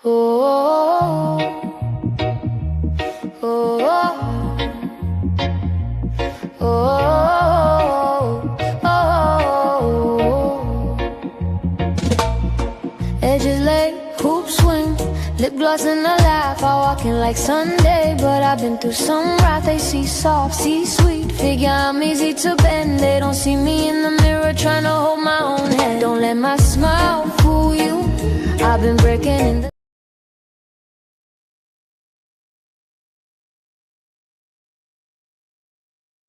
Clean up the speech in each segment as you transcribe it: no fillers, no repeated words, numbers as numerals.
Oh, oh, oh, oh, oh. Edges lay, hoop swing, lip gloss and a laugh. I walking like Sunday, but I've been through some wrath. They see soft, see sweet, figure I'm easy to bend. They don't see me in the mirror trying to hold my own head. Don't let my smile fool you. I've been breaking in the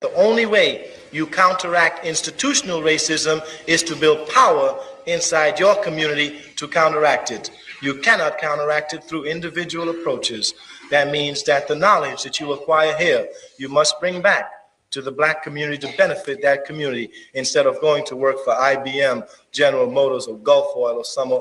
The only way you counteract institutional racism is to build power inside your community to counteract it. You cannot counteract it through individual approaches. That means that the knowledge that you acquire here, you must bring back to the black community to benefit that community instead of going to work for IBM, General Motors, or Gulf Oil, or some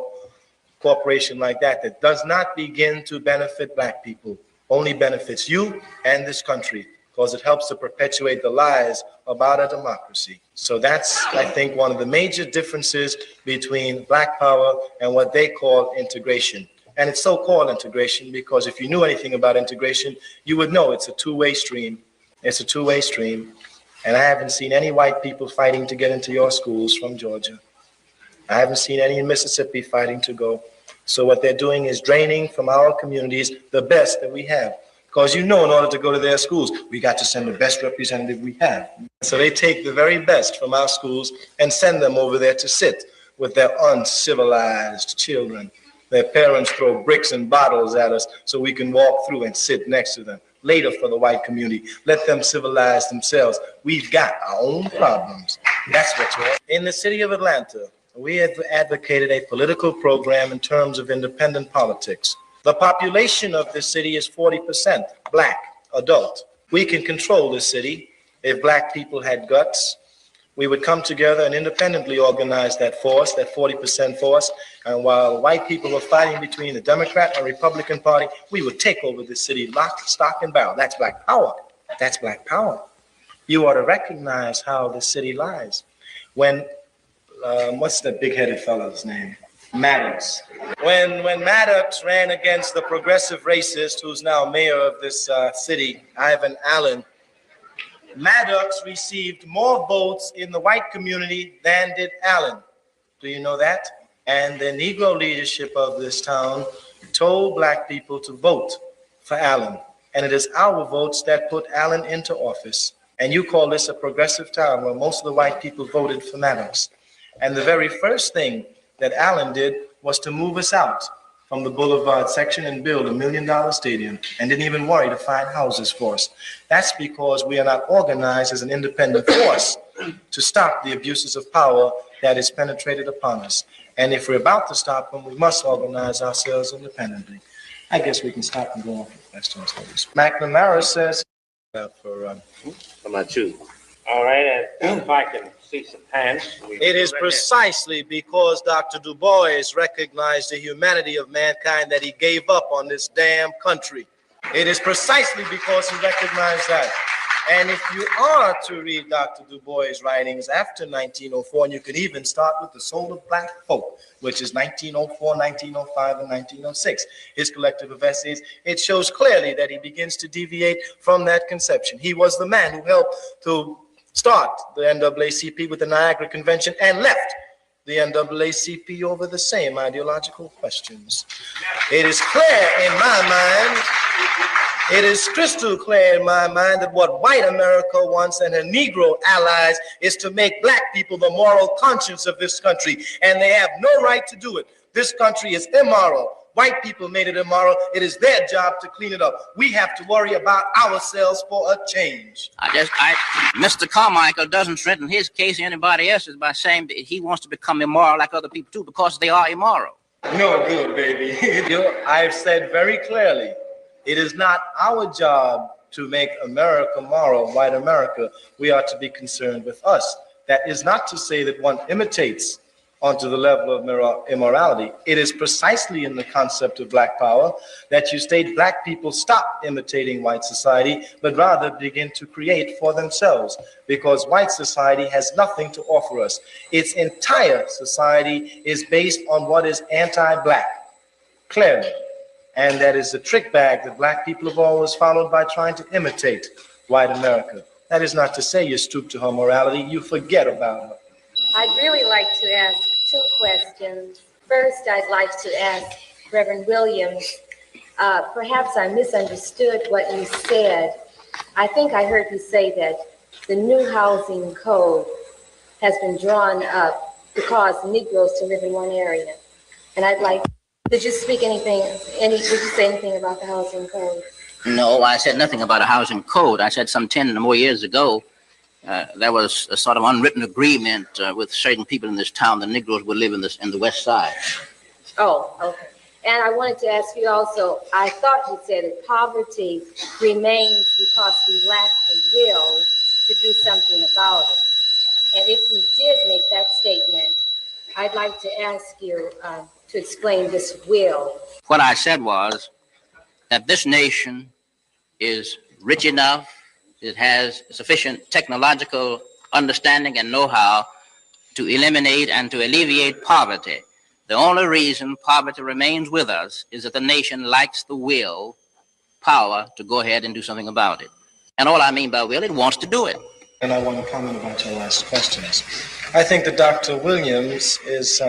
corporation like that that does not begin to benefit black people, only benefits you and this country, because it helps to perpetuate the lies about a democracy. So that's, I think, one of the major differences between black power and what they call integration. And it's so-called integration because if you knew anything about integration, you would know it's a two-way stream. It's a two-way stream. And I haven't seen any white people fighting to get into your schools from Georgia. I haven't seen any in Mississippi fighting to go. So what they're doing is draining from our communities the best that we have. Because you know, in order to go to their schools, we got to send the best representative we have. So they take the very best from our schools and send them over there to sit with their uncivilized children. Their parents throw bricks and bottles at us so we can walk through and sit next to them. Later for the white community, let them civilize themselves. We've got our own problems. That's what you're. In the city of Atlanta, we have advocated a political program in terms of independent politics. The population of this city is 40% black, adult. We can control this city. If black people had guts, we would come together and independently organize that force, that 40% force. And while white people were fighting between the Democrat and Republican Party, we would take over this city lock, stock, and barrel. That's black power. That's black power. You ought to recognize how this city lies. When, what's that big-headed fellow's name? Maddox. When Maddox ran against the progressive racist who's now mayor of this city, Ivan Allen, Maddox received more votes in the white community than did Allen. Do you know that? And the Negro leadership of this town told black people to vote for Allen. And it is our votes that put Allen into office. And you call this a progressive town where most of the white people voted for Maddox. And the very first thing that Allen did was to move us out from the Boulevard section and build $1 million stadium and didn't even worry to find houses for us. That's because we are not organized as an independent force to stop the abuses of power that is penetrated upon us. And if we're about to stop them, we must organize ourselves independently. I guess we can stop and go on for questions. McNamara says, How about you? All right, and if I can see some hands. It is precisely because Dr. Du Bois recognized the humanity of mankind that he gave up on this damn country. It is precisely because he recognized that. And if you are to read Dr. Du Bois' writings after 1904, and you could even start with The Soul of Black Folk, which is 1904, 1905, and 1906, his collective of essays, it shows clearly that he begins to deviate from that conception. He was the man who helped to start the NAACP with the Niagara Convention and left the NAACP over the same ideological questions. It is clear in my mind, it is crystal clear in my mind that what white America wants and her Negro allies is to make black people the moral conscience of this country, and they have no right to do it. This country is immoral. White people made it immoral. It is their job to clean it up. We have to worry about ourselves for a change. Mr. Carmichael doesn't strengthen his case or anybody else's by saying that he wants to become immoral like other people too, because they are immoral. No good, baby. I've said very clearly, it is not our job to make America moral, white America. We are to be concerned with us. That is not to say that one imitates onto the level of immorality. It is precisely in the concept of black power that you state black people stop imitating white society, but rather begin to create for themselves, because white society has nothing to offer us. Its entire society is based on what is anti-black, clearly. And that is the trick bag that black people have always followed by trying to imitate white America. That is not to say you stoop to her morality, you forget about her. I'd really like to ask two questions. First, I'd like to ask Reverend Williams, perhaps I misunderstood what you said. I think I heard you say that the new housing code has been drawn up to cause Negroes to live in one area. And I'd like, did you say anything about the housing code? No, I said nothing about a housing code. I said some 10 or more years ago, there was a sort of unwritten agreement with certain people in this town that Negroes would live in the West Side. Oh, okay. And I wanted to ask you also, I thought you said that poverty remains because we lack the will to do something about it. And if you did make that statement, I'd like to ask you to explain this will. What I said was that this nation is rich enough, it has sufficient technological understanding and know-how to eliminate and to alleviate poverty. The only reason poverty remains with us is that the nation lacks the will, power to go ahead and do something about it. And all I mean by will, it wants to do it. And I want to comment about your last questions. I think that Dr. Williams is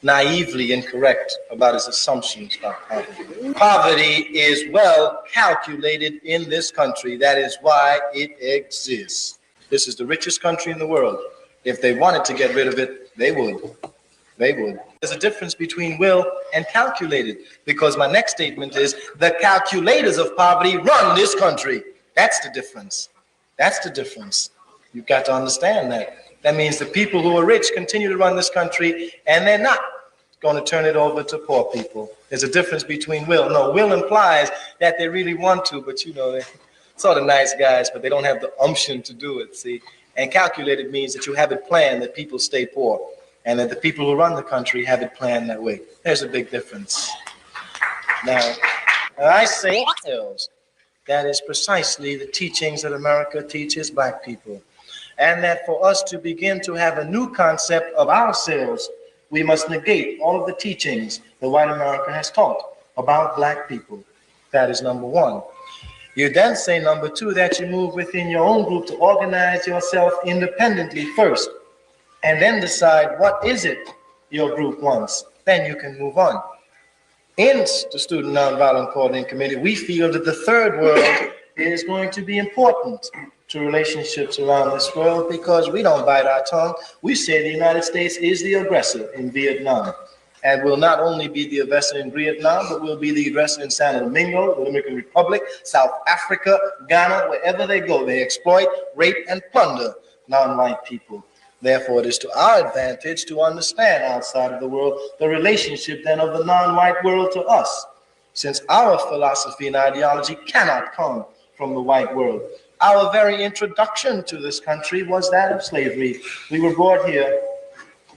naively incorrect about his assumptions about poverty. Poverty is well calculated in this country. That is why it exists. This is the richest country in the world. If they wanted to get rid of it, they would. They would. There's a difference between will and calculated, because my next statement is the calculators of poverty run this country. That's the difference. That's the difference. You've got to understand that. That means the people who are rich continue to run this country, and they're not going to turn it over to poor people. There's a difference between will. No, will implies that they really want to, but you know, they're sort of nice guys, but they don't have the umption to do it, see? And calculated means that you have it planned that people stay poor, and that the people who run the country have it planned that way. There's a big difference. Now, I say that is precisely the teachings that America teaches black people. And that for us to begin to have a new concept of ourselves, we must negate all of the teachings that white America has taught about black people. That is number one. You then say, number two, that you move within your own group to organize yourself independently first, and then decide what is it your group wants. Then you can move on. In the Student Nonviolent Coordinating Committee, we feel that the third world is going to be important to relationships around this world, because we don't bite our tongue. We say the United States is the aggressor in Vietnam, and will not only be the aggressor in Vietnam, but will be the aggressor in San Domingo, the Dominican Republic, South Africa, Ghana, wherever they go. They exploit, rape, and plunder non-white people. Therefore, it is to our advantage to understand outside of the world the relationship then of the non-white world to us, since our philosophy and ideology cannot come from the white world. Our very introduction to this country was that of slavery. We were brought here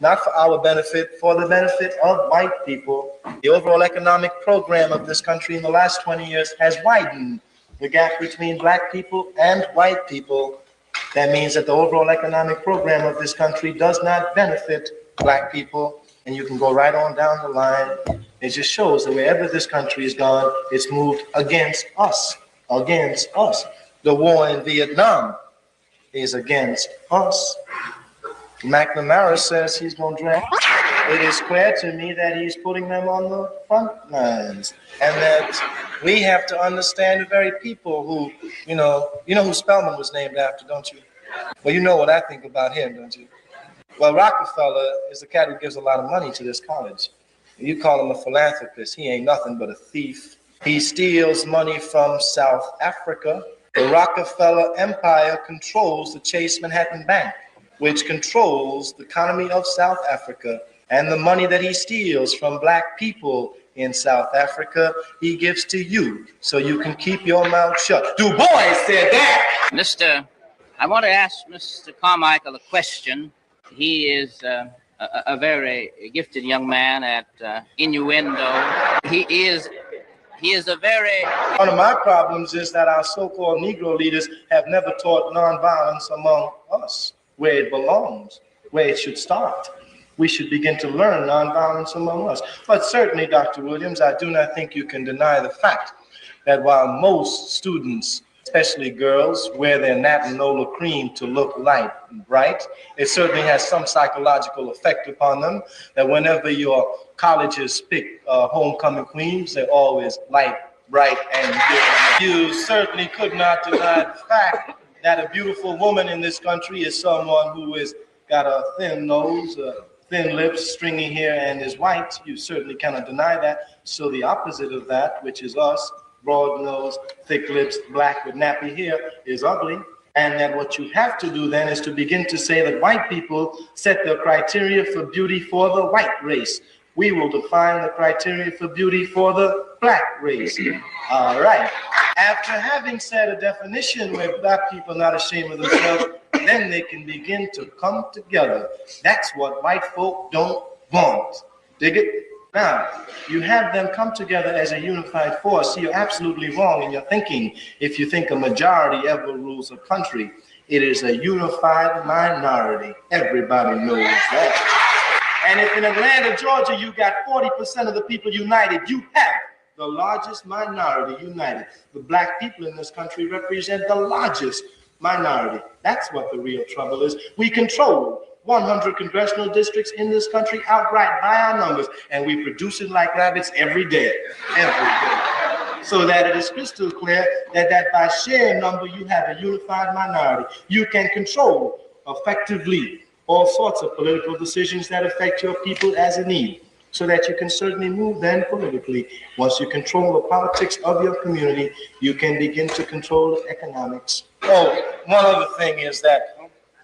not for our benefit, for the benefit of white people. The overall economic program of this country in the last 20 years has widened the gap between black people and white people. That means that the overall economic program of this country does not benefit black people. And you can go right on down the line. It just shows that wherever this country has gone, it's moved against us, against us. The war in Vietnam is against us. McNamara says he's going to draft. It is clear to me that he's putting them on the front lines, and that we have to understand the very people who, you know who Spelman was named after, don't you? Well, you know what I think about him, don't you? Well, Rockefeller is the cat who gives a lot of money to this college. You call him a philanthropist. He ain't nothing but a thief. He steals money from South Africa. The Rockefeller Empire controls the Chase Manhattan Bank, which controls the economy of South Africa. And the money that he steals from black people in South Africa, he gives to you, so you can keep your mouth shut. Du Bois said that. I want to ask Mr. Carmichael a question. He is a very gifted young man at innuendo. He is a very... One of my problems is that our so-called Negro leaders have never taught nonviolence among us, where it belongs, where it should start. we should begin to learn nonviolence among us. But certainly, Dr. Williams, I do not think you can deny the fact that while most students, especially girls, wear their Nat and Nola cream to look light and bright, it certainly has some psychological effect upon them, that whenever your colleges pick homecoming queens, they're always light, bright, and you certainly could not deny the fact that a beautiful woman in this country is someone who has got a thin nose, thin lips, stringy hair, and is white. You certainly cannot deny that. So the opposite of that, which is us, broad nose, thick lips, black with nappy hair, is ugly. And that what you have to do then is to begin to say that white people set the criteria for beauty for the white race. We will define the criteria for beauty for the black race. All right. After having said a definition where black people are not ashamed of themselves, then they can begin to come together. That's what white folk don't want. Dig it? Now, you have them come together as a unified force. You're absolutely wrong in your thinking if you think a majority ever rules a country. It is a unified minority. Everybody knows that. And if in Atlanta, Georgia, you got 40% of the people united, you have the largest minority united. The black people in this country represent the largest minority. That's what the real trouble is. We control 100 congressional districts in this country outright by our numbers, and we produce it like rabbits every day. So that it is crystal clear that by sheer number you have a unified minority. You can control effectively all sorts of political decisions that affect your people as a need, so that you can certainly move then politically. Once you control the politics of your community, you can begin to control the economics. Oh, one other thing is that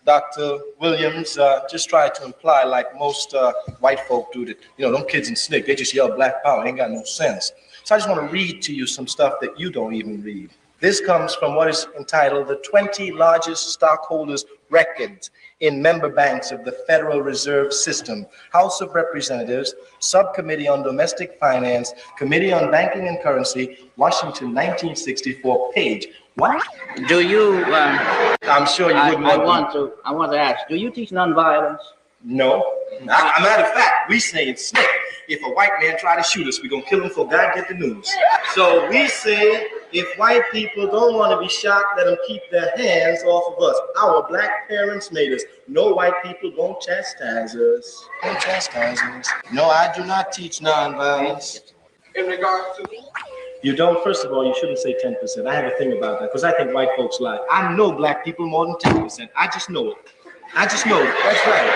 Dr. Williams just tried to imply, like most white folk do, that, you know, them kids in SNCC, they just yell black power, ain't got no sense. So I just want to read to you some stuff that you don't even read. This comes from what is entitled the 20 largest stockholders records in member banks of the Federal Reserve System, House of Representatives, Subcommittee on Domestic Finance, Committee on Banking and Currency, Washington, 1964, page. What? Do you? I'm sure you wouldn't I want to ask. Do you teach nonviolence? No. As a matter of fact, we say in SNCC, if a white man try to shoot us, we're going to kill him before God get the news. So we say, if white people don't want to be shot, let them keep their hands off of us. Our black parents made us. No white people won't chastise us. Don't chastise us. No, I do not teach nonviolence. In regards to me? You don't, first of all, you shouldn't say 10%. I have a thing about that, because I think white folks lie. I know black people more than 10%. I just know it. That's right. That's right.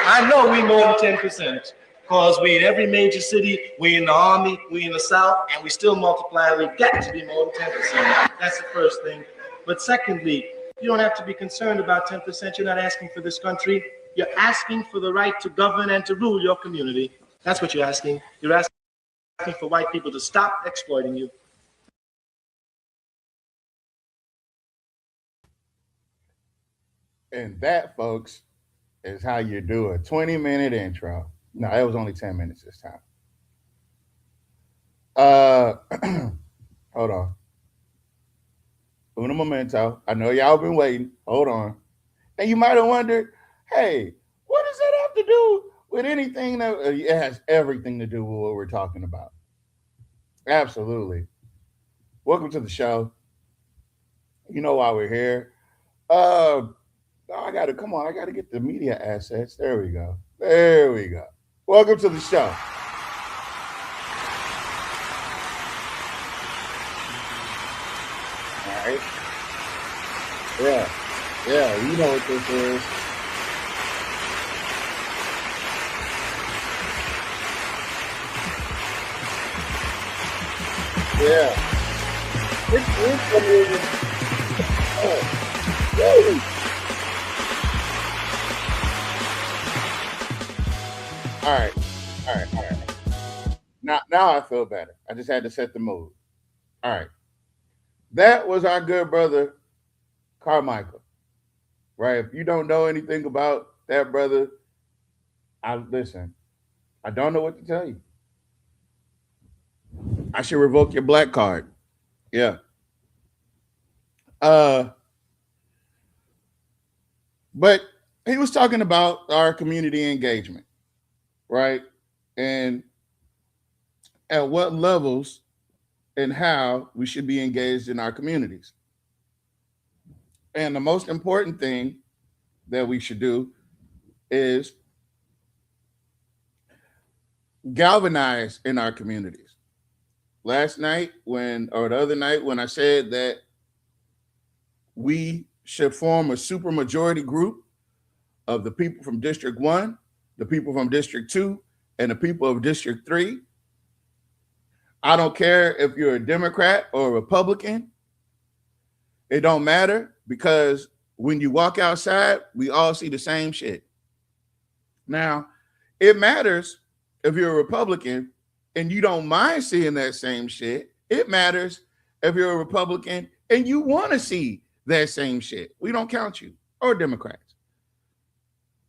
I know we more than 10%. Because we in every major city, we in the Army, we in the South, and we still multiply, and we got to be more than 10%. That's the first thing. But secondly, you don't have to be concerned about 10%. You're not asking for this country. You're asking for the right to govern and to rule your community. That's what you're asking. You're asking for white people to stop exploiting you. And that, folks, is how you do a 20-minute intro. No, it was only 10 minutes this time. Hold on. Uno momento. I know y'all been waiting. Hold on. And you might have wondered, hey, what does that have to do with anything? That it has everything to do with what we're talking about. Absolutely. Welcome to the show. You know why we're here. I gotta get the media assets. There we go. Welcome to the show. All right. Yeah, you know what this is. Yeah. All right. Now I feel better. I just had to set the mood. All right. That was our good brother, Carmichael. Right? If you don't know anything about that brother, I don't know what to tell you. I should revoke your black card. Yeah. But he was talking about our community engagement, right? And at what levels and how we should be engaged in our communities. And the most important thing that we should do is galvanize in our communities. Last night the other night when I said that we should form a supermajority group of the people from District 1, the people from District 2, and the people of District 3. I don't care if you're a Democrat or a Republican. It don't matter, because when you walk outside, we all see the same shit. Now, it matters if you're a Republican and you don't mind seeing that same shit. It matters if you're a Republican and you want to see that same shit. We don't count you, or Democrats,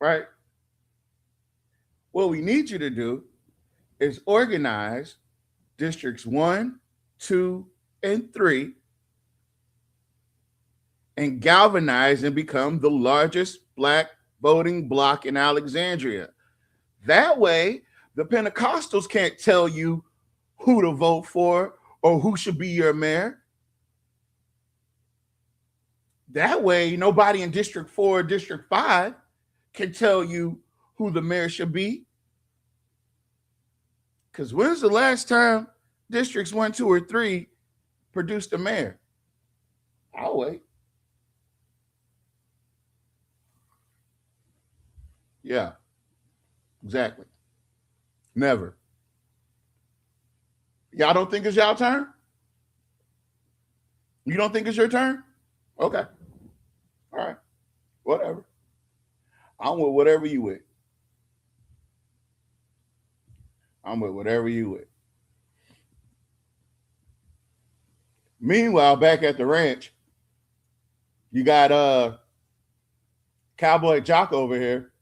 right? What we need you to do is organize Districts 1, 2, and 3 and galvanize and become the largest Black voting bloc in Alexandria. That way, the Pentecostals can't tell you who to vote for or who should be your mayor. That way, nobody in District 4 or District 5 can tell you who the mayor should be. Because when's the last time Districts 1, 2, or 3 produced a mayor? I'll wait. Yeah, exactly. Never. Y'all don't think it's y'all turn? You don't think it's your turn? Okay. All right. Whatever. I'm with whatever you with. I'm with whatever you with. Meanwhile, back at the ranch, you got Cowboy Jock over here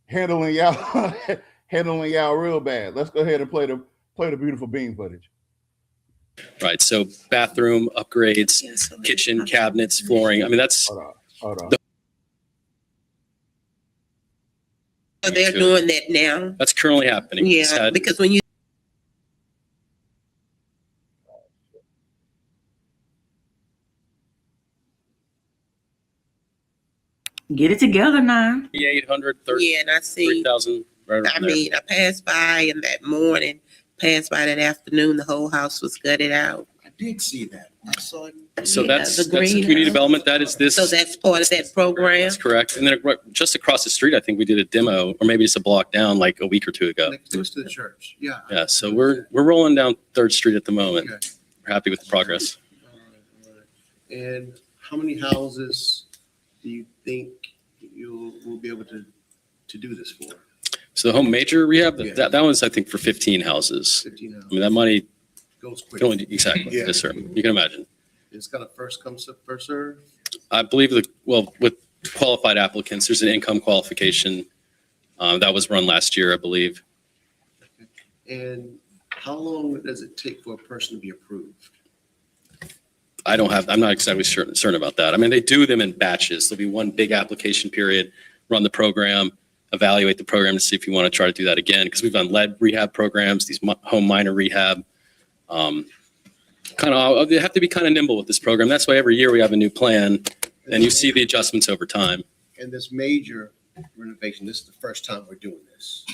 handling y'all real bad. Let's go ahead and play the beautiful bean footage. Right. So bathroom upgrades, kitchen cabinets, flooring. I mean, that's. Hold on. So they're doing that now. That's currently happening. Yeah, because when you get it together now. 800, yeah, and I see 3,000. Right I mean, I passed by in that morning, passed by that afternoon, the whole house was gutted out. I did see that. I saw it. So Yeah, that's the community greenhouse. development. That is this. So that's part of that program. That's correct. And then just across the street, I think we did a demo, or maybe just a block down, like a week or two ago. Next to the church. Yeah. Yeah. So we're rolling down 3rd Street at the moment. Okay. We're happy with the progress. All right. And how many houses do you think you will be able to do this for? So the home major rehab, Yeah. that one's I think for 15 houses. 15 houses. I mean, that money Goes quick. can only exactly. Yeah. Yes, sir. You can imagine. It's kind of first come, first serve. I believe with qualified applicants, there's an income qualification that was run last year, I believe. And how long does it take for a person to be approved? I'm not exactly certain about that. I mean, they do them in batches. There'll be one big application period, run the program, evaluate the program to see if you want to try to do that again. Because we've done lead rehab programs, these home minor rehab. They have to be kind of nimble with this program. That's why every year we have a new plan, and you see the adjustments over time. And this major renovation, this is the first time we're doing this.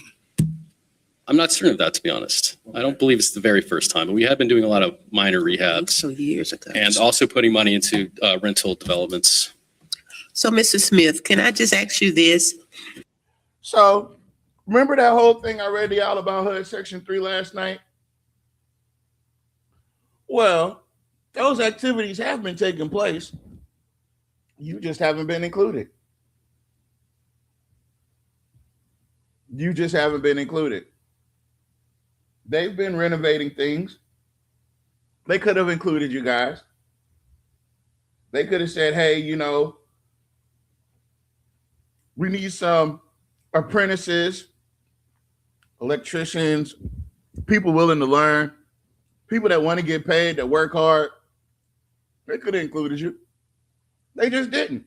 I'm not certain of that, to be honest. I don't believe it's the very first time, but we have been doing a lot of minor rehabs So years ago. and also putting money into rental developments. So, Mr. Smith, can I just ask you this? So remember that whole thing I read to y'all about HUD Section 3 last night? Well, those activities have been taking place. You just haven't been included. You just haven't been included. They've been renovating things. They could have included you guys. They could have said, hey, we need some apprentices, electricians, people willing to learn, people that want to get paid, that work hard. They could have included you. They just didn't.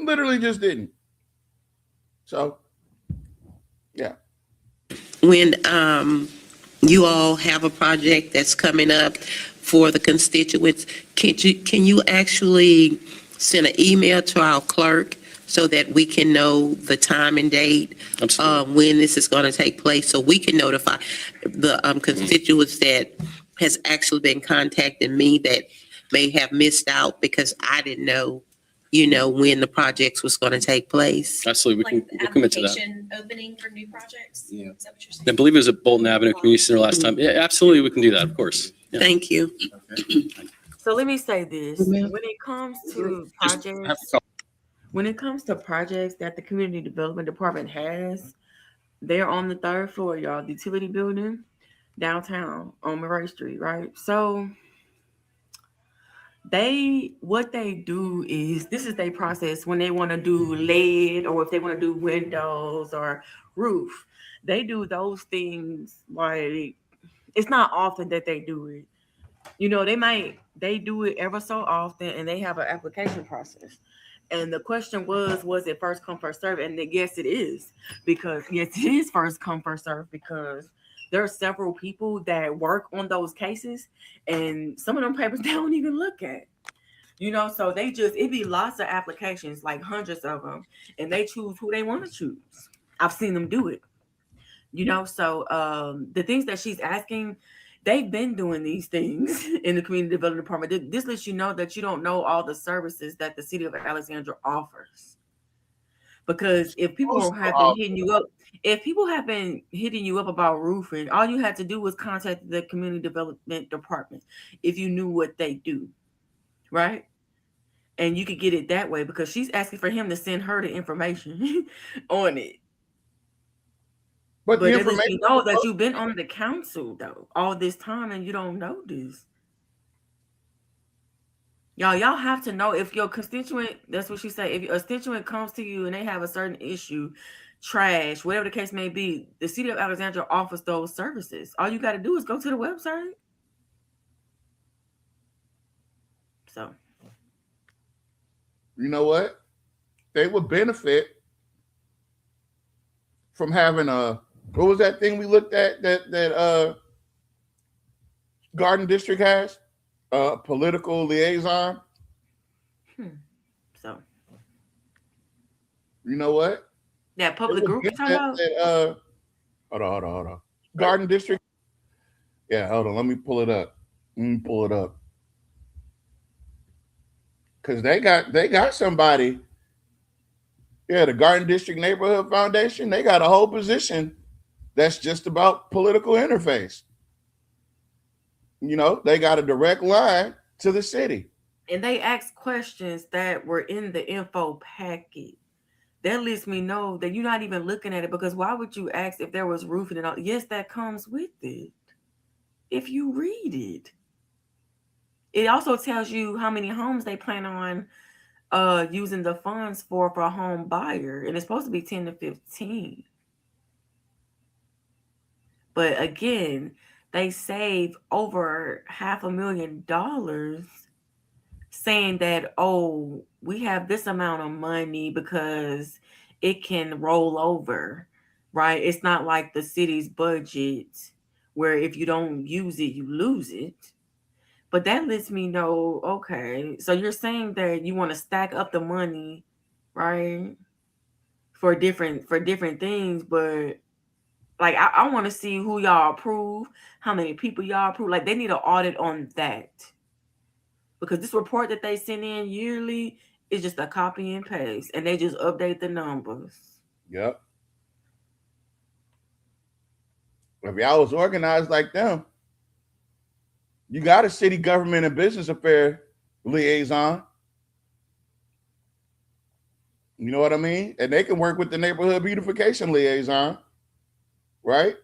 Literally just didn't. So, yeah. When you all have a project that's coming up for the constituents, can you actually send an email to our clerk so that we can know the time and date when this is going to take place, so we can notify the constituents that has actually been contacting me that may have missed out because I didn't know, when the projects was going to take place. Absolutely, we'll commit to that. Application opening for new projects? Yeah. Is that what you're saying? I believe it was at Bolton Avenue Community Center last time. Yeah, absolutely, we can do that, of course. Yeah. Thank you. So let me say this: when it comes to projects that the community development department has, they're on the 3rd floor, y'all, the utility building downtown on Murray Street, right? So what they do is, this is their process when they want to do lead, or if they want to do windows or roof. They do those things. Like, it's not often that they do it. They do it ever so often, and they have an application process. And the question was it first come, first serve? And yes, it is. Because yes, it is first come, first serve, because there are several people that work on those cases, and some of them papers they don't even look at. So it'd be lots of applications, like hundreds of them, and they choose who they want to choose. I've seen them do it. So the things that she's asking, they've been doing these things in the community development department. This lets you know that you don't know all the services that the city of Alexandria offers. Because if people have been hitting you up about roofing, all you had to do was contact the community development department if you knew what they do, right? And you could get it that way, because she's asking for him to send her the information on it. But the information, you know that you've been on the council though all this time and you don't know this. Y'all have to know if your constituent, that's what she said, if your constituent comes to you and they have a certain issue, trash, whatever the case may be, the city of Alexandria offers those services. All you got to do is go to the website. So, you know what? They would benefit from having what was that thing we looked at that Garden District has? Political liaison. So, you know what? That public group you're talking about? Hold on. Garden District. Yeah, hold on. Let me pull it up. Because they got somebody. Yeah, the Garden District Neighborhood Foundation, they got a whole position that's just about political interface. They got a direct line to the city. And they ask questions that were in the info packet. That lets me know that you're not even looking at it, because why would you ask if there was roofing and all? Yes, that comes with it. If you read it. It also tells you how many homes they plan on using the funds for a home buyer. And it's supposed to be 10 to 15. But again, they save over $500,000 saying that, oh, we have this amount of money because it can roll over, right? It's not like the city's budget where if you don't use it, you lose it. But that lets me know, okay, so you're saying that you want to stack up the money, right? For different things, but like I want to see who y'all approve, how many people y'all approve. Like, they need an audit on that. Because this report that they send in yearly is just a copy and paste, and they just update the numbers. Yep. If y'all was organized like them, you got a city government and business affair liaison. You know what I mean? And they can work with the neighborhood beautification liaison, right?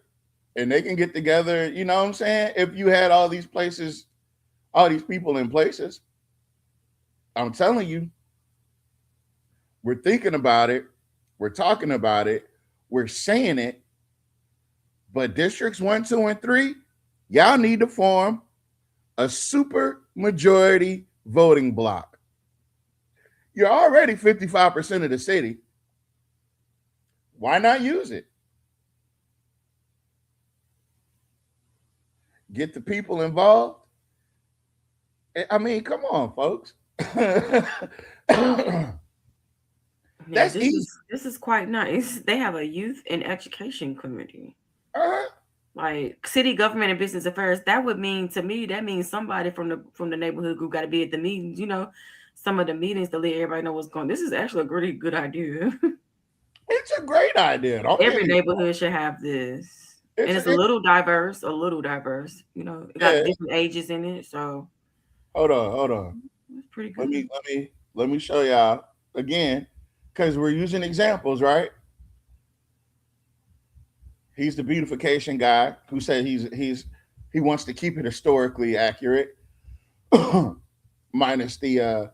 And they can get together, you know what I'm saying? If you had all these places, all these people in places, I'm telling you, we're thinking about it, we're talking about it, we're saying it, but districts 1, 2, and 3, y'all need to form a super majority voting block. You're already 55% of the city. Why not use it? Get the people involved. I mean, come on, folks. Yeah, That's easy. this is quite nice. They have a youth and education committee. Like city government and business affairs. That would mean to me, that means somebody from the neighborhood group got to be at the meetings, you know, some of the meetings to let everybody know what's going on. This is actually a really good idea. It's a great idea. Every neighborhood should have this. And it's a little diverse, you know, it got different ages in it. So hold on. It's pretty good. Let me show y'all again, because we're using examples, right? He's the beautification guy who said he wants to keep it historically accurate, minus the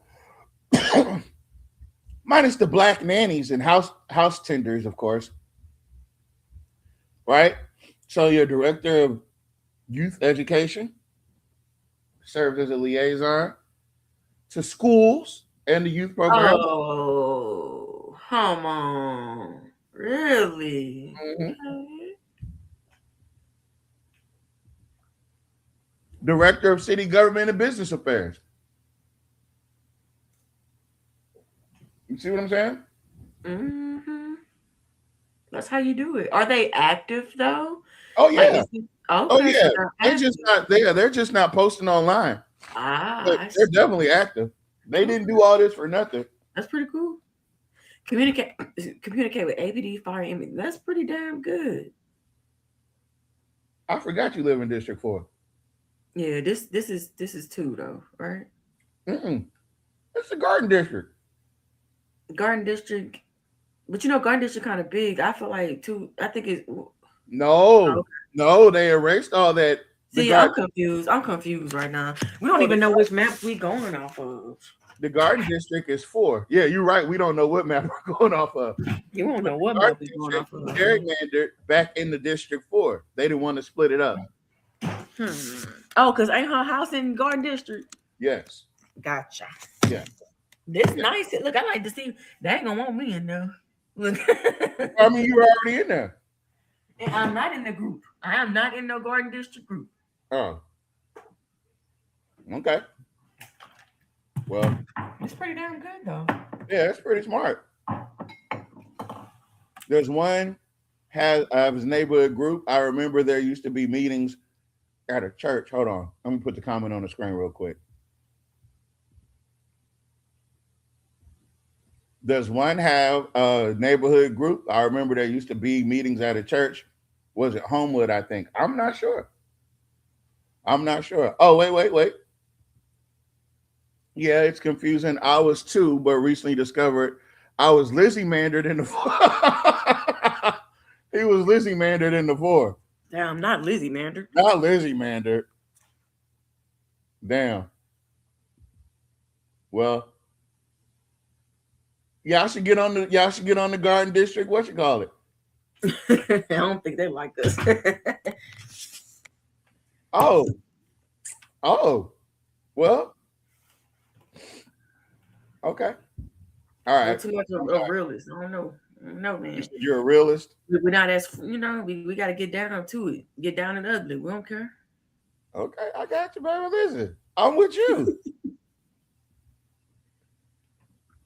black nannies and house tenders, of course. Right? So your director of youth education serves as a liaison to schools and the youth program. Oh, come on. Really? Mm-hmm. Director of City Government and Business Affairs. You see what I'm saying? Mm-hmm. That's how you do it. Are they active though? Oh yeah. Okay, oh yeah. so They're just not there. They're just not posting online. But they're definitely active. They didn't do all this for nothing. That's pretty cool. Communicate with ABD, fire, and that's pretty damn good. I forgot you live in District 4. Yeah, this is 2 though, right? It's the Garden District. Garden District, but you know, Garden District kind of big. I feel like 2. I think it's no. They erased all that. See, I'm confused right now. We don't even know which map we going off of. The Garden District is 4. Yeah, you're right. We don't know what map we're going off of. You won't know what map we're going off of. Gerrymandered back in the District 4. They didn't want to split it up. Oh, because ain't her house in Garden District? Yes. Gotcha. Yeah. This nice. Look, I like to see. They ain't gonna want me in there. Look. I mean, you were already in there. And I'm not in the group. I am not in the Garden District group. Oh. Okay. Well, it's pretty damn good though. Yeah, it's pretty smart. There's one has his neighborhood group. I remember there used to be meetings at a church. Hold on. I'm gonna put the comment on the screen real quick. Does one have a neighborhood group? I remember there used to be meetings at a church. Was it Homewood, I think? I'm not sure. Oh, wait. Yeah, it's confusing. I was 2, but recently discovered I was Lizzie Mandered in the 4. He was Lizzie Mandered in the 4. Damn, not Lizzie Mandered. Not Lizzie Mandered. Damn. Well, y'all should get on the Garden District. What you call it? I don't think they like this. Oh. Well. Okay. All right. I'm too much of a realist. I don't know, man. You're a realist? We're not as, we got to get down to it. Get down and ugly. We don't care. Okay, I got you, baby. Listen, I'm with you.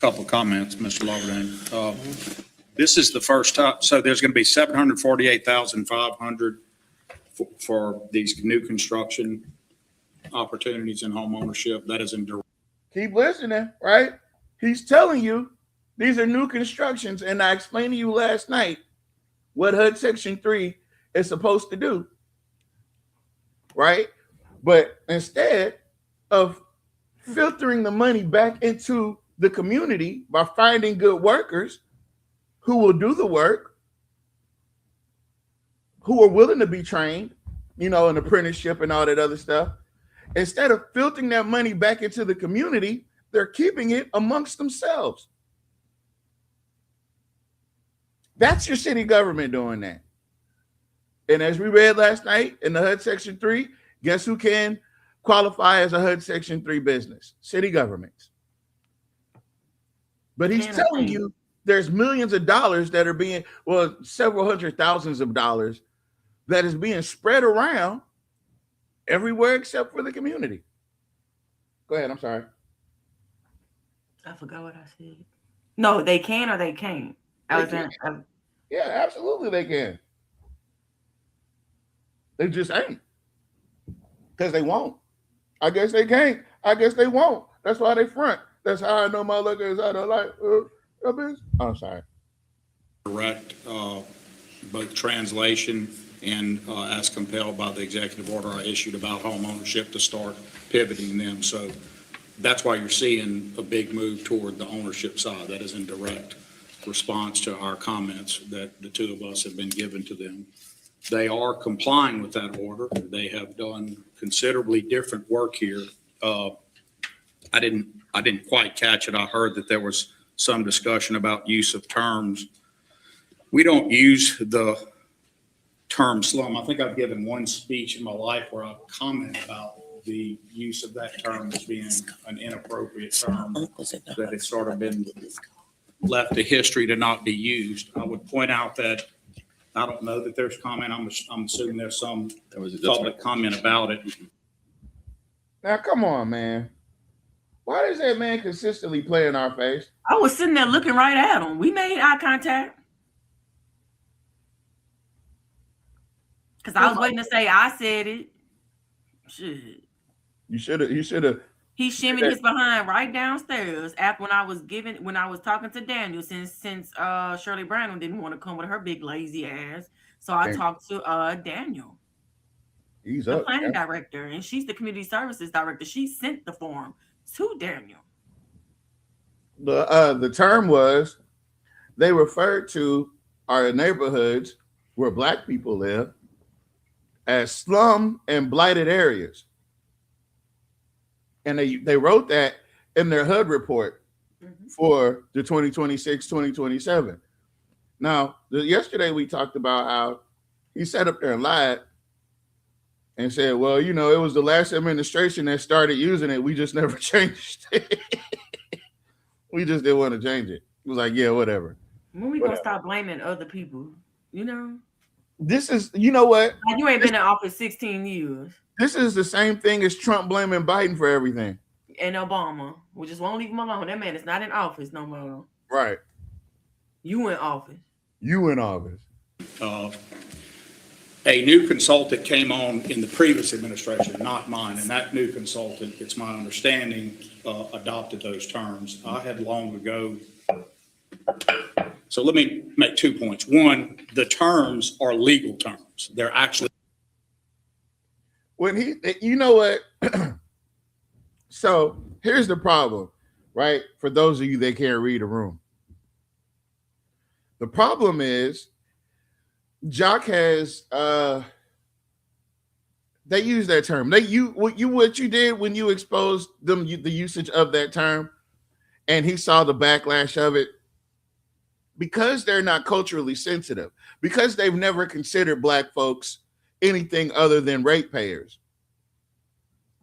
Couple of comments, Mr. Lawberdane. This is the first time, so there's going to be 748,500 for these new construction opportunities in home ownership. That is in direct. Keep listening, right? He's telling you these are new constructions, and I explained to you last night what HUD Section 3 is supposed to do, right? But instead of filtering the money back into the community by finding good workers who will do the work, who are willing to be trained, an apprenticeship and all that other stuff, instead of filtering that money back into the community, they're keeping it amongst themselves. That's your city government doing that. And as we read last night in the HUD Section 3, guess who can qualify as a HUD Section 3 business? City governments. But he's Can or telling can't? you there's millions of dollars that are being, well, several hundred thousands of dollars that is being spread around everywhere except for the community. Go ahead. I'm sorry. I forgot what I said. No, they can or they can't. Yeah, absolutely they can. They just ain't. Because they won't. I guess they can't. I guess they won't. That's why they front. That's how I know my look is out of like, I'm sorry. Direct, both translation and as compelled by the executive order I issued about home ownership to start pivoting them. So that's why you're seeing a big move toward the ownership side. That is in direct response to our comments that the two of us have been given to them. They are complying with that order. They have done considerably different work here. I didn't quite catch it. I heard that there was some discussion about use of terms. We don't use the term slum. I think I've given one speech in my life where I've commented about the use of that term as being an inappropriate term, that it's sort of been left to history to not be used. I would point out that I don't know that there's comment. I'm assuming there's some public comment about it. Now, come on, man. Why does that man consistently play in our face? I was sitting there looking right at him. We made eye contact. Because I was waiting to say I said it. Shit. You should have. He shimmied his behind right downstairs after when I was talking to Daniel, since Shirley Brandon didn't want to come with her big lazy ass. So I talked to Daniel. He's the up, planning director, and she's the community services director. She sent the form to Daniel. The term was, they referred to our neighborhoods where Black people live as slum and blighted areas. And they wrote that in their HUD report for the 2026-2027. Now, yesterday we talked about how he sat up there and lied and said, well, you know, it was the last administration that started using it. We just never changed it. We just didn't want to change it. It was like, yeah, whatever. When we gonna stop blaming other people, you know? This is, you know what? Like, you ain't been in office 16 years. This is the same thing as Trump blaming Biden for everything. And Obama. We just won't leave him alone. That man is not in office no more. Right. You in office. You in office. A new consultant came on in the previous administration, not mine, and that new consultant, it's my understanding, adopted those terms. I had long ago. So let me make 2 points. One, the terms are legal terms. They're actually. You know what? So here's the problem, right? For those of you that can't read a room. The problem is Jock has they use that term. What you did when you exposed them the usage of that term, and he saw the backlash of it, because they're not culturally sensitive, because they've never considered Black folks anything other than ratepayers.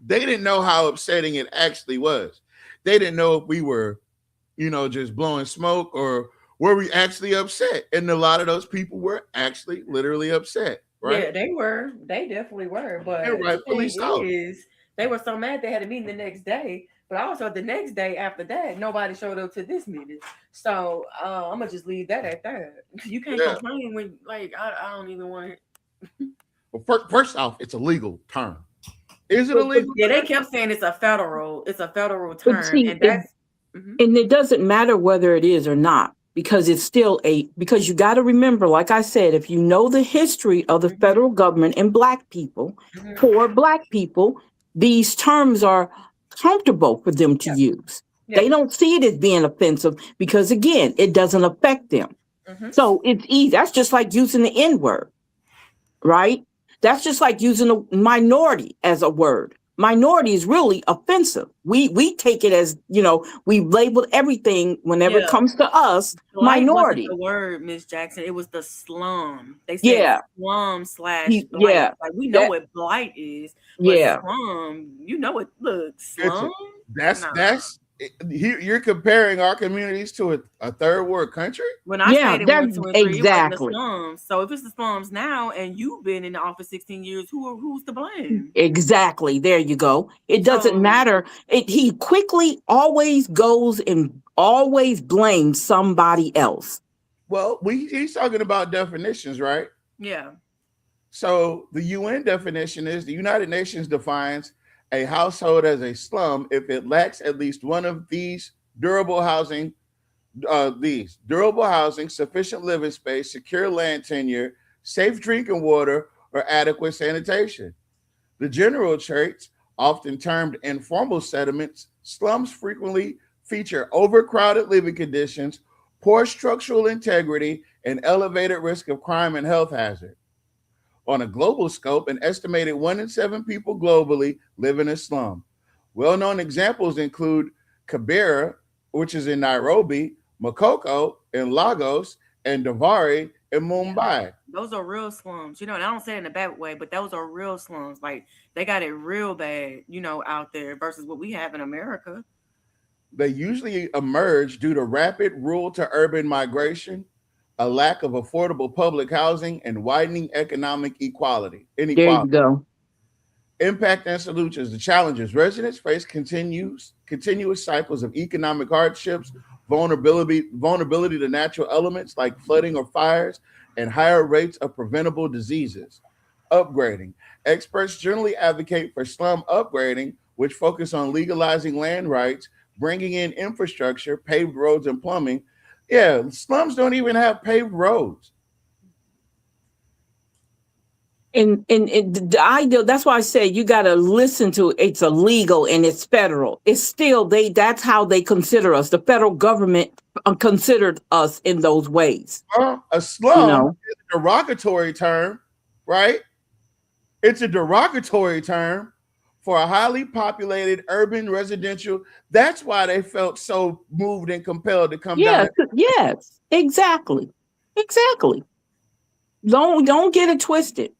They didn't know how upsetting it actually was. They didn't know if we were, just blowing smoke, or were we actually upset? And a lot of those people were actually literally upset, right? Yeah, they were. They definitely were. But rightfully so. They were so mad they had a meeting the next day. But also the next day after that, nobody showed up to this meeting. So I'm gonna just leave that at that. You can't complain when, I don't even want it. Well, first off, it's a legal term. Is it illegal? Yeah, they kept saying it's a federal term, see, and that's and it doesn't matter whether it is or not, because it's still because you got to remember, like I said, if you know the history of the federal government and Black people, for Black people, these terms are comfortable for them to use. They don't see it as being offensive because, again, it doesn't affect them. So it's easy. That's just like using the N-word, right? That's just like using a minority as a word. Minority is really offensive. We take it as, we've labeled everything whenever it comes to us, minority. Wasn't the word, Miss Jackson. It was the slum. They said slum / blight. Like, we know what blight is. But slum, what? Look, slum. You're comparing our communities to a third world country? When I Yeah, stayed in that's 1, 2, and 3, it wasn't the exactly. slums. So if it's the slums now and you've been in the office 16 years, who's to blame? Exactly. There you go. It doesn't So matter. He quickly always goes and always blames somebody else. Well, he's talking about definitions, right? yeah. So the UN definition is the United Nations defines a household as a slum if it lacks at least one of these durable housing, sufficient living space, secure land tenure, safe drinking water, or adequate sanitation. The general traits, often termed informal settlements, slums frequently feature overcrowded living conditions, poor structural integrity, and elevated risk of crime and health hazard. On a global scope, an estimated 1 in 7 people globally live in a slum. Well-known examples include Kibera, which is in Nairobi, Makoko in Lagos, and Davari in Mumbai. Those are real slums. And I don't say it in a bad way, but those are real slums. Like, they got it real bad, out there versus what we have in America. They usually emerge due to rapid rural to urban migration, a lack of affordable public housing, and widening economic inequality. There you go. Impact and solutions. The challenges. Residents face continuous cycles of economic hardships, vulnerability to natural elements like flooding or fires, and higher rates of preventable diseases. Upgrading. Experts generally advocate for slum upgrading, which focus on legalizing land rights, bringing in infrastructure, paved roads, and plumbing. Yeah, slums don't even have paved roads. And the ideal, that's why I say you got to listen to it's illegal and it's federal. It's still, that's how they consider us. The federal government considered us in those ways. A slum is a derogatory term, right? It's a derogatory term for a highly populated urban residential. That's why they felt so moved and compelled to come down. Yes, exactly. Don't get it twisted.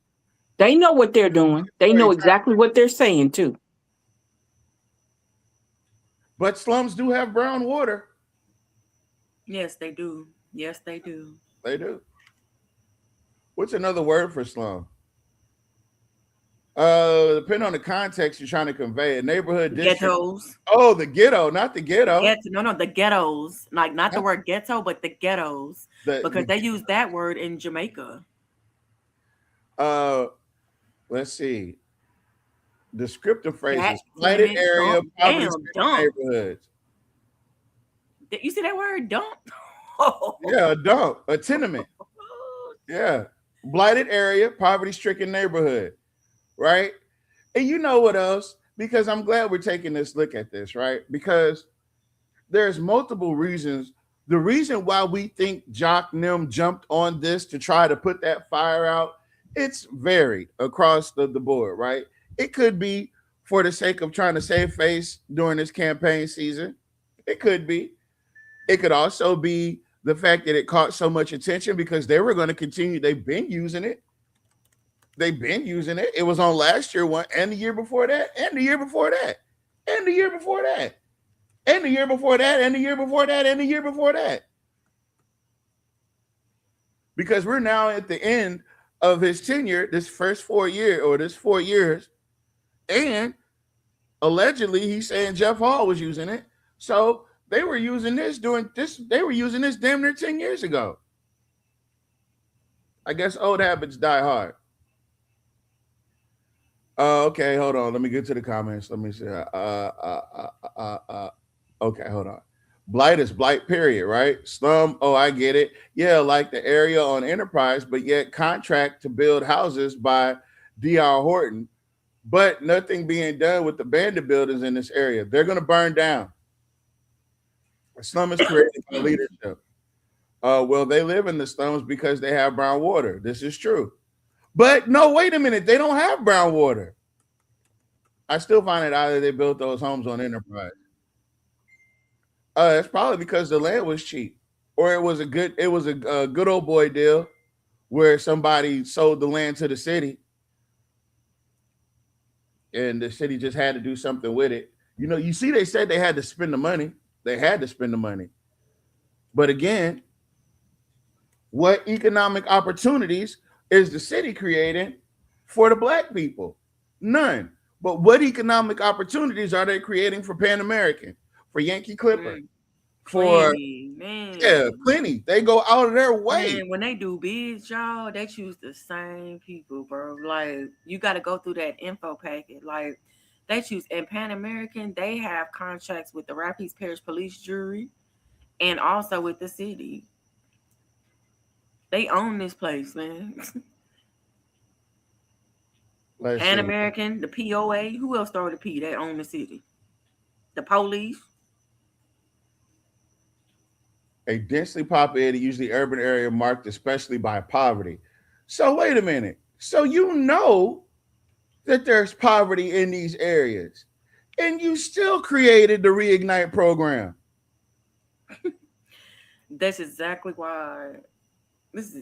They know what they're doing. They know exactly what they're saying too. But slums do have brown water. Yes, they do. They do. What's another word for slum? Depending on the context you're trying to convey, a neighborhood district. Ghettos. Oh, the ghetto, not the ghetto. The ghettos. Like, not the word ghetto, but the ghettos. Because they use that word in Jamaica. Let's see. Descriptive phrases. Blighted area, neighborhoods. You see that word, dump? Yeah, a dump, a tenement. Yeah. Blighted area, poverty-stricken neighborhood. Right? And you know what else? Because I'm glad we're taking this look at this, right? Because there's multiple reasons. The reason why we think Jock Nim jumped on this to try to put that fire out, it's varied across the board, right? It could be for the sake of trying to save face during this campaign season. It could be. It could also be the fact that it caught so much attention because they were going to continue. They've been using it. It was on last year one and the year before that and the year before that and the year before that and the year before that and the year before that and the year before that. Because we're now at the end of his tenure, this 4 years, and allegedly he's saying Jeff Hall was using it. So they were using this damn near 10 years ago. I guess old habits die hard. Okay, hold on. Let me get to the comments. Let me see. Okay, hold on. Blight is blight, period, right? Slum, oh, I get it. Yeah, like the area on Enterprise, but yet contract to build houses by D.R. Horton, but nothing being done with the abandoned buildings in this area. They're going to burn down. The slum is created by leadership. Well, they live in the slums because they have brown water. This is true. But no, wait a minute. They don't have brown water. I still find it either they built those homes on Enterprise. It's probably because the land was cheap, or it was a good old boy deal where somebody sold the land to the city and the city just had to do something with it. You know, you see, they said they had to spend the money. They had to spend the money. But again, what economic opportunities is the city creating for the black people? None. But what economic opportunities are they creating for Pan American, for Yankee Clipper, for plenty. They go out of their way. Man, when they do bids, y'all, they choose the same people, bro. Like, you got to go through that info packet. Like, they choose, and Pan American, they have contracts with the Rapides Parish Police Jury and also with the city. They own this place, man. Pan American, the POA, who else started the P? They own the city. The police. A densely populated, usually urban area marked especially by poverty. So wait a minute. So you know that there's poverty in these areas, and you still created the Reignite program. That's exactly why this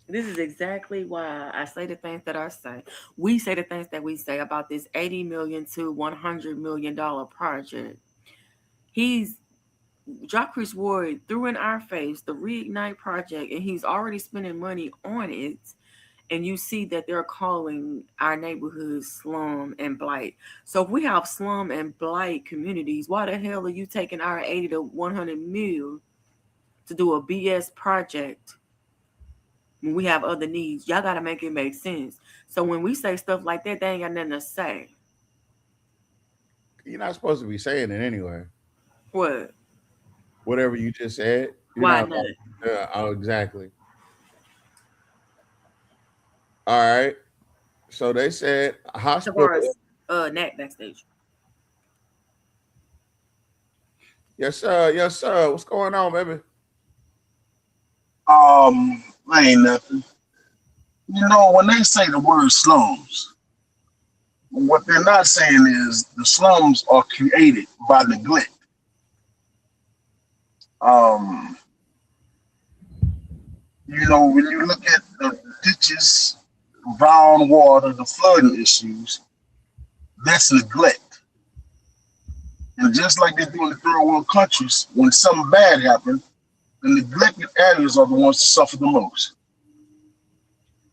is exactly why I say the things that I say. We say the things that we say about this $80 million to $100 million project. Jacques Ward threw in our face the Reignite project, and he's already spending money on it. And you see that they're calling our neighborhoods slum and blight. So if we have slum and blight communities, why the hell are you taking our 80 to 100 mil to do a BS project when we have other needs? Y'all got to make it make sense. So when we say stuff like that, they ain't got nothing to say. You're not supposed to be saying it anyway. What? Whatever you just said. Why not? Oh, exactly. All right. So they said hospital. Nat backstage. Yes, sir. Yes, sir. What's going on, baby? Ain't nothing. You know, when they say the word slums, what they're not saying is the slums are created by neglect. You know, when you look at the ditches, brown water, the flooding issues, that's neglect. And just like they do in the third world countries, when something bad happens, the neglected areas are the ones to suffer the most.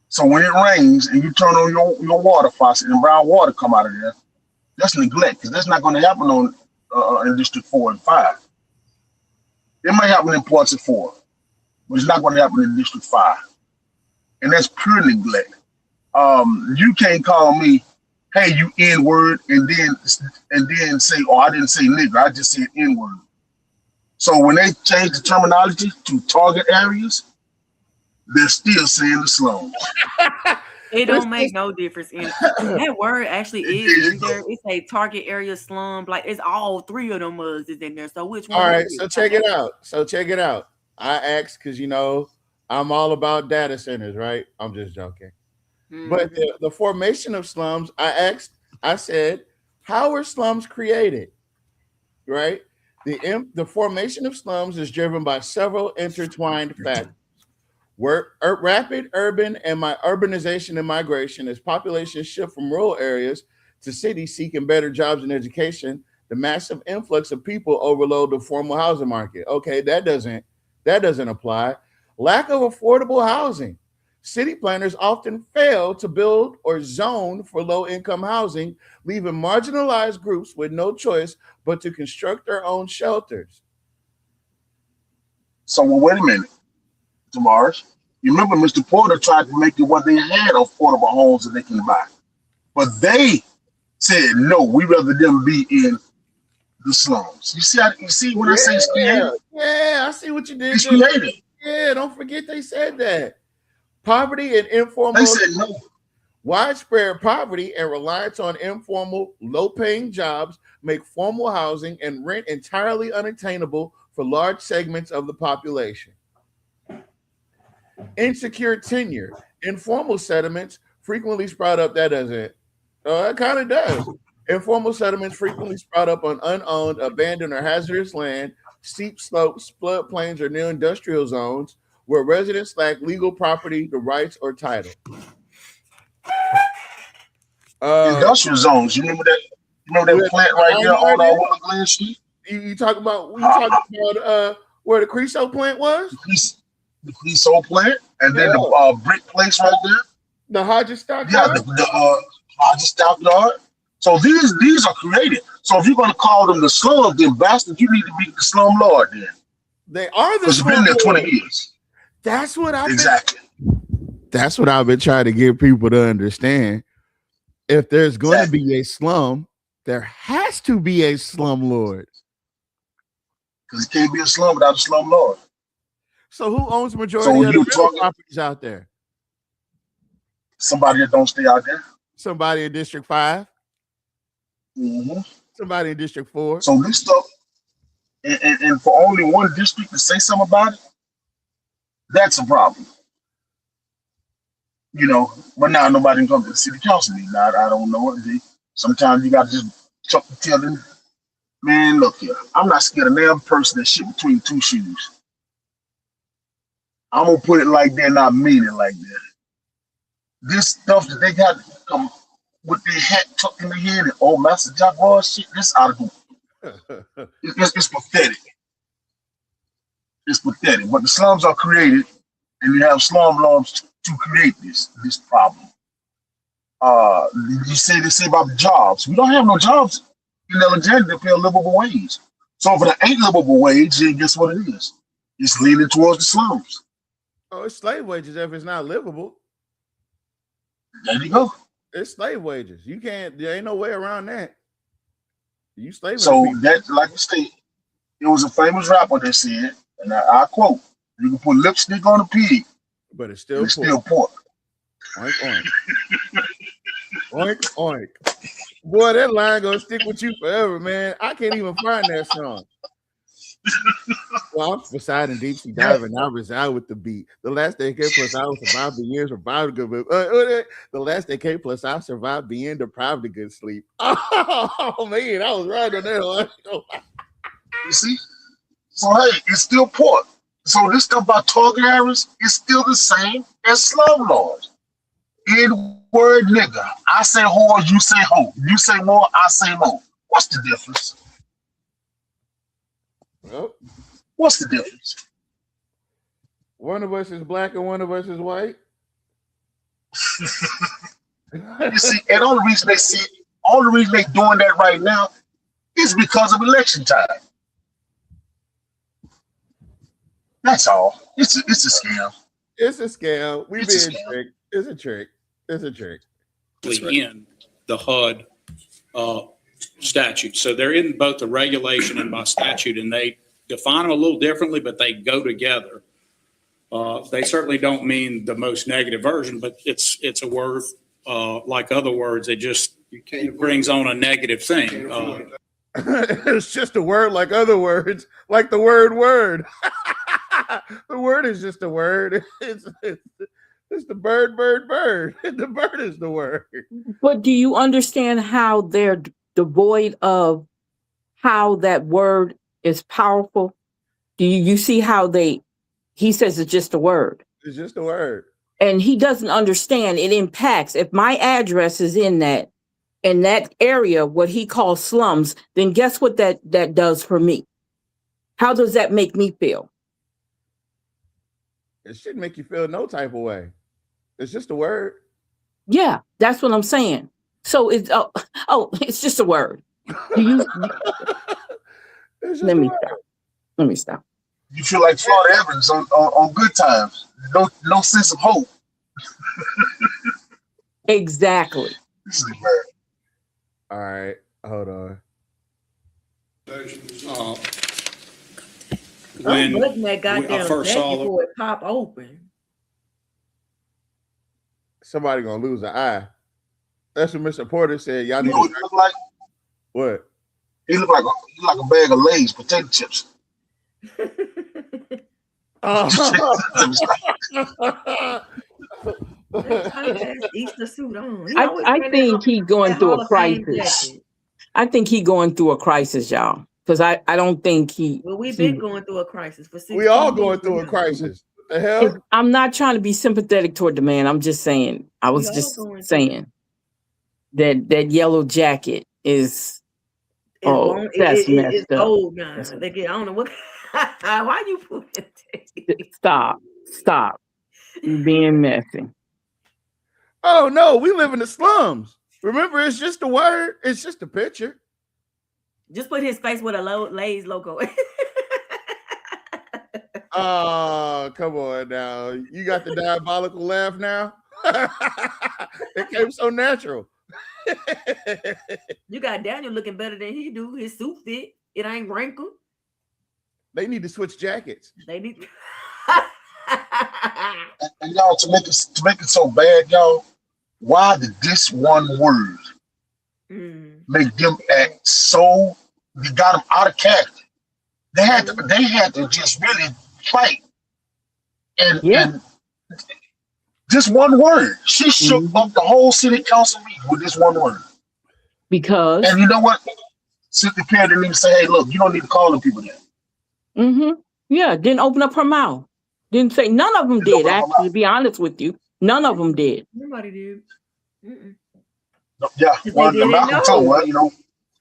So when it rains and you turn on your water faucet and brown water come out of there, that's neglect, because that's not going to happen on in District 4 and 5. It might happen in parts of 4, but it's not going to happen in District 5. And that's pure neglect. You can't call me, hey, you N-word, and then say, oh, I didn't say nigger, I just said N-word. So when they change the terminology to target areas, they're still saying the slums. It don't make no difference. That word actually is in there. It's a target area slum. Like, it's all three of them words is in there. So which one? All right, so check it out. I asked because, you know, I'm all about data centers, right? I'm just joking. Mm-hmm. But the formation of slums, I said, how are slums created? Right? The formation of slums is driven by several intertwined factors. Rapid urbanization and migration as populations shift from rural areas to cities seeking better jobs and education. The massive influx of people overload the formal housing market. Okay, that doesn't apply. Lack of affordable housing. City planners often fail to build or zone for low-income housing, leaving marginalized groups with no choice but to construct their own shelters. So, well, wait a minute, Tavares. You remember Mr. Porter tried to make it what they had affordable homes that they can buy. But they said, no, we'd rather them be in the slums. You see when I say it's creative? Yeah, I see what you did. It's creative. Yeah, don't forget they said that. Poverty and informal. They said no. Widespread poverty and reliance on informal, low-paying jobs make formal housing and rent entirely unattainable for large segments of the population. Insecure tenure. Informal settlements frequently sprout up. That doesn't. It kind of does. Informal settlements frequently sprout up on unowned, abandoned, or hazardous land, steep slopes, floodplains, or near industrial zones where residents lack legal property, the rights, or title. Industrial zones. You remember that? You know that plant right there on Willow Glen Street? You talking about where the Creosote plant was? The Creosote plant, and then the brick place right there. The Hodges Stockyard? Yeah, the Hodges Stockyard. So these are created. So if you're going to call them the slum, then bastard, you need to be the slum lord then. They are the because you've been there 20 years. That's what That's what I've been trying to get people to understand. If there's going to be a slum, there has to be a slum lord. Because it can't be a slum without a slum lord. So who owns the majority of the real properties out there? Somebody that don't stay out there. Somebody in District 5. Mm-hmm. Somebody in District 4. So this stuff, and for only one district to say something about it, that's a problem. You know, but now nobody can come to the city council meeting. I don't know what to do. Sometimes you got to just chuck the tail in. Man, look here. I'm not scared of every person that shit between two shoes. I'm going to put it like that, not mean it like that. This stuff that they got to come with their hat tucked in their head and old Master Jaguar shit, this out of it's pathetic. It's pathetic. But the slums are created, and you have slum laws to create this problem. You say they say about the jobs. We don't have no jobs in Alexandria that pay a livable wage. So if it ain't livable wage, then guess what it is? It's leaning towards the slums. Oh, it's slave wages if it's not livable. There you go. It's slave wages. You can't. There ain't no way around that. You slave. So that, like you said, it was a famous rapper that said, and I quote: "You can put lipstick on a pig, but it's still pork." Oink oink. Oink oink. Boy, that line gonna stick with you forever, man. I can't even find that song. Well, I'm beside and deep sea diving. I reside with the beat. The last decade plus I was survived the years survived good. The last decade plus I survived being deprived of good sleep. Oh man, I was right on that one. You see? So hey, it's still pork. So this stuff about target areas is still the same as slum laws. N-word nigga. I say whore, you say hoe. You say more, I say more. What's the difference? Well, what's the difference? One of us is black and one of us is white. You see, and all the reason they doing that right now is because of election time. That's all. It's a scam. It's a scam. We being tricked. It's a trick. It's a trick. In the HUD statute. So they're in both the regulation and by statute, and they define them a little differently, but they go together. They certainly don't mean the most negative version, but it's a word like other words. It brings on a negative thing. It's just a word like other words, like the word. The word is just a word. It's the bird. The bird is the word. But do you understand how they're devoid of how that word is powerful? Do you see how he says it's just a word? It's just a word. And he doesn't understand it impacts. If my address is in that area, what he calls slums, then guess what that does for me? How does that make me feel? It shouldn't make you feel no type of way. It's just a word. Yeah, that's what I'm saying. So it's it's just a word. Let me stop. You feel like Florida Evans on Good Times. No sense of hope. Exactly. All right, hold on. When that goddamn I first saw before it pop open. Somebody gonna lose an eye. That's what Mr. Porter said. Y'all You need know what he look like? What? He look like a bag of Lay's potato chips. Easter suit on. I think he's going through a crisis. I think he's going through a crisis, y'all. Because I don't think he. Well, we've been going through a crisis for 6 We all going through a crisis. The hell? I'm not trying to be sympathetic toward the man. I'm just saying. I was just saying. That yellow jacket is that's messed it's up. old now. I don't know what. Why you put it? Stop. You being messy. Oh no, we live in the slums. Remember, it's just a word. It's just a picture. Just put his face with a Lay's logo. Oh, come on now. You got the diabolical laugh now? It came so natural. You got Daniel looking better than he do. His suit fit. It ain't wrinkled. They need to switch jackets. They need. And y'all, to make it so bad, y'all, why did this one word make them act so? We got them out of character. They had to just really fight. And just one word. She shook up the whole city council meeting with this one word. Because and you know what? Cynthia Perry didn't even say, "Hey, look, you don't need to call them people that." Yeah, didn't open up her mouth. Didn't say. None of them did. Actually, to be honest with you, none of them did. Nobody did. Yeah, well, Malcolm told her, you know.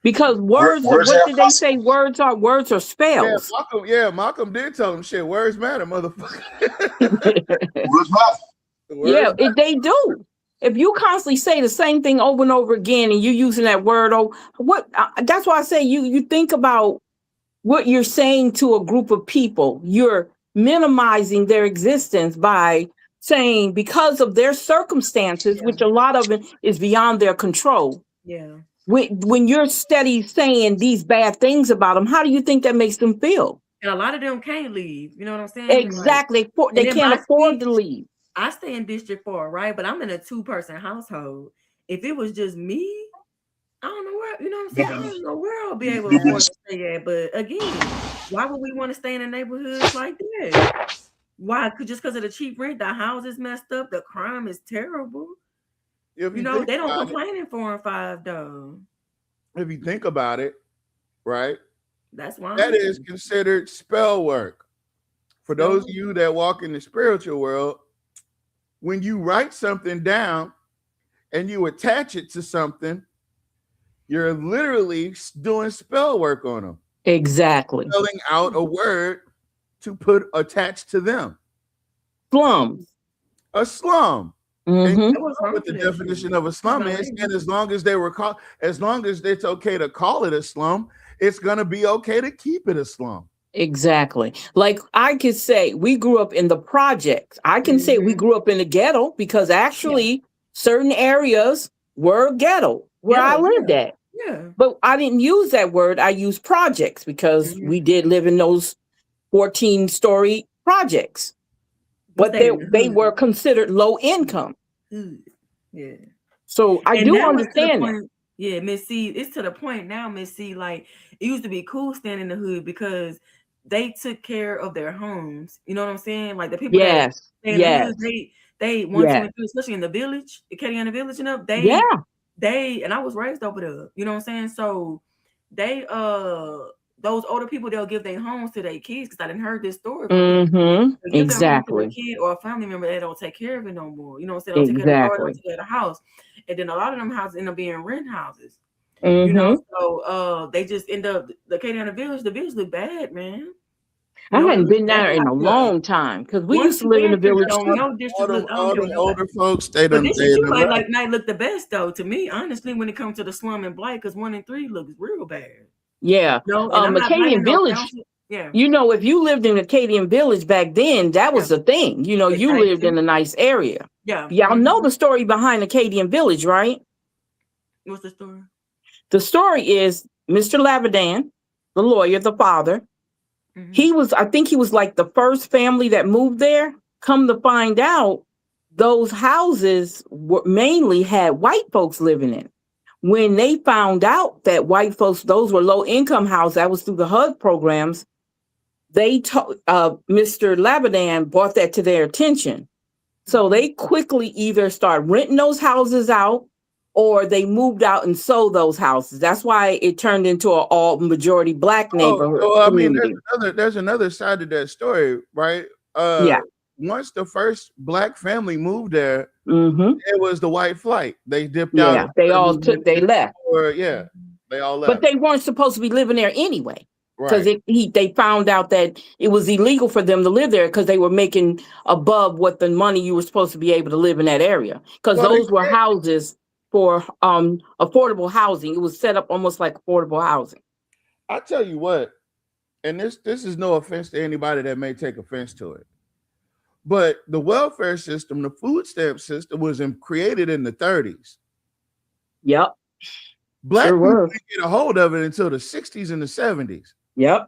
Because words what did they say? Words are spells. Malcolm did tell him shit. Words matter, motherfucker. Words matter. They do. If you constantly say the same thing over and over again, and you're using that word, that's why I say you think about what you're saying to a group of people. You're minimizing their existence by saying because of their circumstances, which a lot of it is beyond their control. Yeah. When you're steady saying these bad things about them, how do you think that makes them feel? And a lot of them can't leave. You know what I'm saying? Exactly. They can't afford to leave. I stay in District 4, right? But I'm in a 2-person household. If it was just me, I don't know where, you know what I'm saying? I don't know where I'll be able to afford to stay at. But again, why would we want to stay in a neighborhood like that? Why? Just because of the cheap rent, the house is messed up, the crime is terrible. You know, they don't complain in 4 and 5 though. If you think about it, right? That's why that is considered spell work. For those of you that walk in the spiritual world, when you write something down and you attach it to something, you're literally doing spell work on them. Exactly. Spelling out a word to put attached to them. Slums. A slum. Mm-hmm. And you know what the definition of a slum is, and as long as it's okay to call it a slum, it's gonna be okay to keep it a slum. Exactly. Like I could say we grew up in the projects. I can say we grew up in the ghetto because actually certain areas were ghetto where I lived at. Yeah. But I didn't use that word. I used projects because we did live in those 14-story projects. But they were considered low income. Yeah. So I do understand that. Yeah, Miss C, it's to the point now, Miss C, like it used to be cool staying in the hood because they took care of their homes. You know what I'm saying? Like the people that stay in the hood, they want to, especially in the village, Acadiana Village, you know, they and I was raised over there, you know what I'm saying? So they those older people, they'll give their homes to their kids because I didn't heard this story. Exactly. A kid or a family member, they don't take care of it no more. You know what I'm saying? They don't take care of the car, don't take care of the house. And then a lot of them houses end up being rent houses. You know, so they just end up the Acadiana Village, the village look bad, man. I hadn't been there in a long time because we used to live in the village. All the older folks, they don't. Like night look the best though to me, honestly, when it comes to the slum and blight, because 1 and 3 looks real bad. Yeah, Acadian Village. Yeah, you know, if you lived in Acadian Village back then, that was the thing. You know, you lived in a nice area. Yeah, y'all know the story behind Acadian Village, right? What's the story? The story is Mr. Lavedan, the lawyer, the father. I think he was like the first family that moved there. Come to find out, those houses mainly had white folks living in. When they found out that white folks, those were low income houses, that was through the HUD programs, they Mr. Lavedan brought that to their attention. So they quickly either start renting those houses out or they moved out and sold those houses. That's why it turned into an all majority black neighborhood. I mean, there's another side to that story, right? once the first black family moved there, Mm-hmm. it was the white flight. They dipped Yeah, out. they all took, they left. Or, yeah, they all left. But they weren't supposed to be living there anyway. Because Right. they found out that it was illegal for them to live there because they were making above what the money you were supposed to be able to live in that area. Because Well, those were houses for affordable housing. It was set up almost like affordable housing. I tell you what, and this is no offense to anybody that may take offense to it, but the welfare system, the food stamp system, was created in the 30s. Yep. Black Sure people was. didn't get a hold of it until the 60s and the 70s. Yep.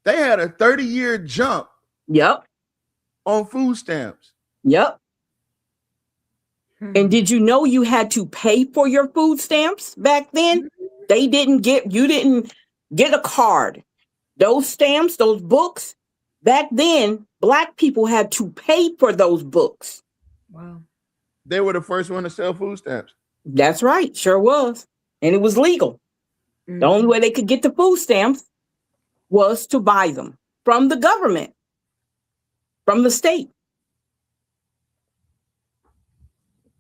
They had a 30-year jump. Yep. On food stamps. Yep. And did you know you had to pay for your food stamps back then? You didn't get a card. Those stamps, those books, back then, black people had to pay for those books. Wow. They were the first one to sell food stamps. That's right. Sure was. And it was legal. The only way they could get the food stamps was to buy them from the government, from the state.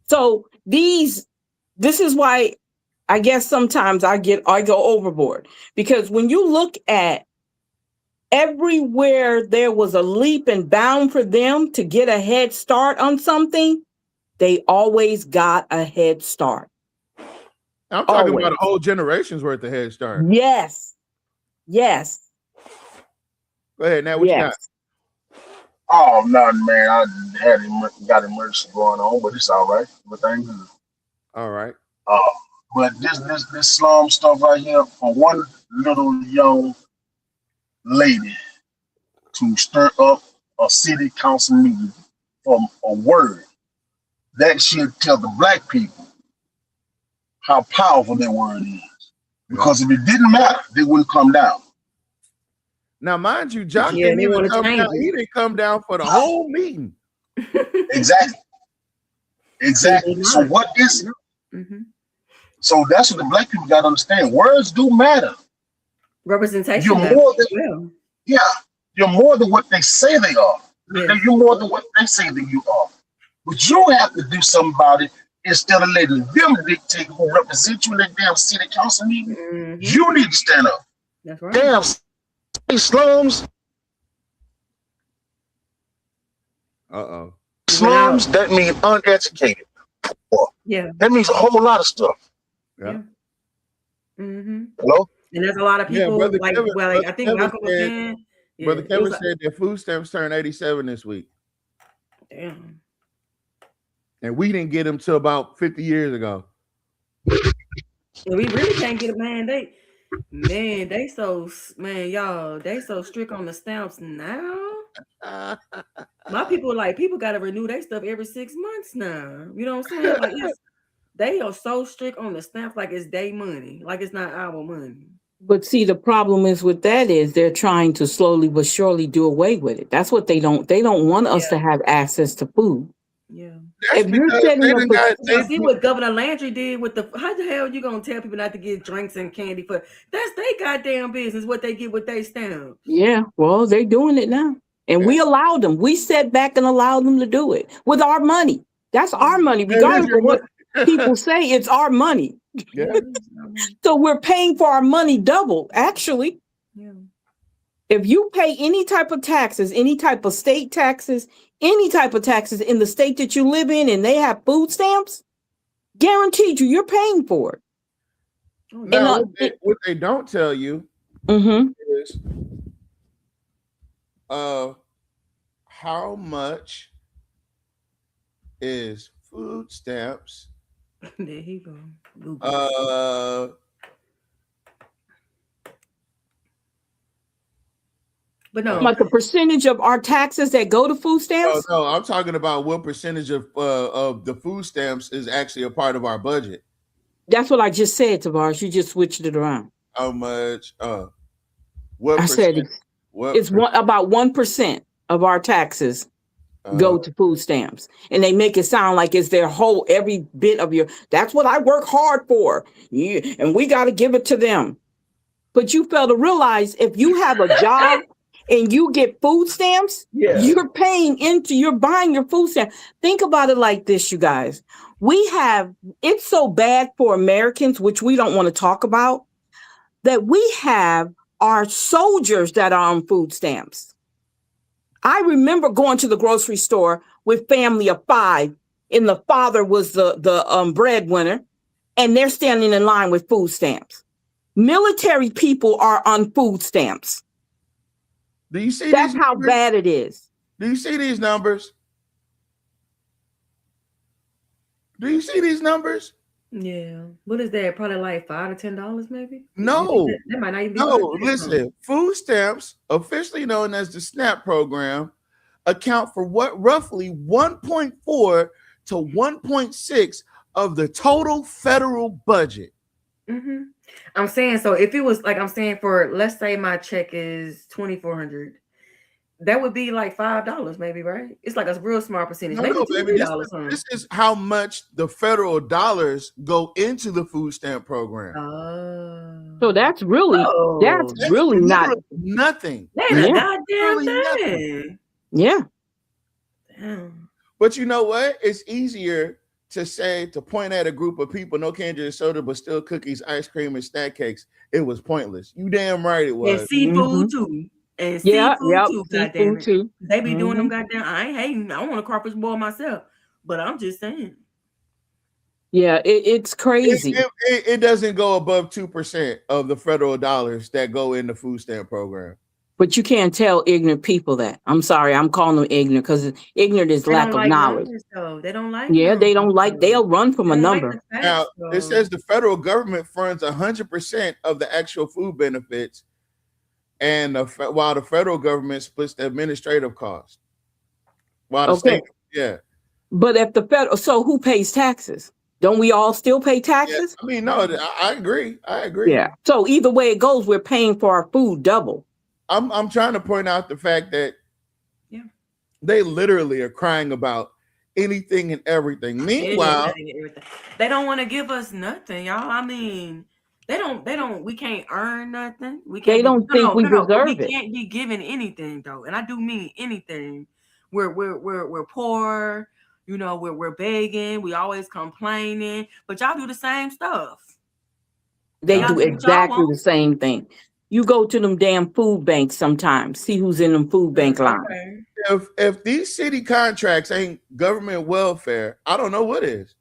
So this is why I guess sometimes I go overboard, because when you look at everywhere there was a leap and bound for them to get a head start on something, they always got a head start. I'm talking Always. about a whole generation's worth of head start. Yes. Yes. Go ahead, now what you got? Oh, nothing, man. I got emergency going on, but it's all right. Everything good. All right. But this slum stuff right here, for one little young lady to stir up a city council meeting from a word, that should tell the black people how powerful that word is. Because if it didn't matter, they wouldn't come down. Now, mind you, Josh Yeah, didn't they even wanna come change down. it. He didn't come down for the whole meeting. Exactly. Exactly. So what is so that's what the black people gotta understand. Words do matter. Representation. You're more than you're more than what they say they are. You're more than what they say that you are. But you have to do something about it instead of letting them dictate who represent you in that damn city council meeting. You need to stand up. That's right. Damn slums. Slums, that means uneducated. Yeah. That means a whole lot of stuff. Yeah. Hello? And there's a lot of people Brother like, Kevin- well, Brother I think Kevin Malcolm was said- saying. Brother it Kevin was said that food stamps turned 87 this week. damn. And we didn't get them till about 50 years ago. And we really can't get it, man. They so strict on the stamps now. My people got to renew their stuff every 6 months now. You know what I'm saying? Like they are so strict on the stamps, like it's their money, like it's not our money. But see, the problem is with that is they're trying to slowly but surely do away with it. That's what they don't want us to have access to food. Yeah. If you're setting up You see what Governor Landry did with how the hell you gonna tell people not to get drinks and candy for? That's their goddamn business. What they get with their stamps. Yeah, well, they're doing it now. And we allowed them. We sat back and allowed them to do it with our money. That's our money, regardless of what people say, it's our money. Yeah. So we're paying for our money double, actually. Yeah. If you pay any type of taxes, any type of state taxes, any type of taxes in the state that you live in, and they have food stamps, guaranteed you're paying for it. Now, what they don't tell you is how much is food stamps? There he go. But no, like a percentage of our taxes that go to food stamps. No, I'm talking about what percentage of the food stamps is actually a part of our budget. That's what I just said, Tavares. You just switched it around. How much? What I said it's about 1% of our taxes go to food stamps, and they make it sound like it's their whole every bit of your. That's what I work hard for, and we got to give it to them. But you fail to realize if you have a job, and you get food stamps, you're buying your food stamp. Think about it like this, you guys. It's so bad for Americans, which we don't want to talk about, that we have our soldiers that are on food stamps. I remember going to the grocery store with family of 5, and the father was the breadwinner, and they're standing in line with food stamps. Military people are on food stamps. Do you see that's these how numbers? bad it is? Do you see these numbers? Do you see these numbers? Yeah. What is that? Probably like $5 to $10, maybe? No. That might not even be No, good. listen. Food stamps, officially known as the SNAP program, account for roughly 1.4 to 1.6 of the total federal budget. Mm-hmm. I'm saying, so if it was like, I'm saying, for, let's say my check is $2,400, that would be like $5 maybe, right? It's like a real small percentage. No, maybe no, baby. $2-3. This is how much the federal dollars go into the food stamp program. So that's really not nothing. That ain't a goddamn thing. Yeah. Damn. But you know what? It's easier to point at a group of people, no candy and soda, but still cookies, ice cream, and snack cakes. It was pointless. You damn right it was. And seafood too. And seafood too, goddamn it. Too. They be doing them goddamn. I ain't hating. I want a crawfish boil myself, but I'm just saying. Yeah, it's crazy. It doesn't go above 2% of the federal dollars that go in the food stamp program. But you can't tell ignorant people that. I'm sorry, I'm calling them ignorant because ignorant is lack of knowledge. They don't like. Yeah, they don't like. They'll run from a number. Now it says the federal government funds 100% of the actual food benefits, and while the federal government splits the administrative cost. While the state, But if the federal, so who pays taxes? Don't we all still pay taxes? Yeah, I mean, no, I agree. Yeah. So either way it goes, we're paying for our food double. I'm trying to point out the fact that they literally are crying about anything and everything. Meanwhile, they don't want to give us nothing, y'all. I mean, they don't. We can't earn nothing. We can't. They don't think we deserve it. We can't be given anything though, and I do mean anything. We're poor. You know, we're begging. We always complaining, but y'all do the same stuff. They do exactly the same thing. You go to them damn food banks sometimes, see who's in them food bank lines. If these city contracts ain't government welfare, I don't know what is.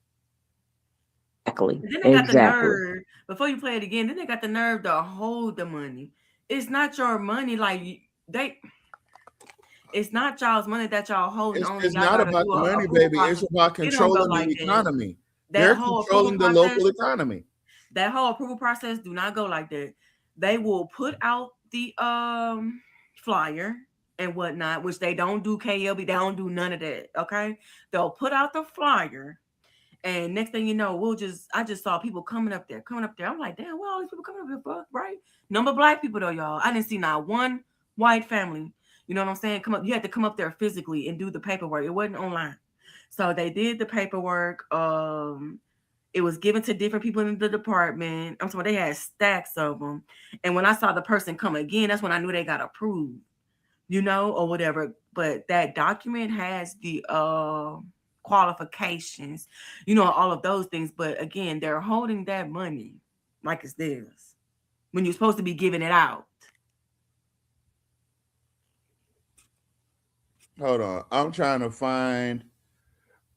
Exactly. Then they got the nerve, before you play it again, then they got the nerve to hold the money. It's not your money, it's not y'all's money that y'all holding on. It's not about the money, baby. It's about controlling the economy. They're controlling the local economy. That whole approval process do not go like that. They will put out the flyer and whatnot, which they don't do KLB. They don't do none of that. Okay, they'll put out the flyer, and next thing you know, I just saw people coming up there. I'm like, damn, where all these people coming up here for? Right? Number of black people though, y'all. I didn't see not one white family. You know what I'm saying? Come up. You had to come up there physically and do the paperwork. It wasn't online. So they did the paperwork. It was given to different people in the department. I'm sorry, they had stacks of them. And when I saw the person come again, that's when I knew they got approved, you know, or whatever. But that document has the qualifications, you know, all of those things. But again, they're holding that money like it's theirs when you're supposed to be giving it out. Hold on. I'm trying to find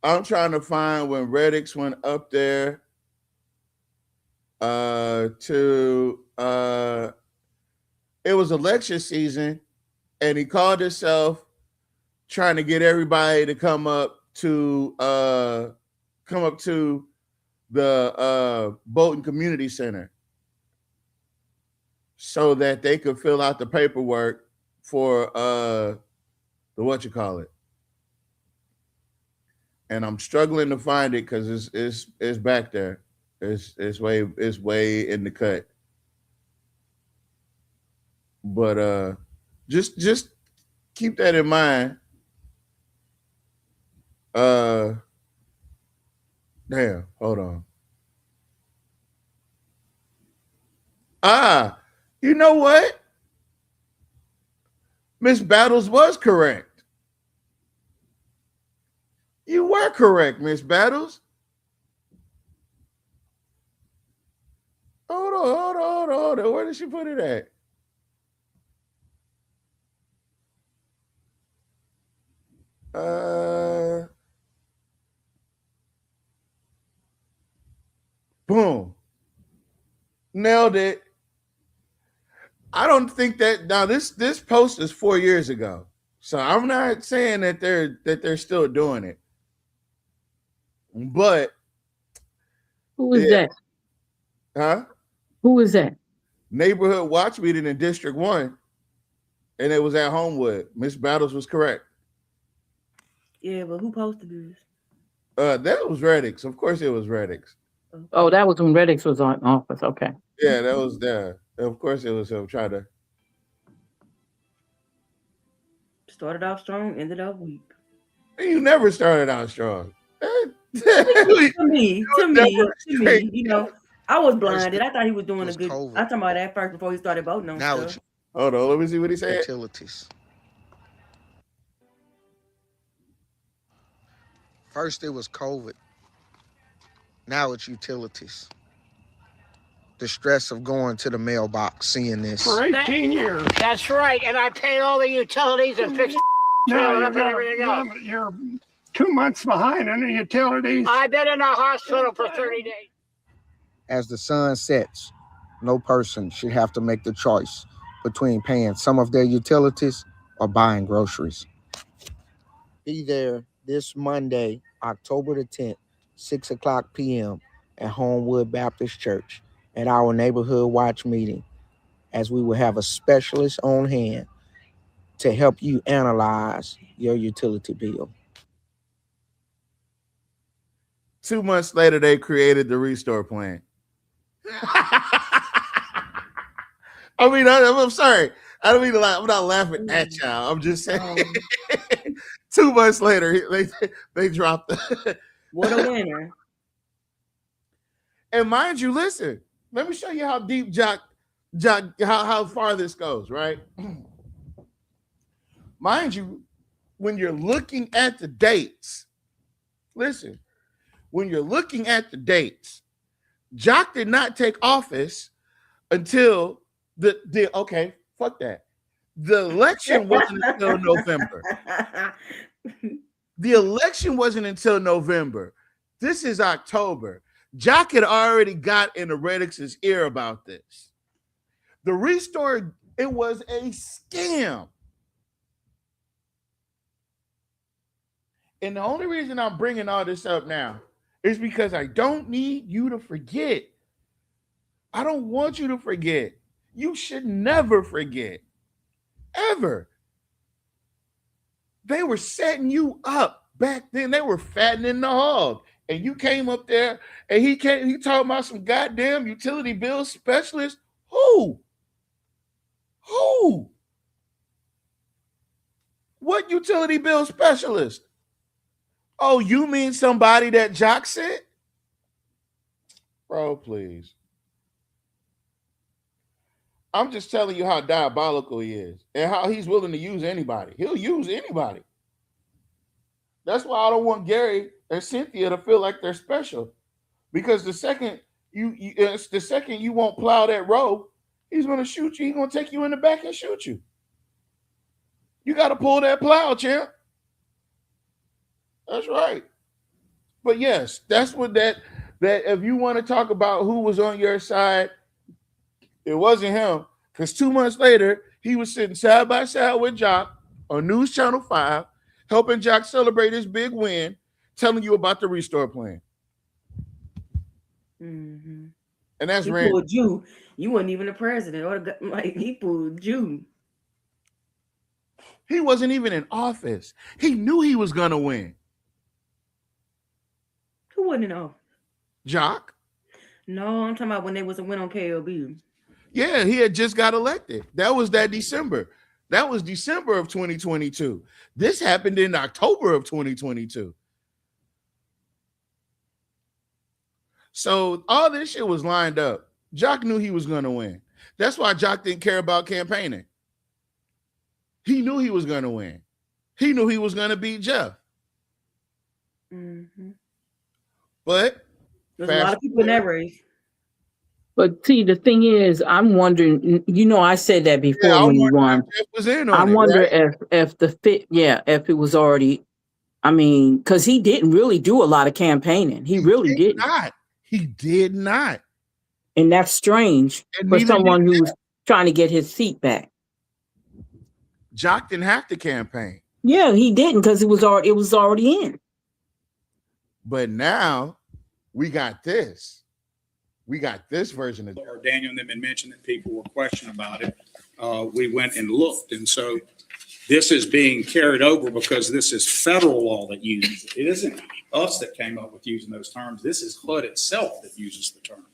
when Reddix went up there it was election season, and he called himself trying to get everybody to come up to the Bolton Community Center so that they could fill out the paperwork for the whatchamacallit. And I'm struggling to find it because it's back there. It's way in the cut. But just keep that in mind. Damn, hold on. You know what? Miss Battles was correct. You were correct, Miss Battles. Hold on. Where did she put it at? Boom. Nailed it. I don't think that now this post is 4 years ago. So I'm not saying that they're still doing it. But who is that? Huh? Who is that? Neighborhood watch meeting in District 1. And it was at Homewood. Miss Battles was correct. Yeah, but who posted this? That was Reddix. Of course it was Reddix. Oh, that was when Reddix was on office. Okay. Yeah, that was there. Of course it was him trying to. Started off strong, ended up weak. You never started out strong. to me, you know, I was blinded. I thought he was doing a good. I'm talking about that first before he started voting on stuff. Hold on, let me see what he said. Utilities. First it was COVID. Now it's utilities. The stress of going to the mailbox, seeing this. For 18 years. That's right, and I paid all the utilities and fixed trailer up and everything else. You're 2 months behind on the utilities. I've been in the hospital for 30 days. As the sun sets, no person should have to make the choice between paying some of their utilities or buying groceries. Be there this Monday, October the 10th, 6 o'clock p.m. at Homewood Baptist Church at our neighborhood watch meeting, as we will have a specialist on hand to help you analyze your utility bill. 2 months later, they created the Restore Plan. I mean, I'm sorry. I don't mean to laugh. I'm not laughing at y'all. I'm just saying. 2 months later, they dropped the. What a winner. And mind you, listen, let me show you how deep Jock how far this goes, right? Mind you, when you're looking at the dates, listen, when you're looking at the dates, Jock did not take office until okay, fuck that. The election wasn't until November. The election wasn't until November. This is October. Jock had already got in the Reddix's ear about this. The Restore, it was a scam. And the only reason I'm bringing all this up now is because I don't need you to forget. I don't want you to forget. You should never forget. Ever. They were setting you up back then. They were fattening the hog. And you came up there and he talking about some goddamn utility bill specialist. Who? What utility bill specialist? Oh, you mean somebody that Jock sent? Bro, please. I'm just telling you how diabolical he is and how he's willing to use anybody. He'll use anybody. That's why I don't want Gary and Cynthia to feel like they're special, because the second you won't plow that road, he's going to shoot you. He's going to take you in the back and shoot you. You got to pull that plow, champ. That's right. But yes, that's what that if you want to talk about who was on your side, it wasn't him, because 2 months later, he was sitting side by side with Jock on News Channel 5, helping Jock celebrate his big win, telling you about the Restore Plan. Mm-hmm. And that's he pulled you. You weren't even the president, or he pulled you. He wasn't even in office. He knew he was gonna win. Who wasn't in office? Jock. No, I'm talking about when they was a win on KLB. Yeah, he had just got elected. That was that December. That was December of 2022. This happened in October of 2022. So all this shit was lined up. Jock knew he was going to win. That's why Jock didn't care about campaigning. He knew he was going to win. He knew he was going to beat Jeff. Mm-hmm. But there's a lot of people in that race. But see, the thing is, I'm wondering. I said that before when he won. Jeff was in on I it, wonder right? if the fit, if it was already. I mean, because he didn't really do a lot of campaigning. He really didn't. Not. He did not. And that's strange for someone who's trying to get his seat back. Jock didn't have to campaign. Yeah, he didn't because it was already in. But now we got this. We got this version of or Daniel and them had mentioned that people were questioning about it. We went and looked, and so this is being carried over because this is federal law that uses it. It isn't us that came up with using those terms. This is HUD itself that uses the term.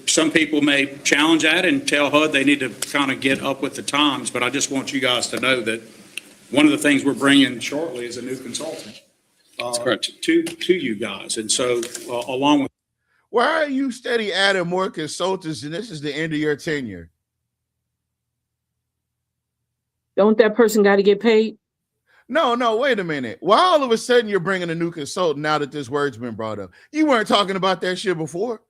Some people may challenge that and tell HUD they need to kind of get up with the times, but I just want you guys to know that one of the things we're bringing shortly is a new consultant. That's correct. To you guys. And so along with. Why are you steady adding more consultants and this is the end of your tenure? Don't that person got to get paid? No, wait a minute. Why all of a sudden you're bringing a new consultant now that this word's been brought up? You weren't talking about that shit before.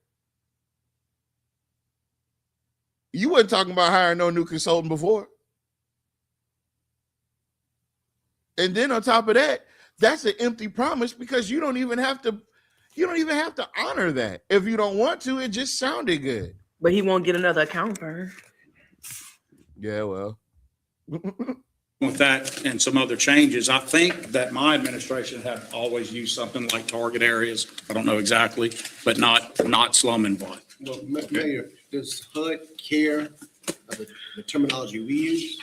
You weren't talking about hiring no new consultant before. And then on top of that, that's an empty promise because you don't even have to honor that. If you don't want to, it just sounded good. But he won't get another account for her. Yeah, well. With that and some other changes, I think that my administration have always used something like target areas. I don't know exactly, but not slum and blight. Well, Mayor, does HUD care of the terminology we use?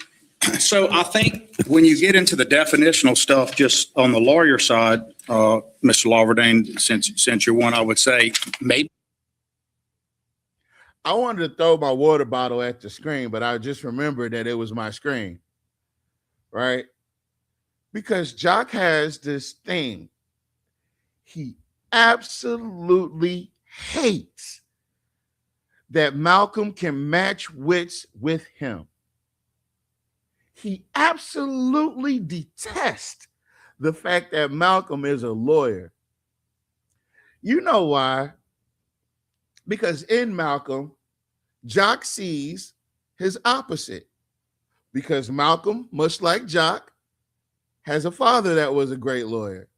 So I think when you get into the definitional stuff, just on the lawyer side, Mr. Lawverdane, since you're one, I would say maybe. I wanted to throw my water bottle at the screen, but I just remembered that it was my screen, right? Because Jock has this thing. He absolutely hates that Malcolm can match wits with him. He absolutely detests the fact that Malcolm is a lawyer. You know why? Because in Malcolm, Jock sees his opposite. Because Malcolm, much like Jock, has a father that was a great lawyer.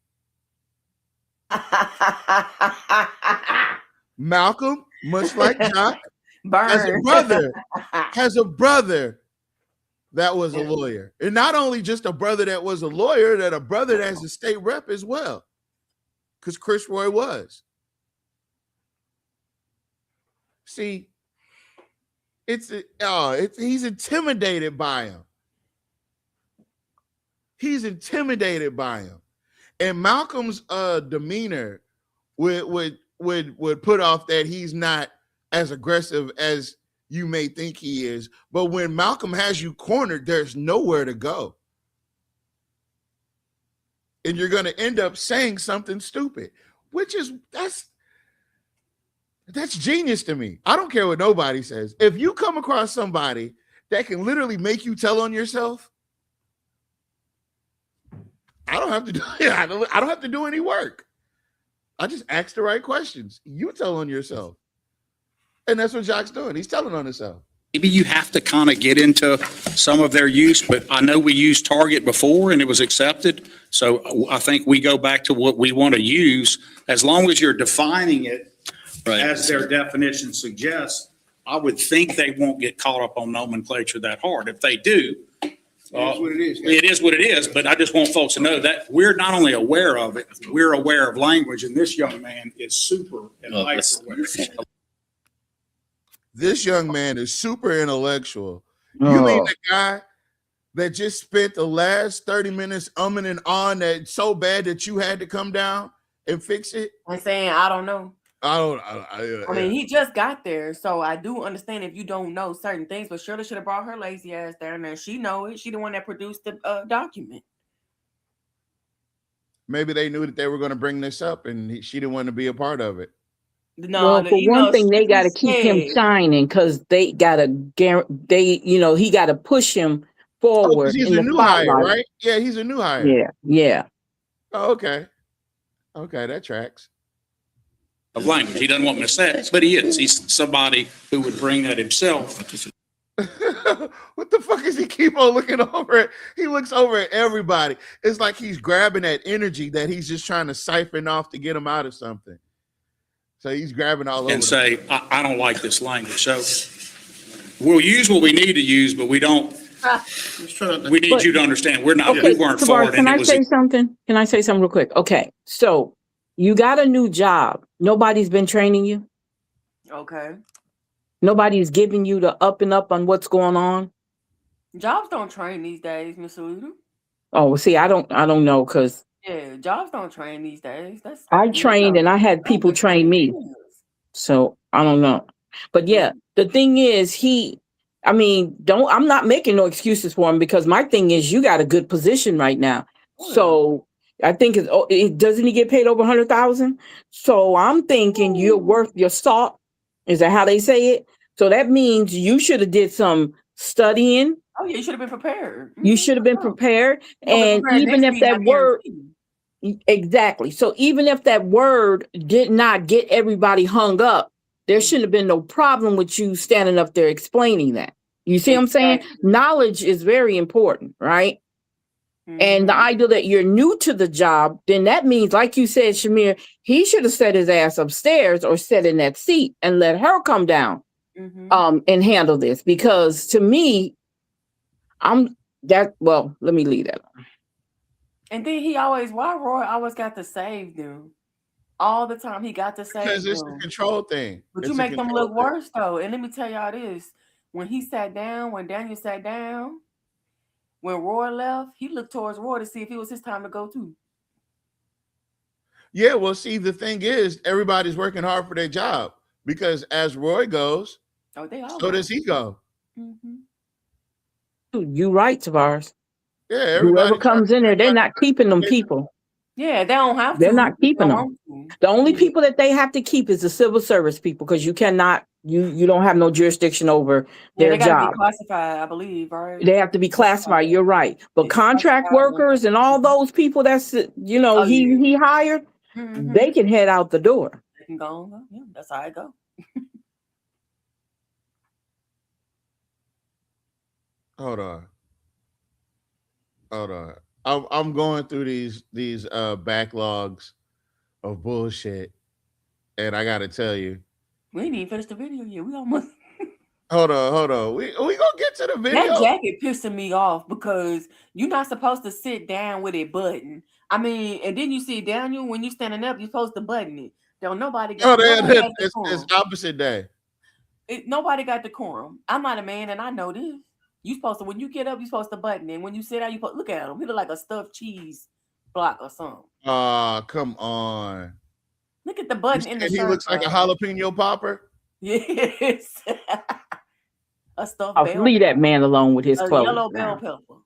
Malcolm, much like Jock, has a brother that was a lawyer. And not only just a brother that was a lawyer, that a brother that's a state rep as well. Because Chris Roy was. See, he's intimidated by him. He's intimidated by him. And Malcolm's demeanor would put off that he's not as aggressive as you may think he is. But when Malcolm has you cornered, there's nowhere to go. And you're going to end up saying something stupid, which is, that's genius to me. I don't care what nobody says. If you come across somebody that can literally make you tell on yourself, I don't have to do it. I don't have to do any work. I just ask the right questions. You tell on yourself. And that's what Jock's doing. He's telling on himself. Maybe you have to kind of get into some of their use, but I know we used target before and it was accepted. So I think we go back to what we want to use. As long as you're defining it as their definition suggests, I would think they won't get caught up on nomenclature that hard. If they do, it is what it is. It is what it is, but I just want folks to know that we're not only aware of it, we're aware of language, and this young man is super and hyper aware. This young man is super intellectual. You mean the guy that just spent the last 30 minutes umming and on that so bad that you had to come down and fix it? I'm saying, I don't know. I mean, he just got there, so I do understand if you don't know certain things, but Shirley should have brought her lazy ass there, and then she know it. She the one that produced the document. Maybe they knew that they were going to bring this up, and she didn't want to be a part of it. No, Well, for one thing, they got to keep him shining because they got to he got to push him Oh, forward because he's in a the new hire, spotlight. right? Yeah, he's a new hire. Yeah, yeah. Oh, okay. Okay, that tracks. Of language. He doesn't want me to say it, but he is. He's somebody who would bring that himself. What the fuck is he keep on looking over at? He looks over at everybody. It's like he's grabbing that energy that he's just trying to siphon off to get him out of something. So he's grabbing all over. And say, I don't like this language. So we'll use what we need to use, but we don't. We need you to understand. We weren't for it. Can I say something? Can I say something real quick? Okay, so you got a new job. Nobody's been training you. Okay. Nobody's giving you the up and up on what's going on. Jobs don't train these days, Miss Luda. Oh, see, I don't know because Yeah, jobs don't train these days. That's I trained and I had people train me. So I don't know. But yeah, the thing is I'm not making no excuses for him because my thing is you got a good position right now. So I think doesn't he get paid over 100,000? So I'm thinking you're worth your salt. Is that how they say it? So that means you should have did some studying. Oh yeah, you should have been prepared. You should have been prepared. And even if that word exactly. So even if that word did not get everybody hung up, there shouldn't have been no problem with you standing up there explaining that. You see what I'm saying? Knowledge is very important, right? And the idea that you're new to the job, then that means, like you said, Shamir, he should have set his ass upstairs or sat in that seat and let her come down and handle this. Because to me, let me leave that alone. And then why Roy always got to save them? All the time he got to save them. Because it's a control thing. But you make them look worse though. And let me tell y'all this. When Daniel sat down, when Roy left, he looked towards Roy to see if it was his time to go too. Yeah, well, see, the thing is, everybody's working hard for their job because as Roy goes, so does he go. You right, Tavares. Yeah, whoever comes in there, they're not keeping them people. Yeah, they don't have to. They're not keeping them. The only people that they have to keep is the civil service people because you cannot, you don't have no jurisdiction over their they job. Be classified, I believe, right? They have to be classified. You're right. But contract workers and all those people that's he hired, they can head out the door. They can go. Yeah, that's how I go. Hold on. I'm going through these backlogs of bullshit, and I gotta tell you, we didn't even finish the video yet. We almost. Hold on. We gonna get to the video. That jacket pissing me off because you're not supposed to sit down with a button. I mean, and then you see Daniel when you're standing up, you're supposed to button it. Don't nobody got. It's opposite day. Nobody got decorum. I'm not a man, and I know this. You supposed to, when you get up, you're supposed to button it. When you sit down, you look at him. He look like a stuffed cheese block or something. Come on. Look at the button in the shirt. He looks like a jalapeno popper. Yes. A stuffed I'll leave that man alone with his clothes. Yellow bell pepper.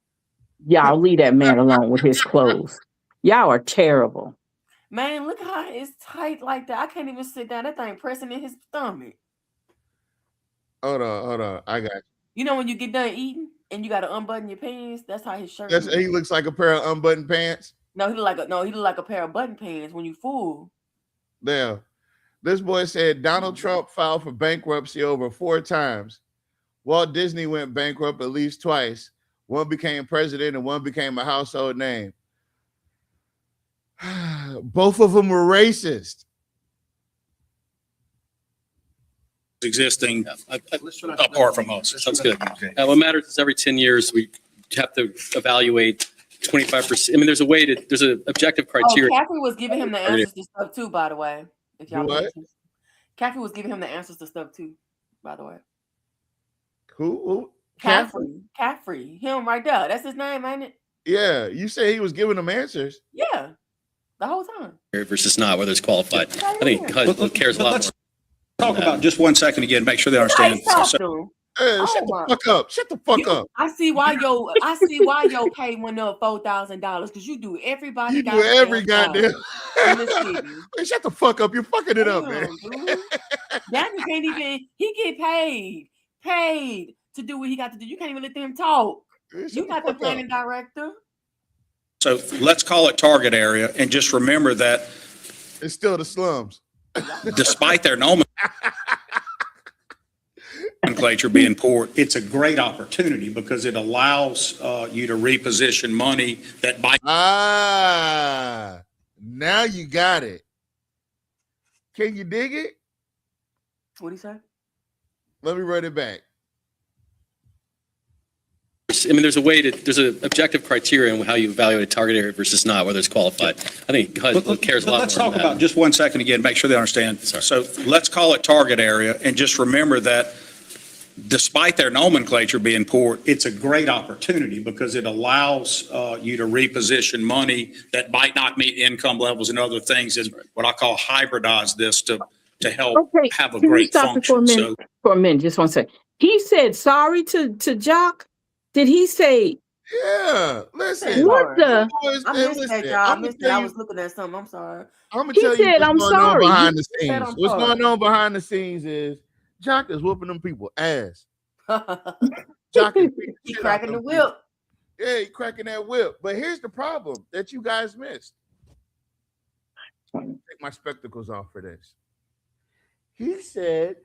Yeah, I'll leave that man alone with his clothes. Y'all are terrible. Man, look how it's tight like that. I can't even sit down. That thing pressing in his stomach. Hold on. I got you. You know when you get done eating and you got to unbutton your pants? That's how his shirt. He looks like a pair of unbuttoned pants. No, he look like a pair of button pants when you full. There. This boy said Donald Trump filed for bankruptcy over 4 times. Walt Disney went bankrupt at least twice. One became president and one became a household name. Both of them were racist. Existing apart from us. Sounds good. What matters is every 10 years, we have to evaluate 25%. I mean, there's an objective criteria. Oh, Kathy was giving him the answers to stuff too, by the way. If y'all Kathy was giving him the answers to stuff too, by the way. Who? Caffrey. Him right there. That's his name, ain't it? Yeah. You say he was giving them answers. Yeah. The whole time. Versus not, whether it's qualified. I think HUD cares a lot more. Talk about just 1 second again. Make sure they understand. Shut the fuck up. Shut the fuck up. I see why your pay went up $4,000 because you do everybody. You do every goddamn. in the city. Hey, shut the fuck up. You're fucking it up, man. Daniel can't even, he get paid to do what he got to do. You can't even let them talk. You got the planning director. So let's call it target area and just remember that It's still the slums. despite their nomenclature being poor, it's a great opportunity because it allows you to reposition money that might. Now you got it. Can you dig it? What'd he say? Let me run it back. I mean, there's an objective criteria in how you evaluate a target area versus not, whether it's qualified. I think HUD cares a lot more. Let's talk about just 1 second again, make sure they understand. So let's call it target area and just remember that despite their nomenclature being poor, it's a great opportunity because it allows you to reposition money that might not meet income levels and other things, and what I call hybridize this to help have a great function. For a minute, just 1 second. He said sorry to Jock. Did he say? Yeah, listen. What the? I missed that, y'all. I missed that. I was looking at something. I'm sorry. I'm gonna tell you what's going on behind the scenes. What's sorry. going on behind the scenes is Jock is whooping them people ass. Jock is He cracking the whip. Yeah, he cracking that whip. But here's the problem that you guys missed. Take my spectacles off for this. He said,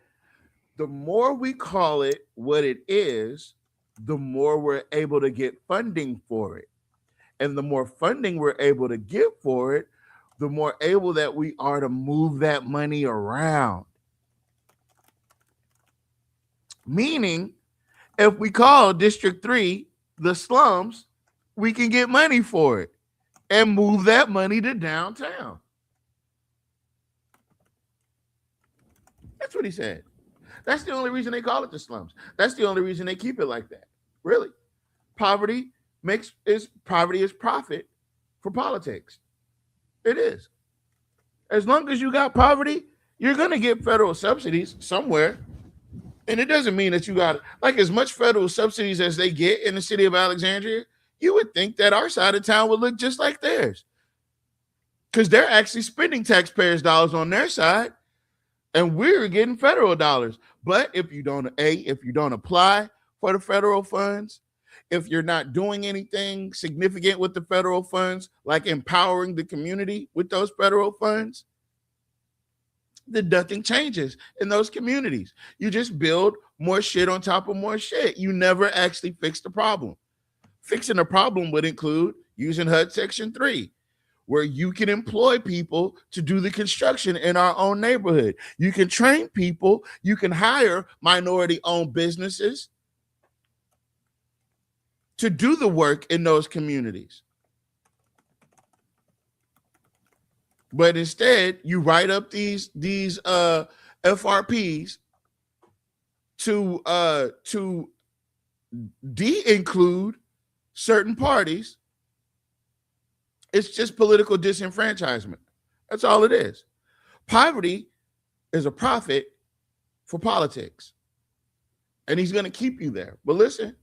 the more we call it what it is, the more we're able to get funding for it. And the more funding we're able to get for it, the more able that we are to move that money around. Meaning, if we call District 3 the slums, we can get money for it and move that money to downtown. That's what he said. That's the only reason they call it the slums. That's the only reason they keep it like that. Really. Poverty is profit for politics. It is. As long as you got poverty, you're going to get federal subsidies somewhere. And it doesn't mean that you got like as much federal subsidies as they get in the city of Alexandria. You would think that our side of town would look just like theirs, because they're actually spending taxpayers' dollars on their side, and we're getting federal dollars. But if you don't apply for the federal funds, if you're not doing anything significant with the federal funds, like empowering the community with those federal funds, then nothing changes in those communities. You just build more shit on top of more shit. You never actually fix the problem. Fixing the problem would include using HUD Section 3, where you can employ people to do the construction in our own neighborhood. You can train people. You can hire minority-owned businesses to do the work in those communities. But instead, you write up these FRPs to de-include certain parties. It's just political disenfranchisement. That's all it is. Poverty is a profit for politics, and he's going to keep you there. But listen,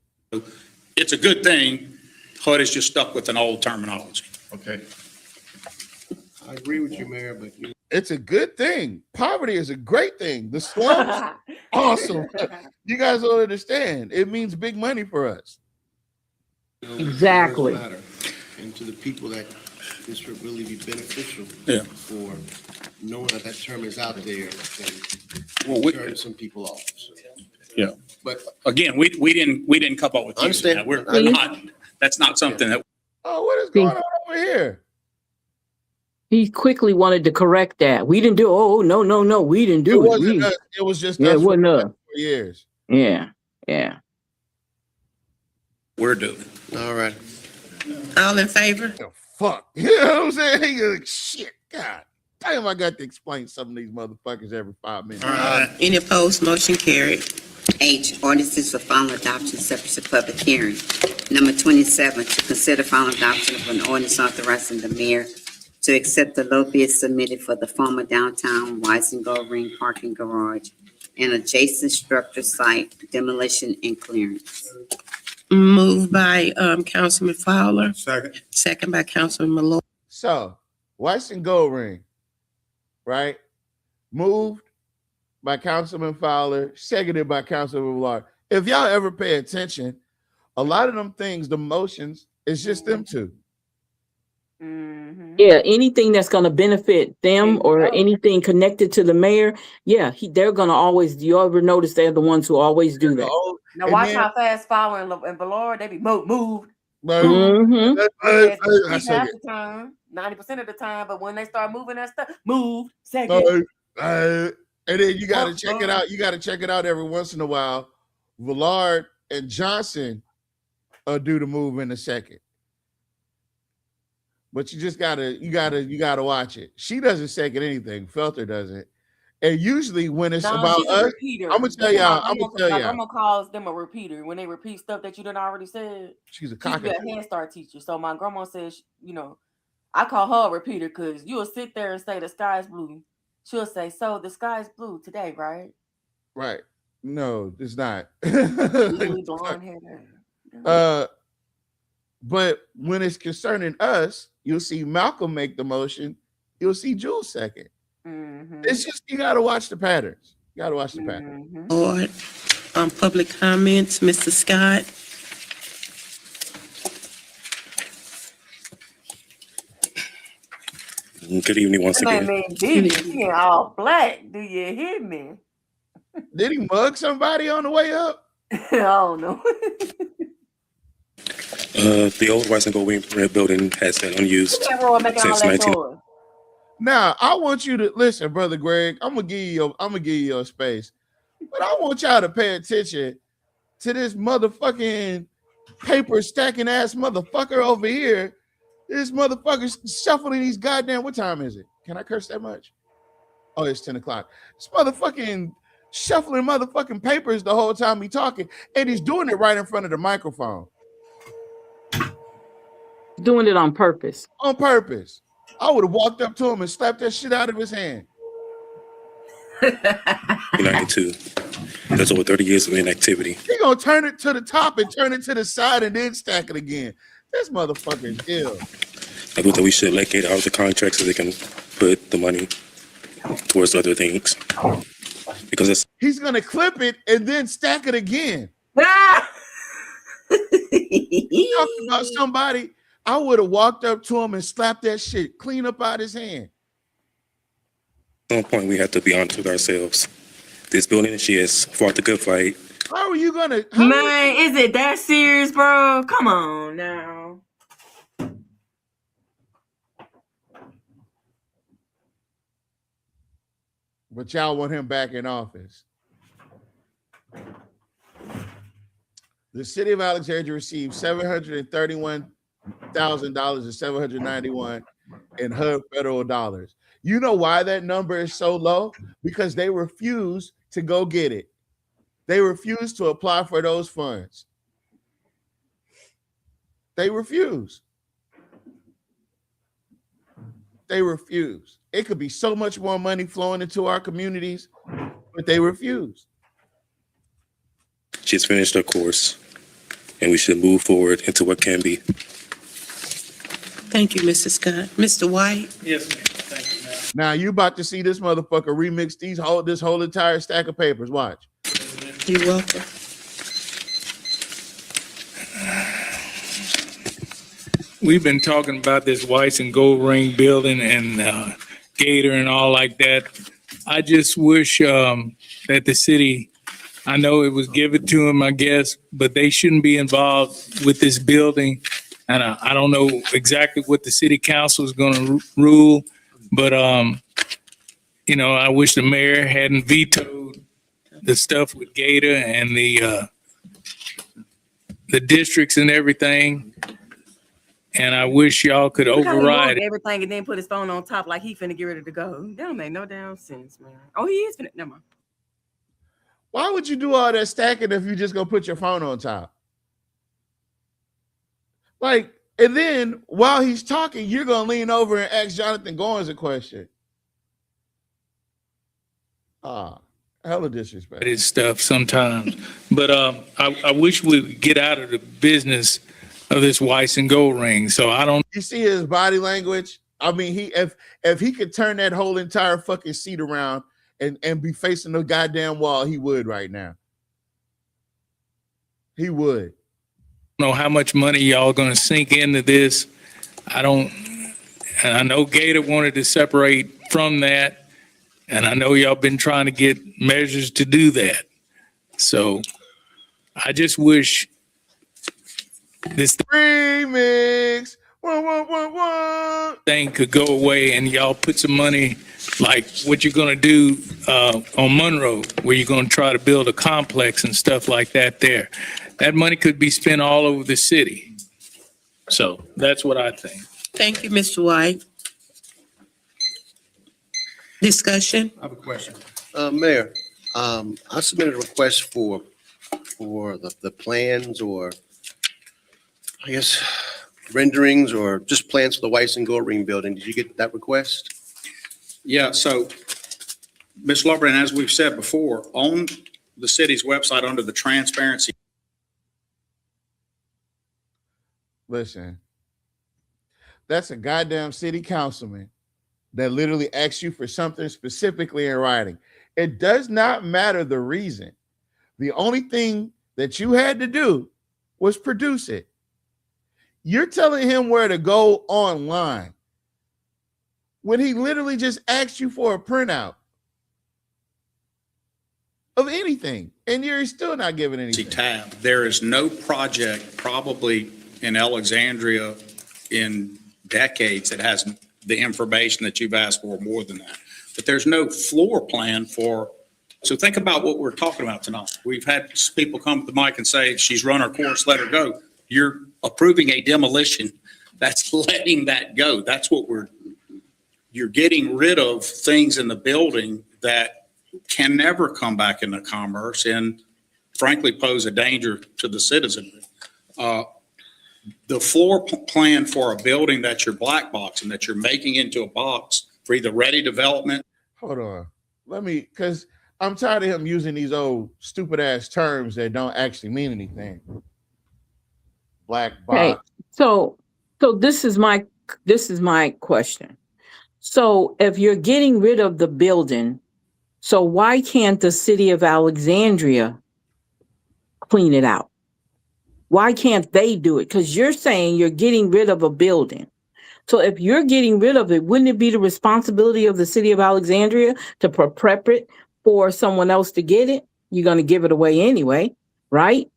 It's a good thing. HUD is just stuck with an old terminology. Okay. I agree with you, Mayor, but it's a good thing. Poverty is a great thing. The slums, awesome. You guys don't understand. It means big money for us. Exactly. And to the people that this would really be beneficial for knowing that term is out there and turn some people off. So. Yeah. But again, we didn't come up with using that. We're not. That's not something that. Oh, what is going on over here? He quickly wanted to correct that. We didn't do. Oh no, we didn't do it. Wasn't us. It was just it us wasn't us. for years. Yeah. We're doing. All right. All in favor? The fuck. You know what I'm saying? You're like, shit, God damn, I got to explain some of these motherfuckers every 5 minutes. All right. Any opposed? Motion carried. H, ordinances for final adoption subject to public hearing. Number 27, to consider final adoption of an ordinance authorizing the mayor to accept the low bid submitted for the former downtown Weisengo Ring parking garage and adjacent structure site demolition and clearance. Moved by Councilman Fowler. Second. Second by Councilman Malloy. So, Weiss and Gold Ring, right? Moved by Councilman Fowler, seconded by Councilman Millard. If y'all ever pay attention, a lot of them things, the motions, it's just them two. Yeah, anything that's going to benefit them or anything connected to the mayor, yeah, they're going to always, you ever notice they're the ones who always do that. Now watch how fast Fowler and Ballard, they be moved. Mhm. Half the time, 90% of the time, but when they start moving that stuff, move second. And then you got to check it out. You got to check it out every once in a while. Villard and Johnson do the move in a second. But you gotta watch it. She doesn't second anything. Felter doesn't. And usually when it's about us, I'm gonna tell y'all. Grandma calls them a repeater when they repeat stuff that you done already said. She's a She's a Head Start teacher. So my grandma says, I call her a repeater because you'll sit there and say the sky's blue. She'll say, so the sky's blue today, right? Right. No, it's not. But when it's concerning us, you'll see Malcolm make the motion. You'll see Jules second. It's just, you got to watch the patterns. You got to watch the patterns. Board, public comments, Mr. Scott. Good evening once again. He all black. Do you hear me? Did he mug somebody on the way up? I don't know. The old Weiss and Gold Ring building has been unused since 19. Now, I want you to listen, Brother Greg. I'm gonna give you your space, but I want y'all to pay attention to this motherfucking paper stacking ass motherfucker over here. This motherfucker shuffling these goddamn. What time is it? Can I curse that much? Oh, it's 10 o'clock. This motherfucking shuffling motherfucking papers the whole time he talking, and he's doing it right in front of the microphone. Doing it on purpose. On purpose. I would have walked up to him and slapped that shit out of his hand. 92. That's over 30 years of inactivity. He gonna turn it to the top and turn it to the side and then stack it again. This motherfucker is ill. I think that we should let Gator out of the contract so they can put the money towards other things. Because he's gonna clip it and then stack it again. Talking about somebody, I would have walked up to him and slapped that shit clean up out his hand. At some point, we have to be honest with ourselves. This building, she has fought the good fight. How are you gonna? Man, is it that serious, bro? Come on now. But y'all want him back in office. The city of Alexandria received $731,000 and $791 in HUD federal dollars. You know why that number is so low? Because they refuse to go get it. They refuse to apply for those funds. They refuse. They refuse. It could be so much more money flowing into our communities, but they refuse. She's finished her course, and we should move forward into what can be. Thank you, Mr. Scott. Mr. White? Yes, ma'am. Thank you, ma'am. Now you about to see this motherfucker remix this whole entire stack of papers. Watch. You're welcome. We've been talking about this Weiss and Gold Ring building and Gator and all like that. I just wish that the city, I know it was given to them, I guess, but they shouldn't be involved with this building. And I don't know exactly what the city council is going to rule, but I wish the mayor hadn't vetoed the stuff with Gator and the districts and everything. And I wish y'all could override it. Everything and then put his phone on top like he finna get ready to go. That don't make no damn sense, man. Oh, he is finna. Never mind. Why would you do all that stacking if you just gonna put your phone on top? Like, and then while he's talking, you're gonna lean over and ask Jonathan Goins a question. Hella disrespect. His stuff sometimes, but I wish we would get out of the business of this Weiss and Gold Ring. So I don't. You see his body language. I mean, if he could turn that whole entire fucking seat around and be facing the goddamn wall, he would right now. He would. Know how much money y'all gonna sink into this. And I know Gator wanted to separate from that, and I know y'all been trying to get measures to do that. So I just wish this remix thing could go away and y'all put some money like what you're gonna do on Monroe, where you're gonna try to build a complex and stuff like that there. That money could be spent all over the city. So that's what I think. Thank you, Mr. White. Discussion? I have a question. Mayor, I submitted a request for the plans, or I guess renderings, or just plans for the Weiss and Gold Ring building. Did you get that request? Yeah, so, Ms. Lumberton, as we've said before, on the city's website under the transparency. Listen, that's a goddamn city councilman that literally asks you for something specifically in writing. It does not matter the reason. The only thing that you had to do was produce it. You're telling him where to go online when he literally just asked you for a printout of anything, and you're still not giving anything. Tab. There is no project probably in Alexandria in decades that has the information that you've asked for, more than that. But there's no floor plan for, so think about what we're talking about tonight. We've had people come to the mic and say, she's run her course, let her go. You're approving a demolition. That's letting that go. That's what you're getting rid of things in the building that can never come back into commerce and frankly pose a danger to the citizenry. The floor plan for a building that you're black boxing, that you're making into a box for either ready development. Hold on. Because I'm tired of him using these old stupid ass terms that don't actually mean anything. Black box. Hey, so this is my question. So if you're getting rid of the building, so why can't the city of Alexandria clean it out? Why can't they do it? Because you're saying you're getting rid of a building. So if you're getting rid of it, wouldn't it be the responsibility of the city of Alexandria to prep it for someone else to get it? You're going to give it away anyway, right?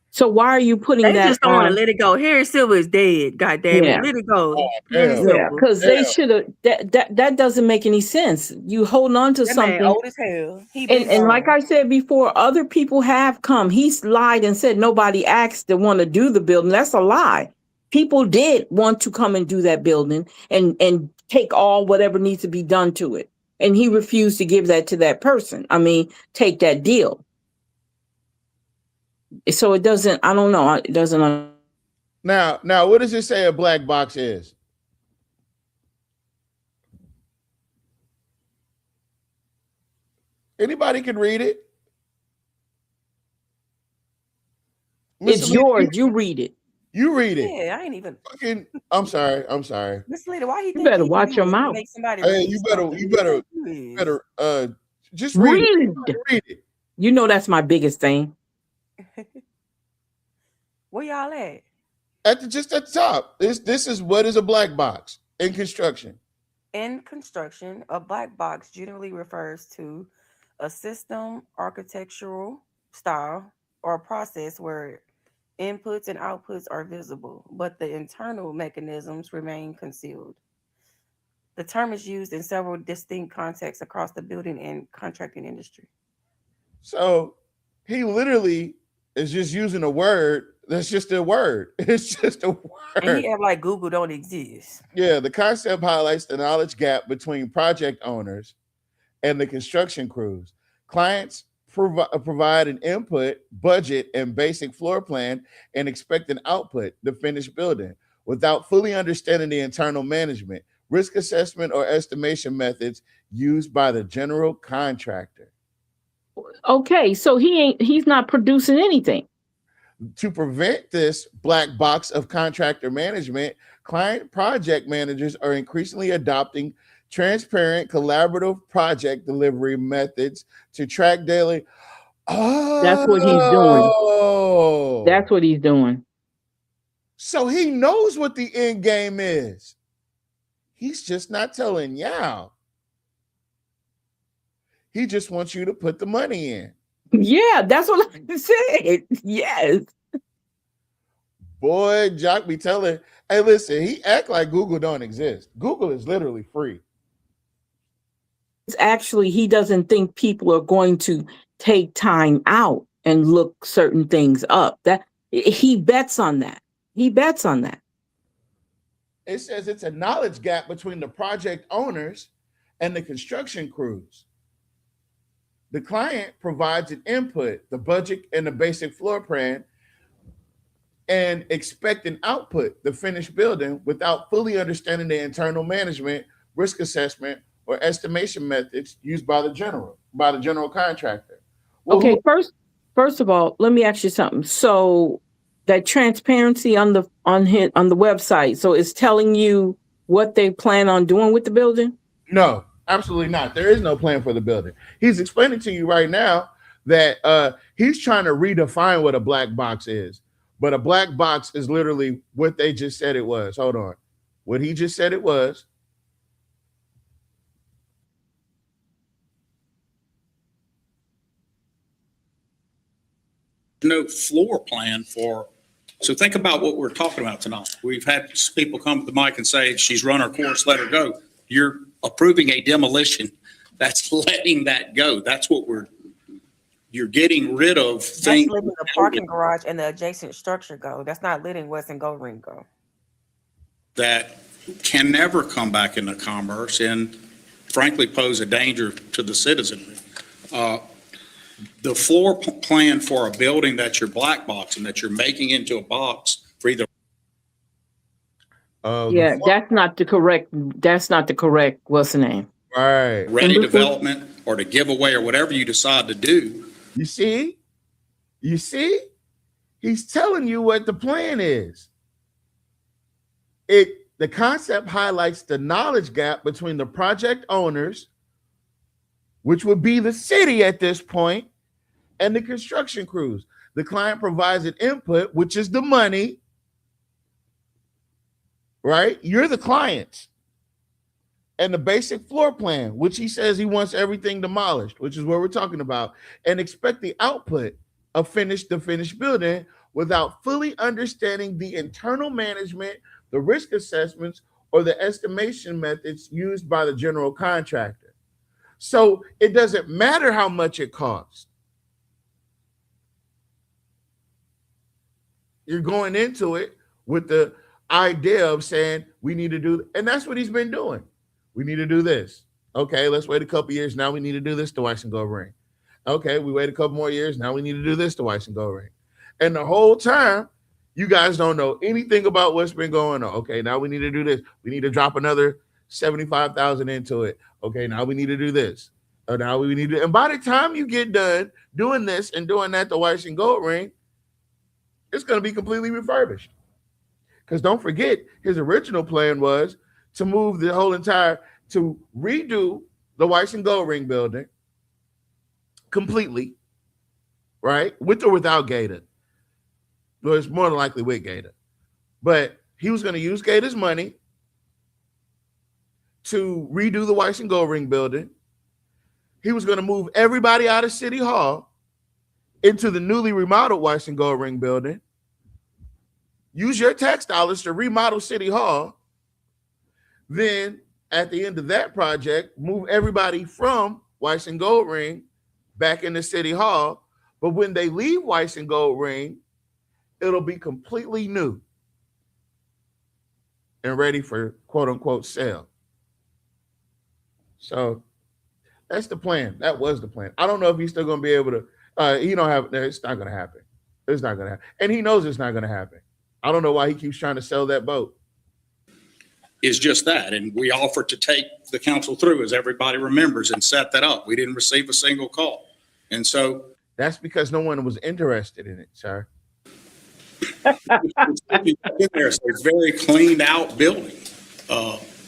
So why are you putting They that just don't want to on? let it go. Harry Silver is dead. God damn Yeah. it. Let it go. Yeah, because they should have. That doesn't make any sense. You holding on to That something. man old as hell. He been And gone. like I said before, other people have come. He's lied and said nobody asked to want to do the building. That's a lie. People did want to come and do that building and take all whatever needs to be done to it. And he refused to give that to that person. I mean, take that deal. So it doesn't, I don't know. It doesn't. Now, what does it say a black box is? Anybody can read it. It's yours. You read it. You read it. Yeah, I ain't even. I'm sorry. Miss Lita, why he You think better he watch can your do it to mouth. make somebody Hey, read you something? better just read it. Read it. You know that's my biggest thing. Where y'all at? Just at the top. This is what is a black box in construction. In construction, a black box generally refers to a system, architectural style, or process where inputs and outputs are visible, but the internal mechanisms remain concealed. The term is used in several distinct contexts across the building and contracting industry. So he literally is just using a word that's just a word. It's just a And word. he act like Google don't exist. Yeah, the concept highlights the knowledge gap between project owners and the construction crews. Clients provide an input, budget, and basic floor plan and expect an output, the finished building, without fully understanding the internal management, risk assessment, or estimation methods used by the general contractor. Okay, so he's not producing anything. To prevent this black box of contractor management, Client project managers are increasingly adopting transparent, collaborative project delivery methods to track daily. Oh, That's what he's doing. That's what he's doing. So he knows what the end game is. He's just not telling y'all. He just wants you to put the money in. Yeah, that's what I said. Yes. Boy, Jock be telling, hey, listen, he act like Google don't exist. Google is literally free. It's actually, he doesn't think people are going to take time out and look certain things up. That he bets on that. He bets on that. It says it's a knowledge gap between the project owners and the construction crews. The client provides an input, the budget and the basic floor plan, and expect an output, the finished building, without fully understanding the internal management, risk assessment, or estimation methods used by the general contractor. Well, Okay, first of all, let me ask you something. So that transparency on the website, so it's telling you what they plan on doing with the building? No, absolutely not. There is no plan for the building. He's explaining to you right now that he's trying to redefine what a black box is. But a black box is literally what they just said it was. Hold on. What he just said it was. No floor plan for, so think about what we're talking about tonight. We've had people come to the mic and say, she's run her course, let her go. You're approving a demolition. That's letting that go. That's what you're getting rid of That's things. letting the parking garage and the adjacent structure go. That's not letting West and Gold Ring go. That can never come back into commerce and frankly pose a danger to the citizenry. The floor plan for a building that's your black box and that you're making into a box for either. Yeah, that's not the correct, what's the name? Right. Ready development or to give away or whatever you decide to do. You see? He's telling you what the plan is. The concept highlights the knowledge gap between the project owners, which would be the city at this point, and the construction crews. The client provides an input, which is the money, right? You're the client. And the basic floor plan, which he says he wants everything demolished, which is what we're talking about, and expect the output of the finished building without fully understanding the internal management, the risk assessments, or the estimation methods used by the general contractor. So it doesn't matter how much it costs. You're going into it with the idea of saying, we need to do, and that's what he's been doing. We need to do this. Okay, let's wait a couple years. Now we need to do this to Weiss and Gold Ring. Okay, we wait a couple more years. Now we need to do this to Weiss and Gold Ring. And the whole time, you guys don't know anything about what's been going on. Okay, now we need to do this. We need to drop another 75,000 into it. Okay, now we need to do this. Now we need to, and by the time you get done doing this and doing that to Weiss and Gold Ring, it's going to be completely refurbished. Because don't forget, his original plan was to move the whole to redo the Weiss and Gold Ring building completely, right? With or without Gator. Well, it's more than likely with Gator. But he was going to use Gator's money to redo the Weiss and Gold Ring building. He was going to move everybody out of City Hall into the newly remodeled Weiss and Gold Ring building. Use your tax dollars to remodel City Hall. Then at the end of that project, move everybody from Weiss and Gold Ring back into City Hall. But when they leave Weiss and Gold Ring, it'll be completely new and ready for quote unquote sale. So that's the plan. That was the plan. I don't know if he's still going to be able to, it's not going to happen. It's not going to happen. And he knows it's not going to happen. I don't know why he keeps trying to sell that boat. Is just that. And we offered to take the council through, as everybody remembers, and set that up. We didn't receive a single call. And so that's because no one was interested in it, sir. It's a very cleaned out building,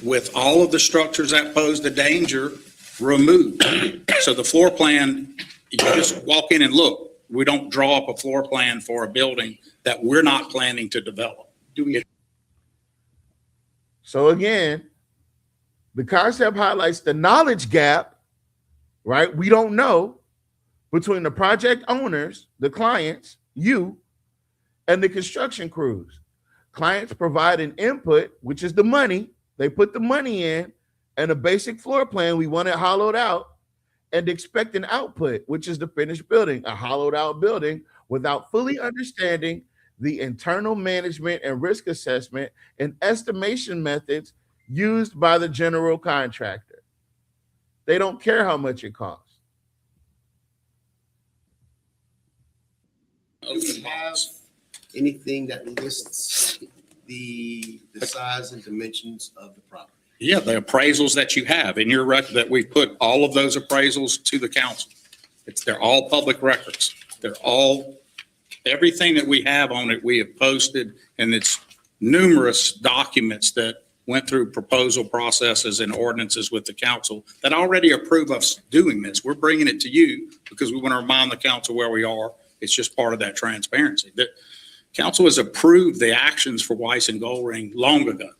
with all of the structures that pose the danger removed. So the floor plan, you just walk in and look. We don't draw up a floor plan for a building that we're not planning to develop. So again, the concept highlights the knowledge gap, right? We don't know between the project owners, the clients, you, and the construction crews. Clients provide an input, which is the money. They put the money in, and a basic floor plan, we want it hollowed out, and expect an output, which is the finished building, a hollowed out building, without fully understanding the internal management and risk assessment and estimation methods used by the general contractor. They don't care how much it costs. Have anything that lists the size and dimensions of the property? Yeah, the appraisals that you have in your record, that we put all of those appraisals to the council. They're all public records. They're all, everything that we have on it, we have posted, and it's numerous documents that went through proposal processes and ordinances with the council that already approve us doing this. We're bringing it to you because we want to remind the council where we are. It's just part of that transparency. The council has approved the actions for Weiss and Goldring long ago.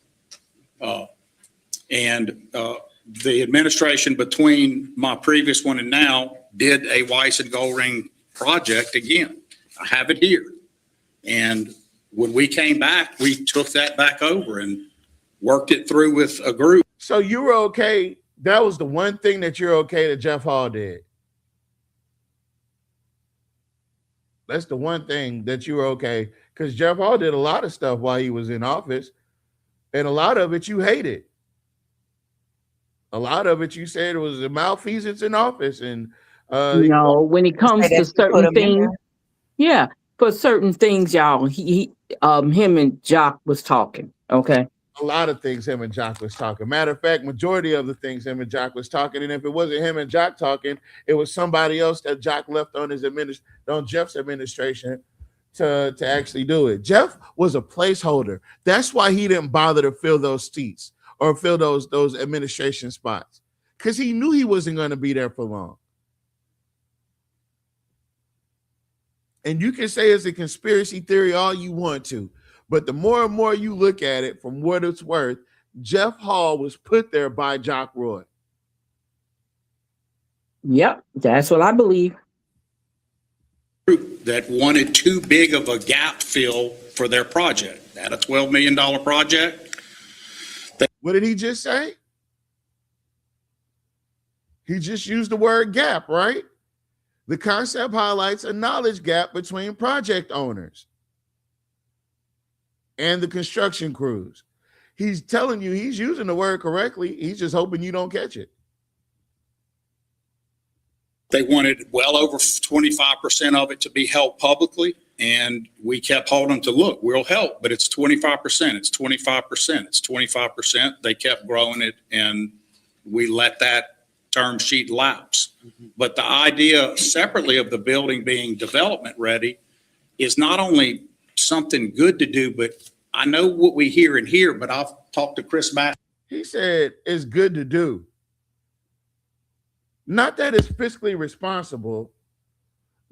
The administration between my previous one and now did a Weiss and Goldring project again. I have it here. And when we came back, we took that back over and worked it through with a group. So you were okay. That was the one thing that you're okay that Jeff Hall did. That's the one thing that you were okay. Because Jeff Hall did a lot of stuff while he was in office. And a lot of it you hated. A lot of it you said it was a malfeasance in office. And no, when it comes to certain things, yeah, for certain things, y'all, him and Jock was talking. Okay. A lot of things him and Jock was talking. Matter of fact, majority of the things him and Jock was talking. And if it wasn't him and Jock talking, it was somebody else that Jock left on his on Jeff's administration to actually do it. Jeff was a placeholder. That's why he didn't bother to fill those seats or fill those administration spots, because he knew he wasn't going to be there for long. And you can say it's a conspiracy theory all you want to, but the more and more you look at it, from what it's worth, Jeff Hall was put there by Jock Roy. Yep, that's what I believe. That wanted too big of a gap fill for their project. That a $12 million project. What did he just say? He just used the word gap, right? The concept highlights a knowledge gap between project owners and the construction crews. He's telling you he's using the word correctly. He's just hoping you don't catch it. They wanted well over 25% of it to be held publicly, and we kept holding to, look, we'll help, but it's 25%, it's 25%, it's 25%. They kept growing it, and we let that term sheet lapse. But the idea separately of the building being development ready is not only something good to do, but I know what we hear in here, but I've talked to Chris Matt. He said it's good to do. Not that it's fiscally responsible,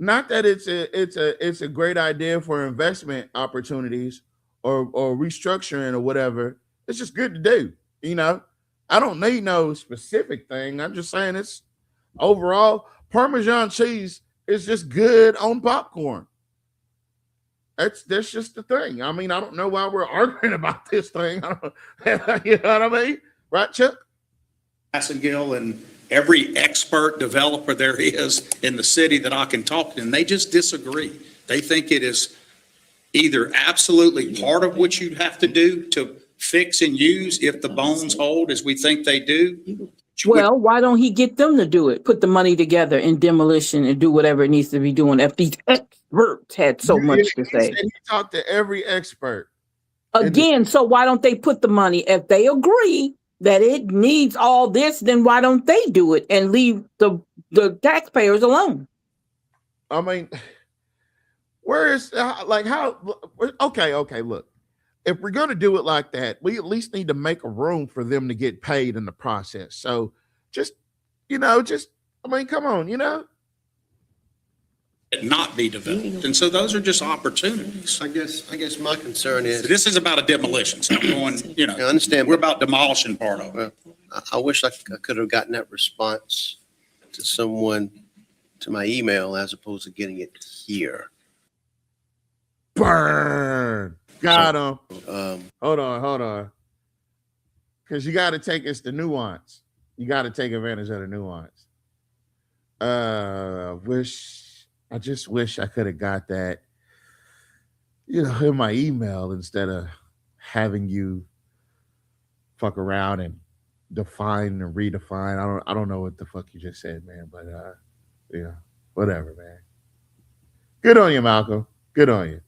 not that it's a great idea for investment opportunities or restructuring or whatever. It's just good to do. You know, I don't need no specific thing. I'm just saying it's overall Parmesan cheese is just good on popcorn. That's just the thing. I mean, I don't know why we're arguing about this thing. You know what I mean? Right, Chuck? Massengill and every expert developer there is in the city that I can talk to, and they just disagree. They think it is either absolutely part of what you'd have to do to fix and use if the bones hold as we think they do. Well, why don't he get them to do it? Put the money together in demolition and do whatever it needs to be doing. If these experts had so much to say. He talked to every expert. Again, so why don't they put the money? If they agree that it needs all this, then why don't they do it and leave the taxpayers alone? I mean, Where is like how? Okay, look. If we're gonna do it like that, we at least need to make a room for them to get paid in the process. So just I mean, come on, It not be developed. And so those are just opportunities. I guess my concern is, This is about a demolition. So I'm going, I understand. we're about demolishing part of it. Well, I wish I could have gotten that response to someone, to my email, as opposed to getting it here. Burn. Got him. Hold on. Because you got to take the nuance. You got to take advantage of the nuance. I just wish I could have got that, in my email instead of having you fuck around and define and redefine. I don't know what the fuck you just said, man, but whatever, man. Good on you, Malcolm. Good on you.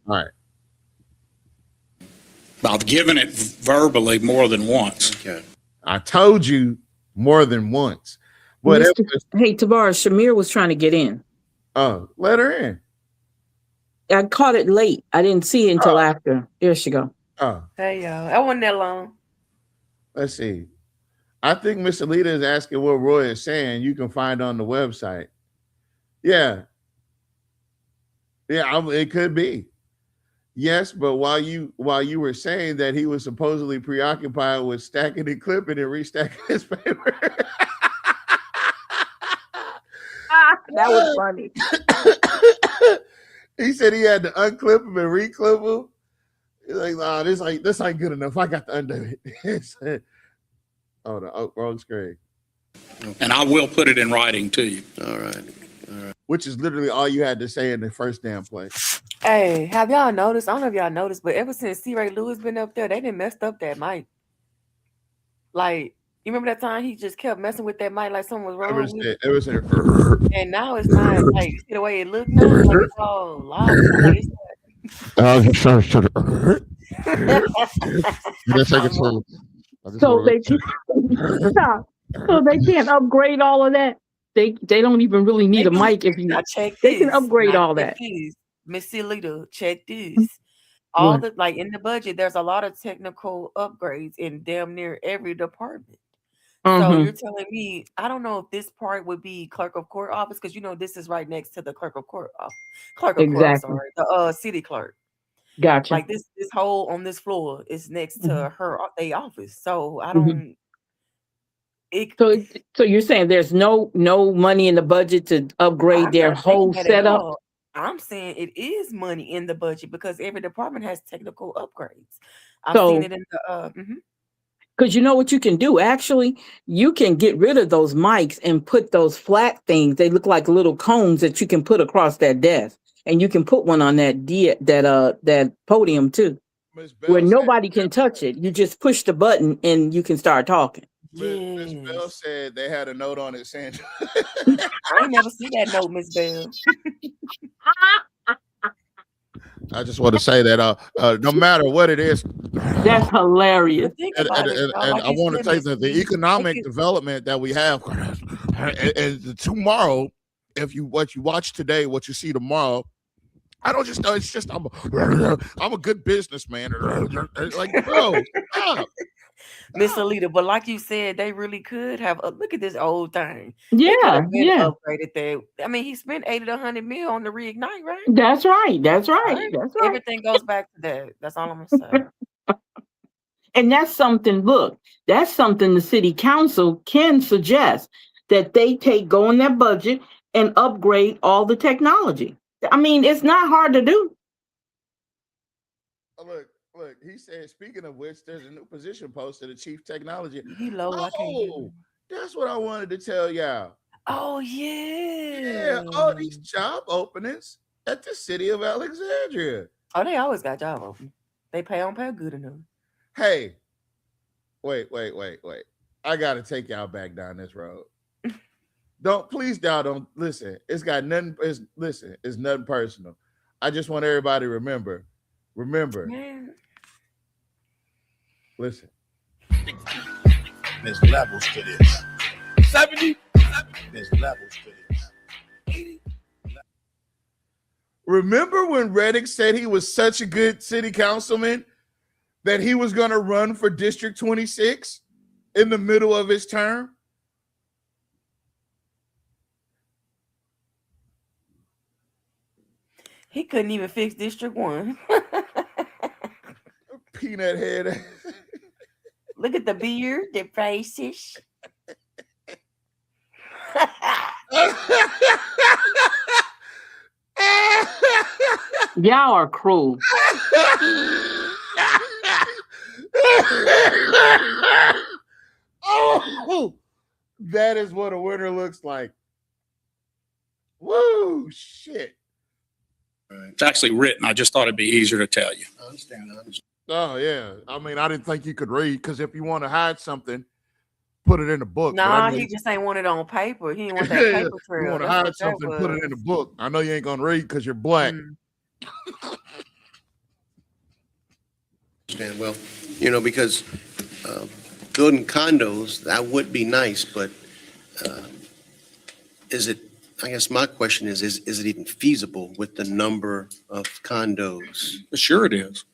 All right. I've given it verbally more than once. Okay. I told you more than once. But Hey, Tavares, Shamir was trying to get in. Oh, let her in. I caught it late. I didn't see it until after. There she go. Oh, Hey, y'all. That wasn't that long. let's see. I think Miss Alita is asking what Roy is saying. You can find on the website. Yeah. Yeah, it could be. Yes, but while you were saying that he was supposedly preoccupied with stacking and clipping and restacking his paper. That was funny. He said he had to unclip him and reclip him. He's like, nah, this ain't good enough. I got to undo it. Wrong screen. And I will put it in writing to you. All right. Which is literally all you had to say in the first damn play. Hey, have y'all noticed? I don't know if y'all noticed, but ever since C. Ray Lewis been up there, they done messed up that mic. Like, you remember that time he just kept messing with that mic like something was wrong with it? It was And now it's not like, you see the way it looked now? Like it's all loud. Like, So they can't upgrade all of that. They don't even really need a mic if you. They can upgrade all that. Miss Alita, check this. All the like in the budget, there's a lot of technical upgrades in damn near every department. So you're telling me, I don't know if this part would be clerk of court office, because this is right next to the clerk of court office. The city clerk. Gotcha. Like this hole on this floor is next to their office. So I don't. So you're saying there's no money in the budget to upgrade their whole setup? I'm saying it is money in the budget because every department has technical upgrades. I've seen it in the Because you know what you can do? Actually, you can get rid of those mics and put those flat things. They look like little cones that you can put across that desk, and you can put one on that podium too, where nobody can touch it. You just push the button and you can start talking. Miss Bell said they had a note on it saying, I ain't never see that note, Miss Bell. I just want to say that no matter what it is, that's hilarious. And I want to say that the economic development that we have, and tomorrow, what you watch today, what you see tomorrow, I don't just know. It's just I'm a good businessman. Like, bro, stop. Miss Alita, but like you said, they really could have. Look at this old thing. Yeah. Upgraded that. I mean, he spent $80 to $100 million on the reignite, right? That's right. Everything goes back to that. That's all I'm gonna say. And that's something. Look, that's something the city council can suggest that they go in their budget and upgrade all the technology. I mean, it's not hard to do. Look, he said, speaking of which, there's a new position posted, a chief technology. That's what I wanted to tell y'all. Oh, yeah. Yeah, all these job openings at the city of Alexandria. Oh, they always got job open. They pay good enough. Hey, wait. I got to take y'all back down this road. Don't listen. It's got nothing. It's nothing personal. I just want everybody to remember. Man. Listen. There's levels to this. 70. There's levels to this. 80. Remember when Reddick said he was such a good city councilman that he was going to run for District 26 in the middle of his term? He couldn't even fix District 1. Peanut head. Look at the beard, the faces. Y'all are cruel. Oh, that is what a winner looks like. Woo, shit. It's actually written. I just thought it'd be easier to tell you. I understand. Oh, yeah. I mean, I didn't think you could read because if you want to hide something, put it in a book. But Nah, I know he just ain't want it on paper. He didn't want that Yeah, paper trail. you want to That's hide what that something, put it in a was. book. I know you ain't going to read because you're black. Understand. Well, because building condos, that would be nice, but is it, I guess my question is it even feasible with the number of condos? Sure it is.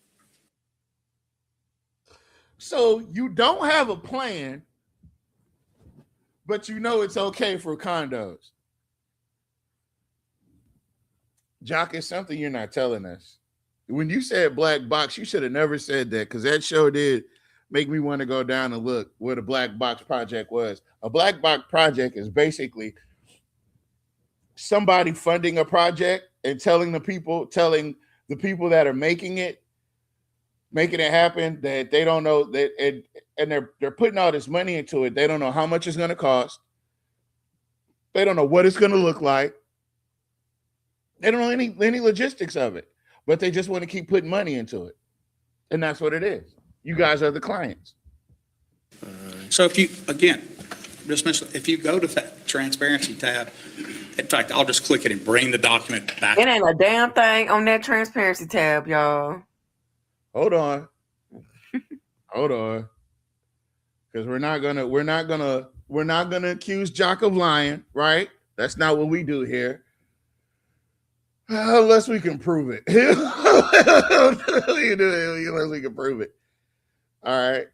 So you don't have a plan, but you know it's okay for condos. Jock, it's something you're not telling us. When you said black box, you should have never said that because that show did make me want to go down and look where the black box project was. A black box project is basically somebody funding a project and telling the people that are making it happen that they don't know that and they're putting all this money into it. They don't know how much it's going to cost. They don't know what it's going to look like. They don't know any logistics of it, but they just want to keep putting money into it. And that's what it is. You guys are the clients. So if you go to that transparency tab, in fact, I'll just click it and bring the document back. It ain't a damn thing on that transparency tab, y'all. Hold on. Because we're not gonna accuse Jock of lying, right? That's not what we do here. Unless we can prove it. Unless we can prove it. All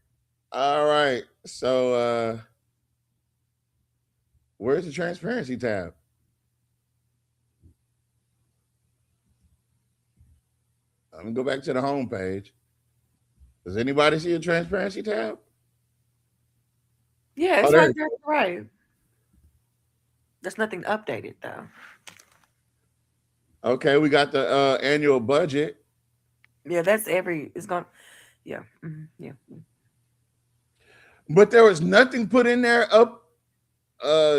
right. So where's the transparency tab? I'm gonna go back to the home page. Does anybody see a transparency tab? Yeah, it's there right it there. Right. There's nothing updated though. Okay, we got the annual budget. Yeah, it's gone. Yeah. Yeah. But there was nothing put in there up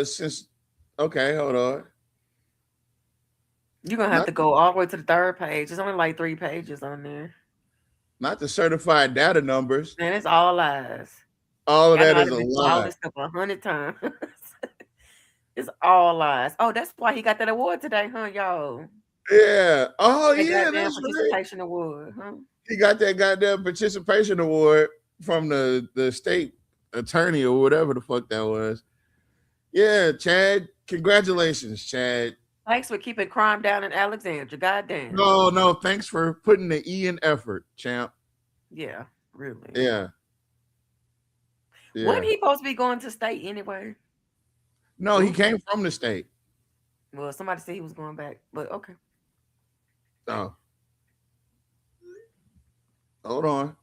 since. Okay, hold on. You're gonna have to go all the way to the third page. There's only like 3 pages on there. Not the certified data numbers. Man, it's all lies. All of that I is a done mentioned all lie. this stuff 100 times. It's all lies. Oh, that's why he got that award today, huh, y'all? Yeah. Oh, That yeah, goddamn that's right. participation award, huh? He got that goddamn participation award from the state attorney or whatever the fuck that was. Yeah, Chad. Congratulations, Chad. Thanks for keeping crime down in Alexandria. Goddamn. No, thanks for putting the E in effort, champ. Yeah, really. Yeah. Wasn't he supposed to be going to state anyway? No, he came from the state. Well, somebody said he was going back, but okay. Oh. Hold on.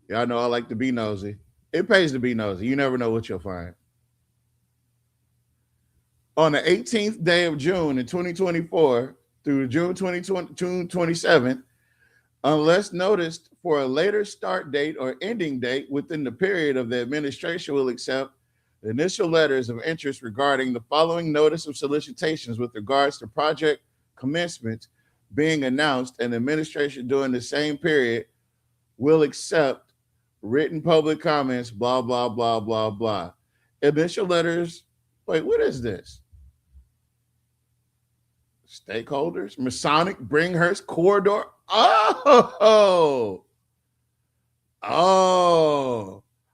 Y'all know I like to be nosy. It pays to be nosy. You never know what you'll find. On the 18th day of June in 2024 through June 27th, unless noticed for a later start date or ending date within the period of the administration will accept the initial letters of interest regarding the following notice of solicitations with regards to project commencement being announced, and the administration during the same period will accept written public comments, blah, blah, blah, blah, blah. Initial letters. Wait, what is this? Stakeholders, Masonic Bringhurst Corridor. Oh,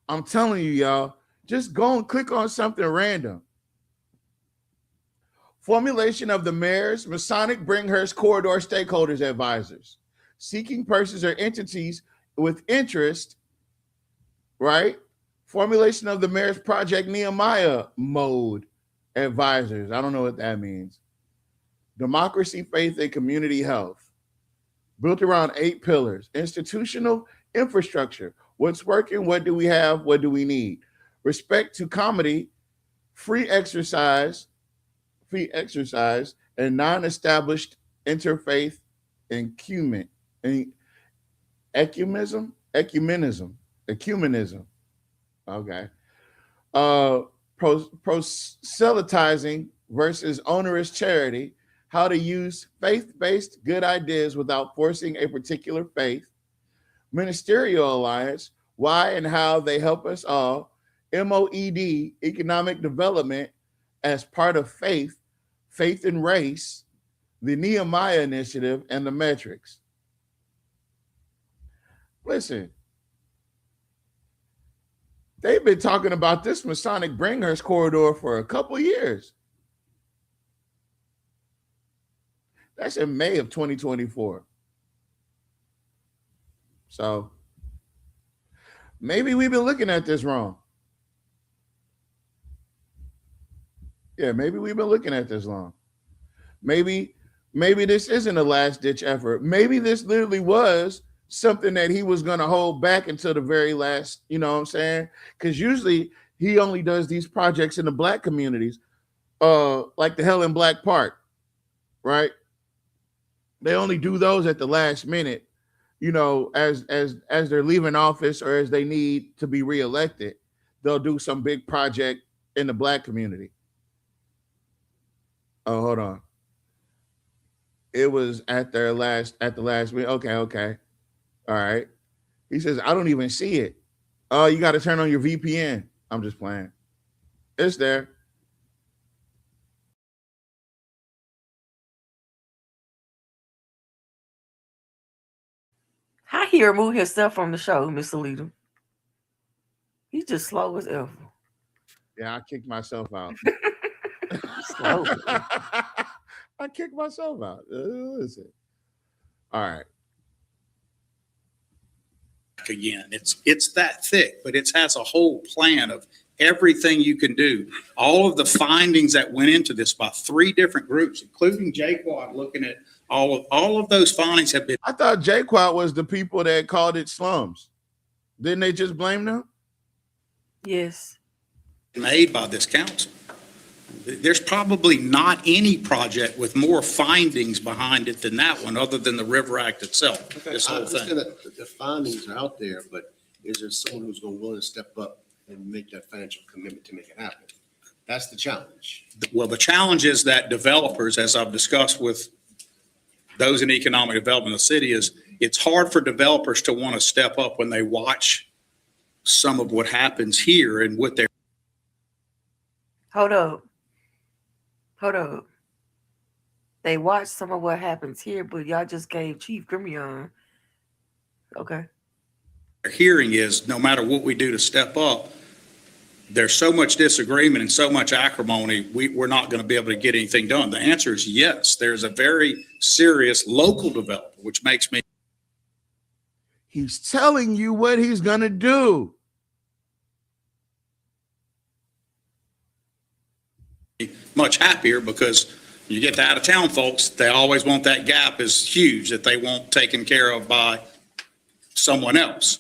I'm telling you, y'all, just go and click on something random. Formulation of the mayor's Masonic Bringhurst Corridor Stakeholders Advisors, seeking persons or entities with interest, right? Formulation of the mayor's Project Nehemiah Mode Advisors. I don't know what that means. Democracy, faith, and community health. Built around 8 pillars. Institutional infrastructure. What's working? What do we have? What do we need? Respect to comedy, free exercise, and non-established interfaith ecumenism. Okay. Proselytizing versus onerous charity. How to use faith-based good ideas without forcing a particular faith. Ministerial alliance. Why and how they help us all. MOED, economic development as part of faith and race, the Nehemiah Initiative, and the metrics. Listen, they've been talking about this Masonic Bringhurst corridor for a couple of years. That's in May of 2024. So maybe we've been looking at this wrong. Yeah, maybe we've been looking at this long. Maybe this isn't a last ditch effort. Maybe this literally was something that he was going to hold back until the very last, you know what I'm saying? Because usually he only does these projects in the Black communities, like the Helen Black Park, right? They only do those at the last minute, you know, as they're leaving office or as they need to be reelected. They'll do some big project in the Black community. Oh, hold on. It was at the last minute. Okay. All right. He says, I don't even see it. Oh, you got to turn on your VPN. I'm just playing. It's there. How he removed himself from the show, Miss Alita? He's just slow as ever. Yeah, I kicked myself out. Slow. I kicked myself out. Listen. All right. Again, it's that thick, but it has a whole plan of everything you can do. All of the findings that went into this by 3 different groups, including JQuad, looking at all of those findings have been. I thought JQuad was the people that called it slums. Didn't they just blame them? Yes. Made by this council. There's probably not any project with more findings behind it than that one, other than the River Act itself. Okay, This I whole understand thing. that the findings are out there, but is there someone who's going to willing to step up and make that financial commitment to make it happen? That's the challenge. Well, the challenge is that developers, as I've discussed with those in economic development in the city, is it's hard for developers to want to step up when they watch some of what happens here and what they're. Hold up. They watched some of what happens here, but y'all just gave Chief Grimion. Okay. Hearing is no matter what we do to step up, there's so much disagreement and so much acrimony, we're not going to be able to get anything done. The answer is yes. There's a very serious local developer, which makes me. He's telling you what he's going to do. Much happier because you get the out of town folks, they always want that gap is huge that they want taken care of by someone else.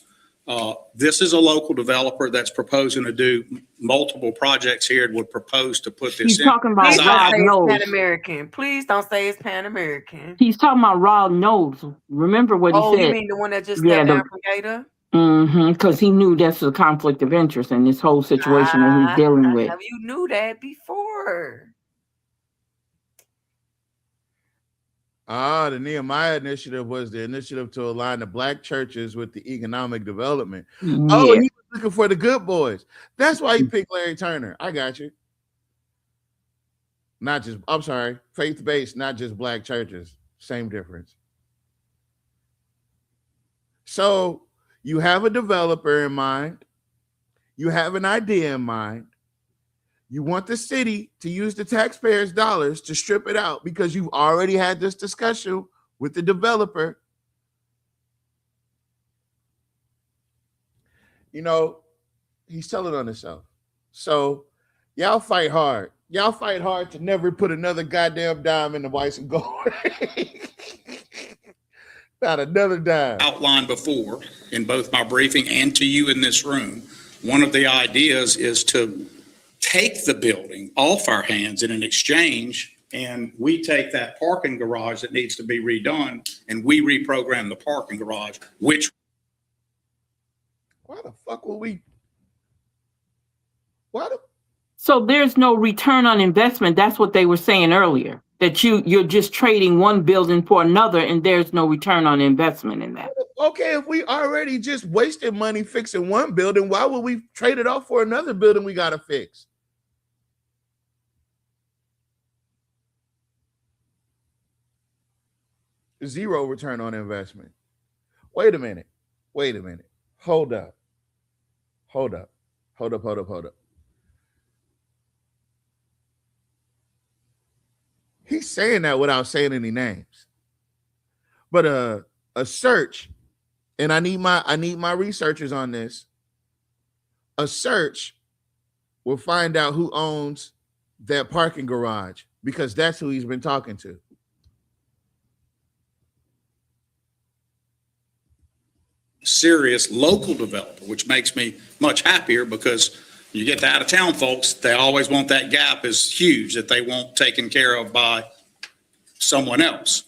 This is a local developer that's proposing to do multiple projects here and would propose to put this He's in. talking about Rod Knowles. Pan American. Please don't say it's Pan American. He's talking about Rod Knowles. Remember what he said? You mean the one that just stepped down from Gator? Because he knew that's a conflict of interest in this whole situation that he's dealing with. You knew that before. The Nehemiah Initiative was the initiative to align the Black churches with the economic development. Yeah. Oh, he was looking for the good boys. That's why he picked Larry Turner. I got you. Faith-based, not just Black churches. Same difference. So you have a developer in mind. You have an idea in mind. You want the city to use the taxpayers' dollars to strip it out because you've already had this discussion with the developer. You know, he's telling on himself. So y'all fight hard. Y'all fight hard to never put another goddamn dime in the Weiss and Gold. Not another dime. Outlined before in both my briefing and to you in this room, one of the ideas is to take the building off our hands in an exchange, and we take that parking garage that needs to be redone and we reprogram the parking garage, which. Why the fuck will we? Why the? So there's no return on investment. That's what they were saying earlier, that you're just trading one building for another and there's no return on investment in that. Okay, if we already just wasted money fixing one building, why would we trade it off for another building we got to fix? Zero return on investment. Wait a minute. Hold up. He's saying that without saying any names. But a search, and I need my researchers on this. A search will find out who owns that parking garage because that's who he's been talking to. Serious local developer, which makes me much happier because you get the out of town folks, they always want that gap is huge that they want taken care of by someone else.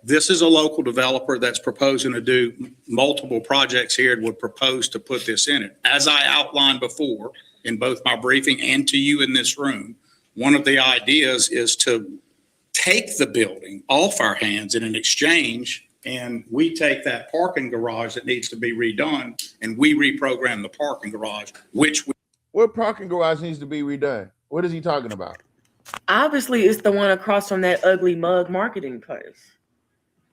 This is a local developer that's proposing to do multiple projects here and would propose to put this in it. As I outlined before in both my briefing and to you in this room, one of the ideas is to take the building off our hands in an exchange, and we take that parking garage that needs to be redone and we reprogram the parking garage, which we. What parking garage needs to be redone? What is he talking about? Obviously, it's the one across from that ugly mug marketing place,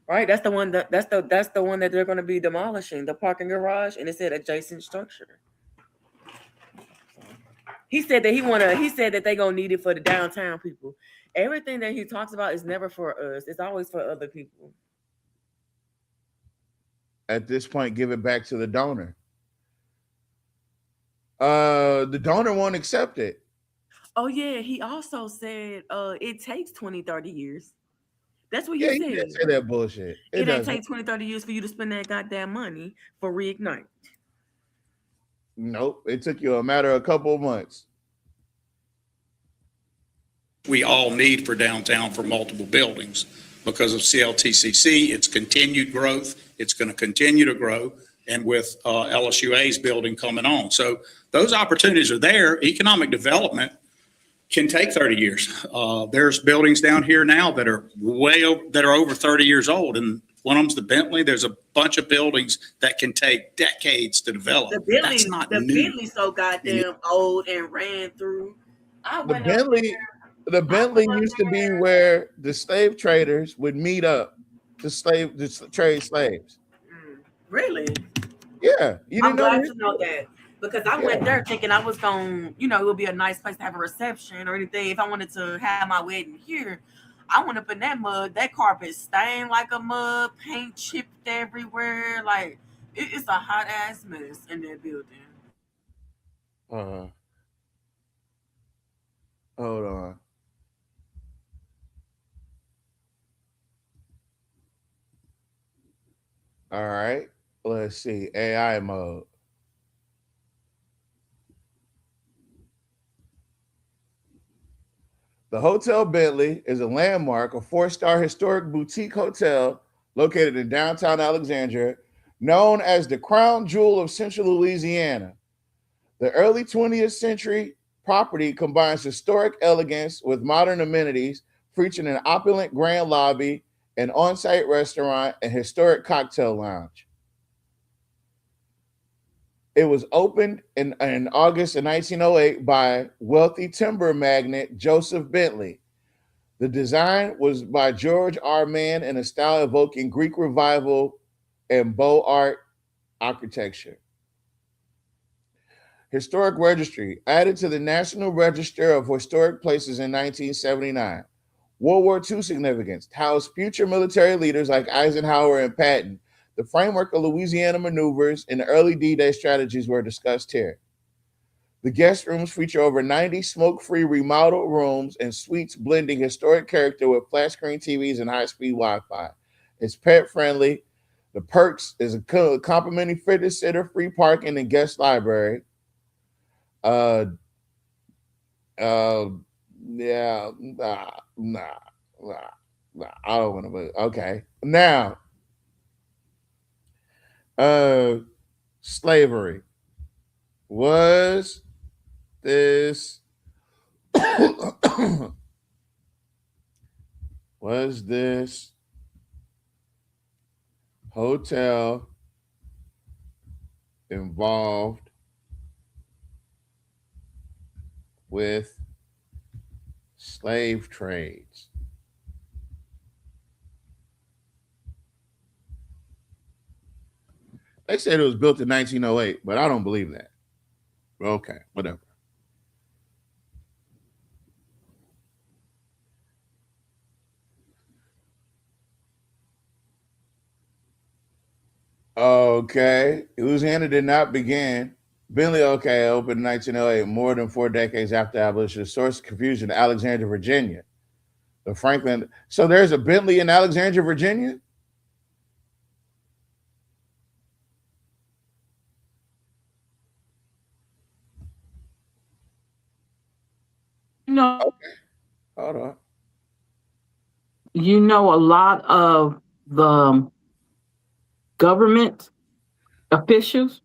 right? That's the one that's the one that they're going to be demolishing, the parking garage, and it said adjacent structure. He said that they're gonna need it for the downtown people. Everything that he talks about is never for us. It's always for other people. At this point, give it back to the donor. The donor won't accept it. Oh yeah, he also said it takes 20, 30 years. That's what he Yeah, said. he didn't say that bullshit. It ain't doesn't. take 20, 30 years for you to spend that goddamn money for Reignite. Nope, it took you a matter of a couple of months. We all need for downtown for multiple buildings because of CLTCC, its continued growth. It's going to continue to grow, and with LSUA's building coming on. So those opportunities are there. Economic development can take 30 years. There's buildings down here now that are over 30 years old, and one of them's the Bentley. There's a bunch of buildings that can take decades to develop. That's not new. Bentley's so goddamn old and ran through. The Bentley used to be where the slave traders would meet up to trade slaves. Really? Yeah, you I'm didn't know glad that? to know that because I went there thinking I was going, it would be a nice place to have a reception or anything. If I wanted to have my wedding here, I went up in that mud. That carpet stained like a mud, paint chipped everywhere. Like it's a hot ass mess in that building. Hold on. All right. Let's see. AI mode. The Hotel Bentley is a landmark, a 4-star historic boutique hotel located in downtown Alexandria, known as the crown jewel of Central Louisiana. The early 20th century property combines historic elegance with modern amenities, featuring an opulent grand lobby, an on-site restaurant, and historic cocktail lounge. It was opened in August of 1908 by wealthy timber magnate Joseph Bentley. The design was by George R. Mann in a style evoking Greek revival and Beaux Art architecture. Historic Registry, added to the National Register of Historic Places in 1979. World War II significance, housed future military leaders like Eisenhower and Patton. The framework of Louisiana maneuvers and the early D-Day strategies were discussed here. The guest rooms feature over 90 smoke-free remodeled rooms and suites blending historic character with flat-screen TVs and high-speed Wi-Fi. It's pet-friendly. The perks is a complimentary fitness center, free parking, and guest library. Yeah, nah. I don't want to move. Okay. Now, slavery. Was this was this hotel involved with slave trades? They said it was built in 1908, but I don't believe that. Okay, whatever. Okay, Louisiana did not begin. Bentley, okay, opened in 1908, more than 4 decades after abolition. Source of confusion, Alexandria, Virginia. The Franklin. So there's a Bentley in Alexandria, Virginia? No. Okay. Hold on. You know, a lot of the government officials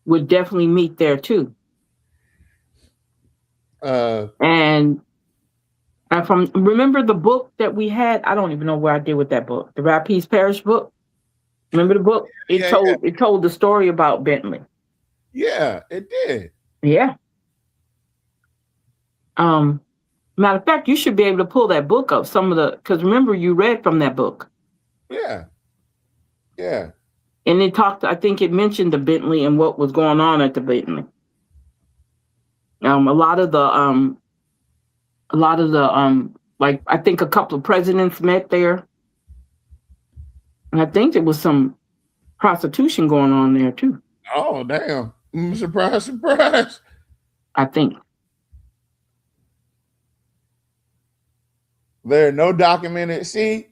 would definitely meet there too. And from remember the book that we had? I don't even know where I did with that book. The Rapise Parish book. Remember the book? It told the story about Bentley. Yeah, it did. Yeah. Matter of fact, you should be able to pull that book up. Because remember, you read from that book. Yeah. Yeah. And it I think it mentioned the Bentley and what was going on at the Bentley. A lot of the like I think a couple of presidents met there. And I think there was some prostitution going on there too. Oh, damn. Surprise, surprise. I think. There are no documented. See,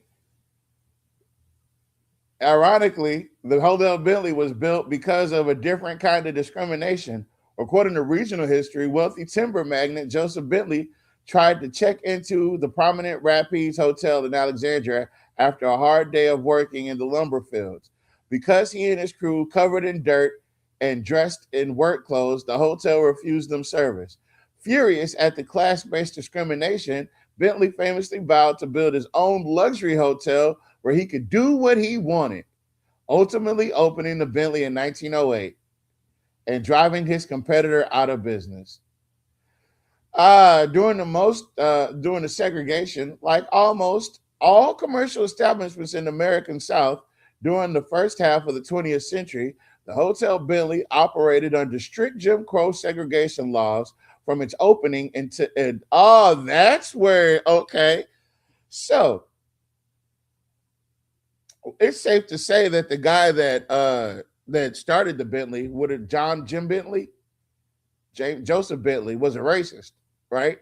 ironically, the Hotel Bentley was built because of a different kind of discrimination. According to regional history, wealthy timber magnate Joseph Bentley tried to check into the prominent Rapise Hotel in Alexandria after a hard day of working in the lumber fields. Because he and his crew, covered in dirt and dressed in work clothes, the hotel refused them service. Furious at the class-based discrimination, Bentley famously vowed to build his own luxury hotel where he could do what he wanted, ultimately opening the Bentley in 1908 and driving his competitor out of business. During the segregation, like almost all commercial establishments in the American South during the first half of the 20th century, the Hotel Bentley operated under strict Jim Crow segregation laws from its opening that's where, okay. So it's safe to say that the guy that started the Bentley, Joseph Bentley, was a racist, right?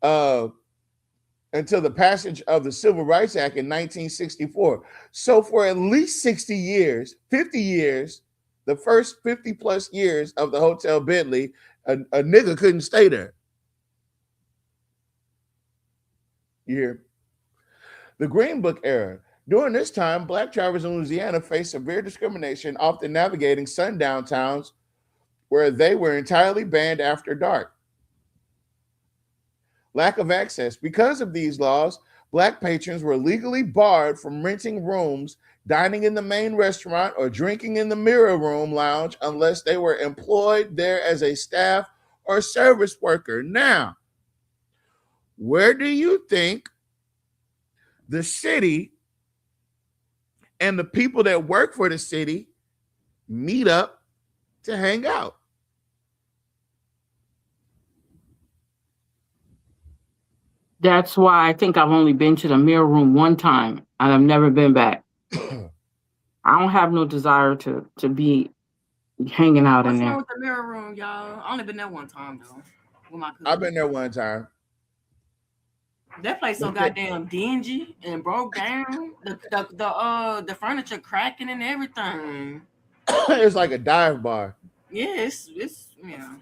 Until the passage of the Civil Rights Act in 1964. So for at least 50 years, the first 50 plus years of the Hotel Bentley, a nigga couldn't stay there. You hear? The Green Book era. During this time, Black drivers in Louisiana faced severe discrimination, often navigating sundown towns where they were entirely banned after dark. Lack of access. Because of these laws, Black patrons were legally barred from renting rooms, dining in the main restaurant, or drinking in the Mirror Room lounge unless they were employed there as a staff or service worker. Now, where do you think the city and the people that work for the city meet up to hang out. That's why I think I've only been to the mirror room one time and I've never been back. I don't have no desire to be hanging out in What's wrong there. with the mirror room, y'all? I only been there one time though. With my cousin. I've been there one time. That place so goddamn dingy and broke down. The furniture cracking and everything. It's like a dive bar. Yeah, it's yeah.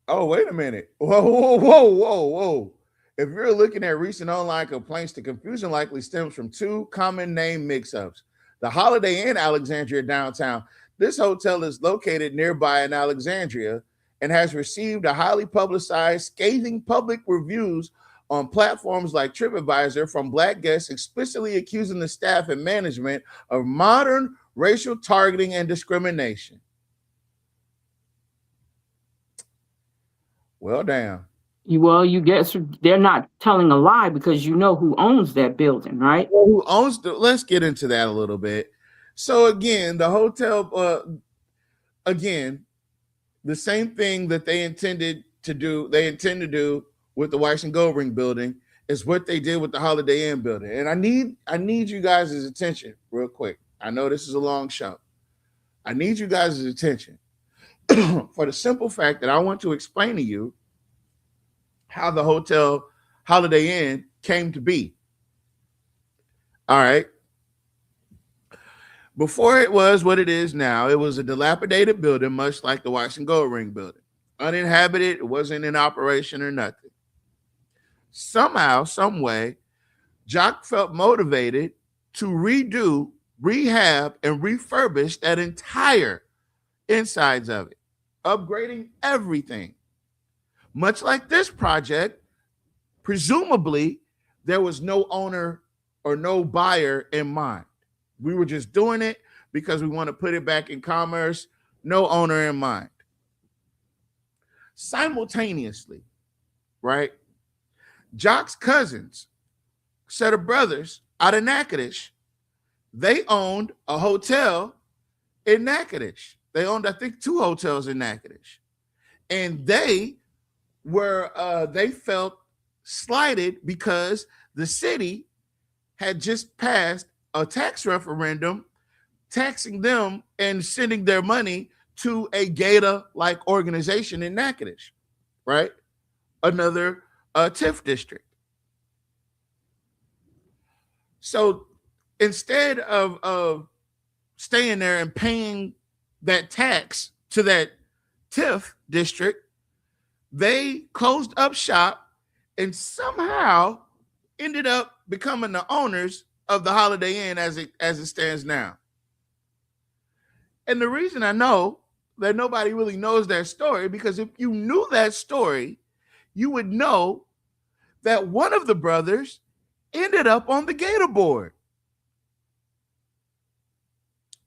Oh, wait a minute. Whoa. If you're looking at recent online complaints, the confusion likely stems from two common name mix-ups. The Holiday Inn Alexandria downtown. This hotel is located nearby in Alexandria and has received a highly publicized, scathing public reviews on platforms like TripAdvisor from Black guests explicitly accusing the staff and management of modern racial targeting and discrimination. Well, damn. You guess they're not telling a lie because you know who owns that building, right? Well, who owns let's get into that a little bit. So again, the hotel, the same thing that they intend to do with the Weiss and Goldring building is what they did with the Holiday Inn building. And I need you guys' attention real quick. I know this is a long show. I need you guys' attention for the simple fact that I want to explain to you how the hotel Holiday Inn came to be. All right. Before it was what it is now, it was a dilapidated building, much like the Weiss and Goldring building. Uninhabited, it wasn't in operation or nothing. Somehow, some way, Jock felt motivated to redo, rehab, and refurbish that entire insides of it, upgrading everything. Much like this project, presumably there was no owner or no buyer in mind. We were just doing it because we want to put it back in commerce, no owner in mind. Simultaneously, right? Jock's cousins, set of brothers out of Natchitoches, they owned a hotel in Natchitoches. They owned, I think, 2 hotels in Natchitoches. And they felt slighted because the city had just passed a tax referendum taxing them and sending their money to a Gator-like organization in Natchitoches, right? Another TIF district. So instead of staying there and paying that tax to that TIF district, they closed up shop and somehow ended up becoming the owners of the Holiday Inn as it stands now. And the reason I know that nobody really knows that story, because if you knew that story, you would know that one of the brothers ended up on the Gator board.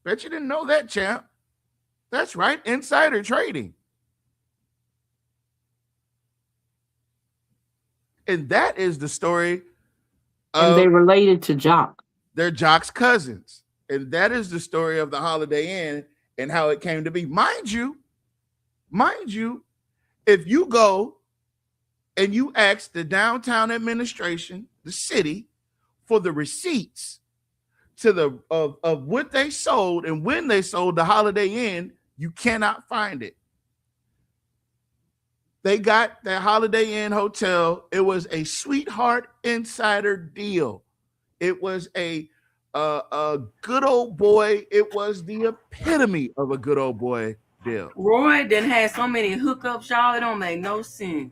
Bet you didn't know that, champ. That's right, insider trading. And that is the story. And they related to Jock. They're Jock's cousins. And that is the story of the Holiday Inn and how it came to be. Mind you, if you go and you ask the downtown administration, the city, for the receipts of what they sold and when they sold the Holiday Inn, you cannot find it. They got that Holiday Inn hotel. It was a sweetheart insider deal. It was a good old boy. It was the epitome of a good old boy deal. Roy done had so many hookups, y'all. It don't make no sense.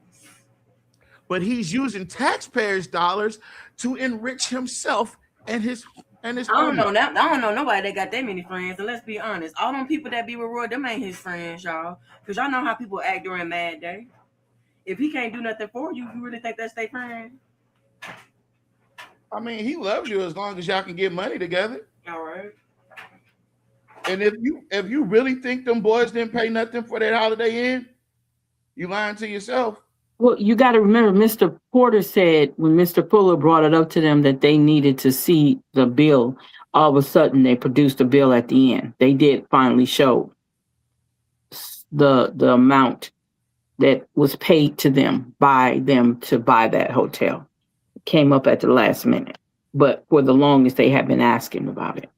But he's using taxpayers' dollars to enrich himself and his I don't know nobody that got that many friends. And let's be honest, all them people that be with Roy, them ain't his friends, y'all. Because y'all know how people act during Mad Day. If he can't do nothing for you, you really think that's their friend? I mean, he loves you as long as y'all can get money together. All right. And if you really think them boys didn't pay nothing for that Holiday Inn, you lying to yourself. Well, you got to remember, Mr. Porter said when Mr. Fuller brought it up to them that they needed to see the bill all of a sudden they produced a bill at the end. They did finally show the amount that was paid to them by them to buy that hotel. It came up at the last minute, but for the longest they have been asking about it.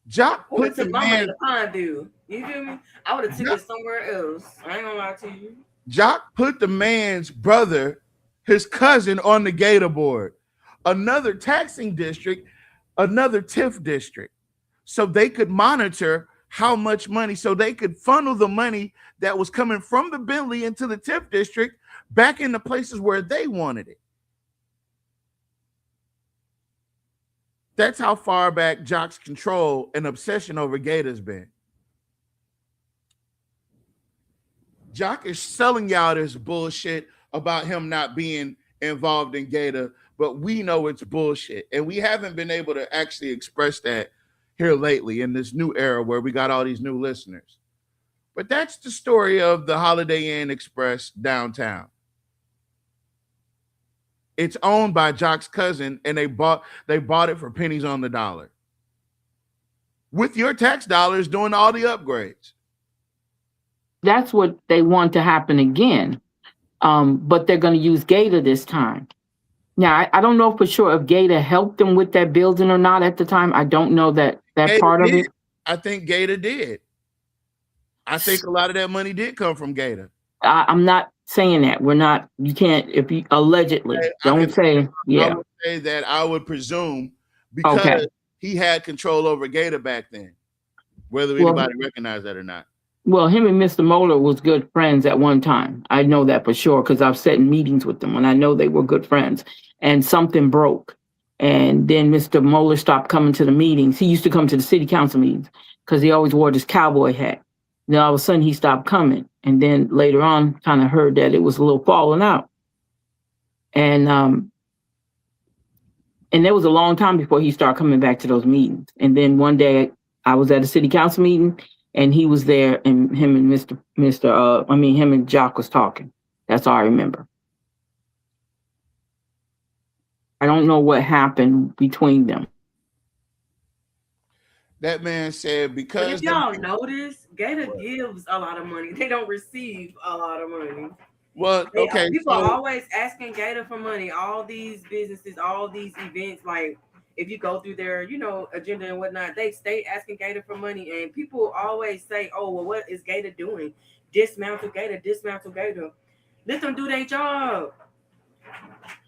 Jock Put the mama in the pond, dude. You feel me? I would have took it somewhere else. I ain't gonna lie to you. Jock put the man's brother, his cousin, on the Gator board, another taxing district, another TIF district, so they could monitor how much money, so they could funnel the money that was coming from the Bentley into the TIF district back into places where they wanted it. That's how far back Jock's control and obsession over Gator's been. Jock is selling y'all this bullshit about him not being involved in Gator, but we know it's bullshit. And we haven't been able to actually express that here lately in this new era where we got all these new listeners. But that's the story of the Holiday Inn Express downtown. It's owned by Jock's cousin, and they bought it for pennies on the dollar. With your tax dollars doing all the upgrades. That's what they want to happen again. But they're going to use Gator this time. Now, I don't know for sure if Gator helped them with that building or not at the time. I don't know that Gator part of did. it. I think Gator did. I think a lot of that money did come from Gator. I'm not saying that. We're not, you can't, if you allegedly, don't say, yeah. I would say that I would presume because he had control over Gator back then, whether anybody recognized that or not. Well, him and Mr. Moeller was good friends at one time. I know that for sure because I've sat in meetings with them and I know they were good friends. And something broke. And then Mr. Moeller stopped coming to the meetings. He used to come to the city council meetings because he always wore this cowboy hat. Then all of a sudden he stopped coming. And then later on, kind of heard that it was a little falling out. And there was a long time before he started coming back to those meetings. And then one day I was at a city council meeting and he was there and him and Jock was talking. That's all I remember. I don't know what happened between them. That man said because If y'all notice, Gator gives a lot of money. They don't receive a lot of money. Well, okay. People are always asking Gator for money. All these businesses, all these events, like if you go through their, agenda and whatnot, they stay asking Gator for money. And people always say, oh, well, what is Gator doing? Dismantle Gator, dismantle Gator. Let them do their job.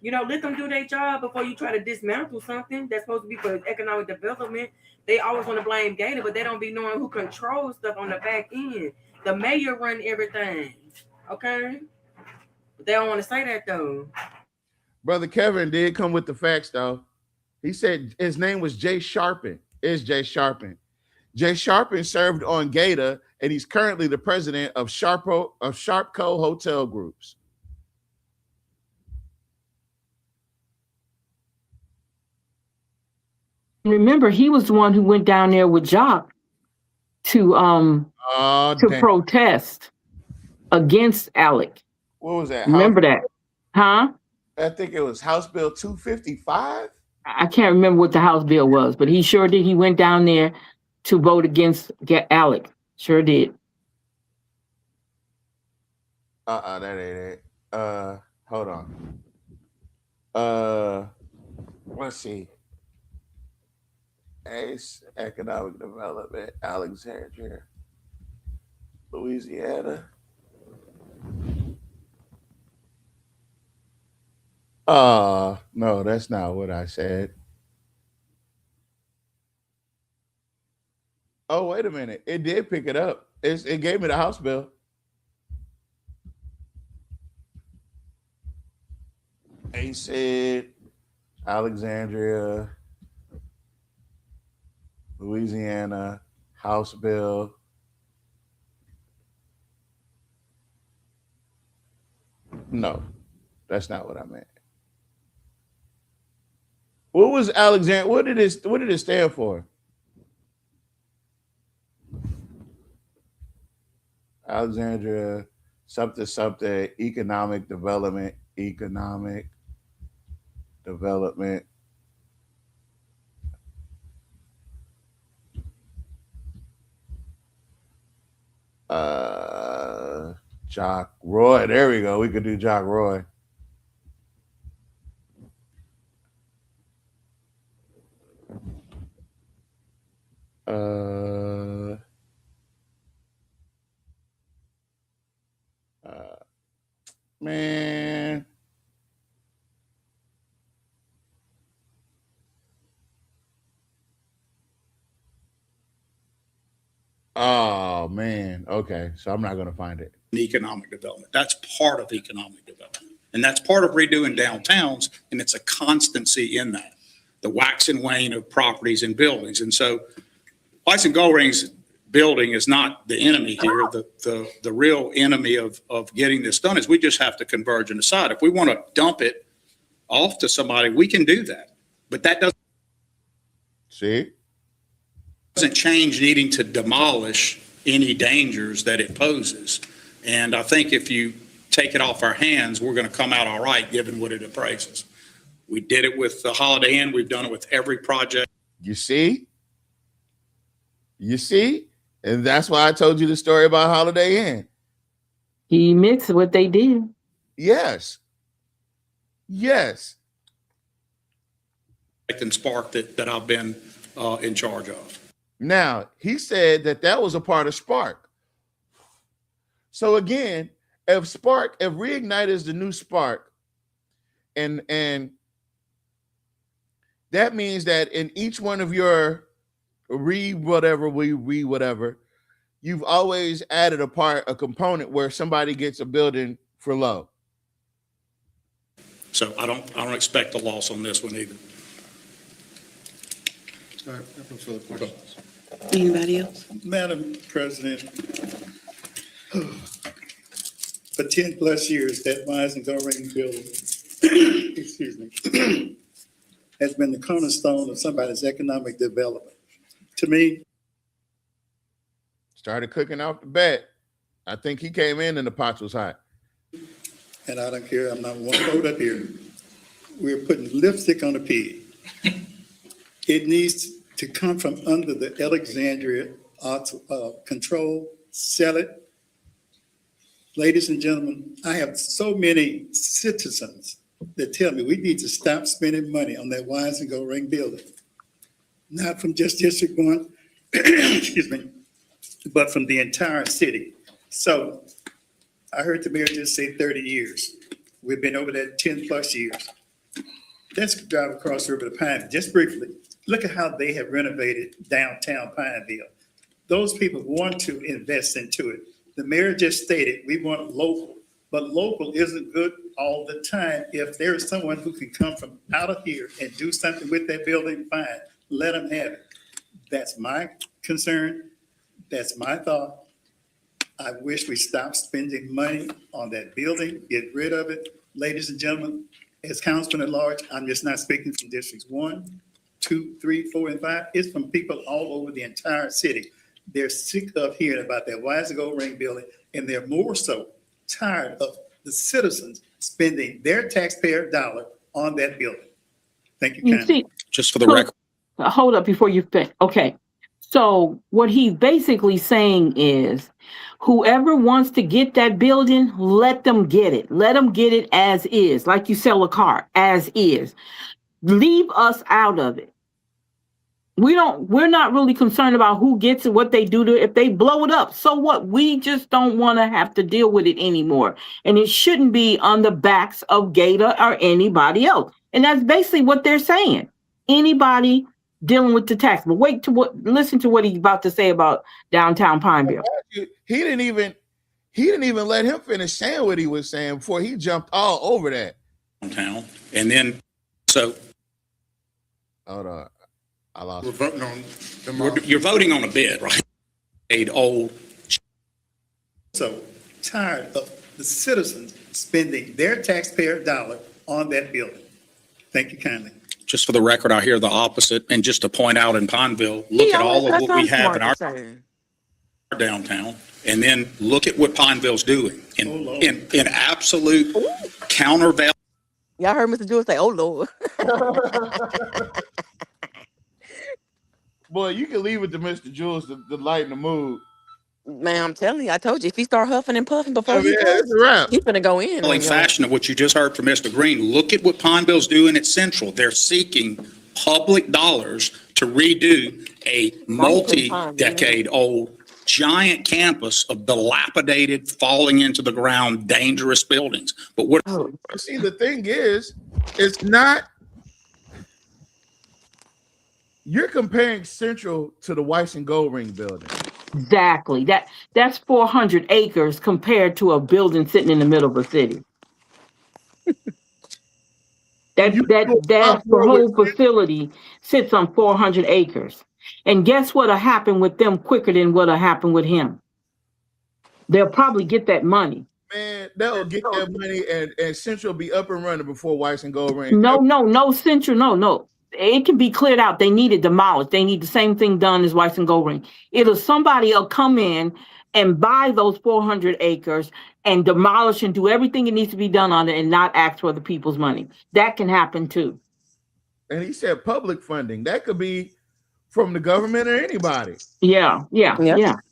Let them do their job before you try to dismantle something that's supposed to be for economic development. They always want to blame Gator, but they don't be knowing who controls stuff on the back end. The mayor run everything, okay? But they don't want to say that, though. Brother Kevin did come with the facts, though. He said his name was Jay Sharpen. Is Jay Sharpen. Jay Sharpen served on Gator, and he's currently the president of Sharpco Hotel Groups. Remember, he was the one who went down there with Jock to protest against Alec. What was that? Remember that? Huh? I think it was House Bill 255. I can't remember what the House bill was, but he sure did. He went down there to vote against Alec. Sure did. That ain't it. Hold on. Let's see. ACE, Economic Development, Alexandria, Louisiana. No, that's not what I said. Oh, wait a minute. It did pick it up. It gave me the House bill. ACE, Alexandria, Louisiana, House bill. No, that's not what I meant. What was Alexandria? What did it stand for? Alexandria, something, economic development. Jock Roy. There we go. We could do Jock Roy. Man. Oh man. Okay. So I'm not gonna find it. Economic development. That's part of economic development. And that's part of redoing downtowns, and it's a constancy in that. The wax and wane of properties and buildings. And so Whites and Gold Rings building is not the enemy here. The real enemy of getting this done is we just have to converge and decide. If we want to dump it off to somebody, we can do that. But that doesn't change needing to demolish any dangers that it poses. And I think if you take it off our hands, we're going to come out all right, given what it appraises. We did it with the Holiday Inn. We've done it with every project. You see? And that's why I told you the story about Holiday Inn. He admits what they did. Yes. And Spark that I've been in charge of. Now, he said that was a part of Spark. So again, if Reignite is the new Spark, and that means that in each one of your whatever, you've always added a component where somebody gets a building for low. So I don't expect a loss on this one either. All right, no further questions. Anybody else? Madam President, for 10 plus years, that Wise and Gold Ring building, excuse me, has been the cornerstone of somebody's economic development. To me, started cooking off the bat. I think he came in and the pot was hot. and I don't care, I'm not one vote up here. We're putting lipstick on a pig. It needs to come from under the Alexandria control, sell it. Ladies and gentlemen, I have so many citizens that tell me we need to stop spending money on that Wise and Gold Ring building. Not from just District 1, excuse me, but from the entire city. So I heard the mayor just say 30 years. We've been over that 10 plus years. Let's drive across the river to Pineville, just briefly. Look at how they have renovated downtown Pineville. Those people want to invest into it. The mayor just stated we want local, but local isn't good all the time. If there is someone who can come from out of here and do something with that building, fine, let them have it. That's my concern. That's my thought. I wish we stopped spending money on that building, get rid of it. Ladies and gentlemen, as councilman at large, I'm just not speaking from districts 1, 2, 3, 4, and 5. It's from people all over the entire city. They're sick of hearing about that Wise and Gold Ring building, and they're more so tired of the citizens spending their taxpayer dollar on that building. Thank you, kindly. Just for the record. Hold up before you finish. Okay. So what he's basically saying is whoever wants to get that building, let them get it. Let them get it as is, like you sell a car, as is. Leave us out of it. We're not really concerned about who gets it, what they do to it. If they blow it up, so what? We just don't want to have to deal with it anymore. And it shouldn't be on the backs of Gator or anybody else. And that's basically what they're saying. Anybody dealing with the tax. But listen to what he's about to say about downtown Pineville. He didn't even let him finish saying what he was saying before he jumped all over that. Downtown. And then, so. Hold on. I lost. We're voting on. You're voting on a bid, right? Old. So tired of the citizens spending their taxpayer dollar on that building. Thank you kindly. Just for the record, I hear the opposite. And just to point out in Pineville, look at all of what we have in our downtown, and then look at what Pineville's doing in absolute countervail. Y'all heard Mr. Jewell say, "Oh Lord." Boy, you can leave it to Mr. Jules to lighten the mood. Man, I'm telling you, I told you, if he start huffing and puffing before I mean, he does, it's a wrap. he's gonna go in. on Fashion of what you just heard from Mr. Green. Look at what Pine Bill's doing at Central. They're seeking public dollars to redo a multi-decade-old giant campus of dilapidated, falling into the ground, dangerous buildings. But what? See, the thing is, it's not. You're comparing Central to the Weiss and Gold Ring building. Exactly. That's 400 acres compared to a building sitting in the middle of a city. That whole facility sits on 400 acres. And guess what'll happen with them quicker than what'll happen with him? They'll probably get that money. Man, they'll get that money and Central be up and running before Weiss and Gold Ring. No, Central, no. It can be cleared out. They need it demolished. They need the same thing done as Weiss and Gold Ring. Somebody will come in and buy those 400 acres and demolish and do everything it needs to be done on it and not ask for the people's money. That can happen too. And he said public funding. That could be from the government or anybody. Yeah.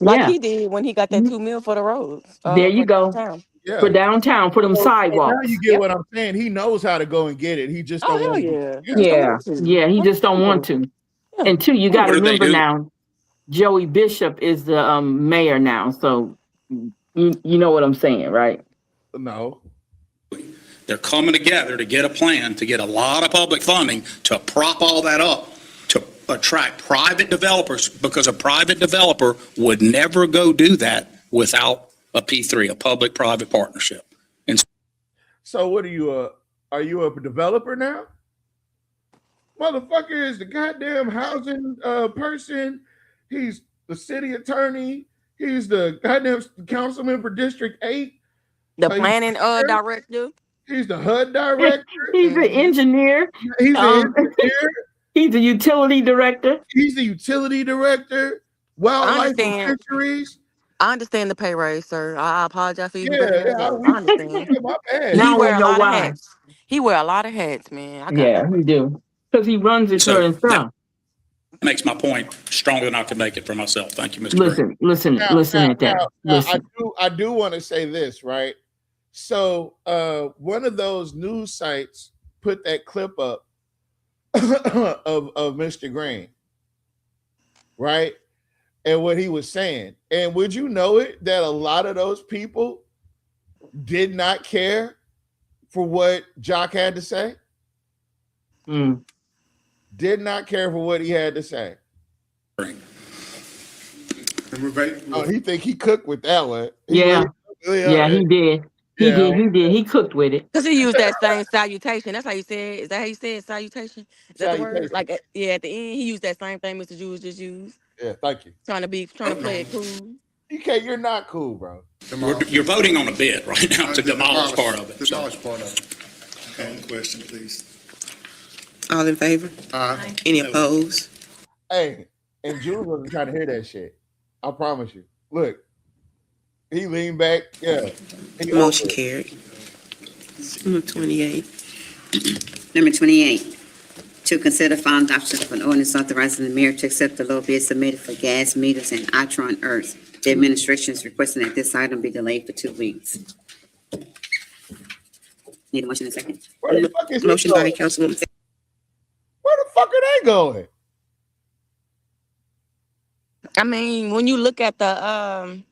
Like he did when he got that $2 million for the roads. There you go. Downtown. Yeah. For downtown, for them sidewalks. Now you get what I'm saying. He knows how to go and get it. He just don't want to. Yeah, he just don't want to. And two, you got to remember now, Joey Bishop is the mayor now. So you know what I'm saying, right? No. They're coming together to get a plan to get a lot of public funding to prop all that up, to attract private developers, because a private developer would never go do that without a P3, a public-private partnership. And so what are you a developer now? Motherfucker is the goddamn housing person. He's the city attorney. He's the goddamn councilman for District 8. The planning director. He's the HUD director. He's the engineer. He's the engineer. He's the utility director. He's the utility director. Wildlife and fisheries. I understand the pay raise, sir. I apologize for you. I understand. My bad. Now He wear a lot why. of hats. He wear a lot of hats, man. He do. Because he runs it for himself. that makes my point stronger than I could make it for myself. Thank you, Mr. Green. Listen at that. Listen. I do want to say this, right? So one of those news sites put that clip up of Mr. Green, right? And what he was saying. And would you know it that a lot of those people did not care for what Jock had to say? Did not care for what he had to say. Oh, he think he cooked with that one. He did. He did. He cooked with it. Because he used that same salutation. That's how you say it. Is that how you say it? Salutation? Is that the word? Like, at the end, he used that same thing Mr. Jules just used. Yeah, thank you. Trying to play it cool. You're not cool, bro. You're voting on a bid right now to demolish part of it. Demolish part of it. Okay, question, please. All in favor? Aye. Any opposed? Hey, and Jules wasn't trying to hear that shit. I promise you. Look, he leaned back. Yeah. Motion carried. Number 28. Number 28, to consider final adoption of an ordinance authorizing the mayor to accept the low bid submitted for gas meters and Itron Earth. The administration is requesting that this item be delayed for 2 weeks. Need a motion in a second. Where the fuck is he Motion by going? Councilwoman. Where the fuck are they going? I mean, when you look at the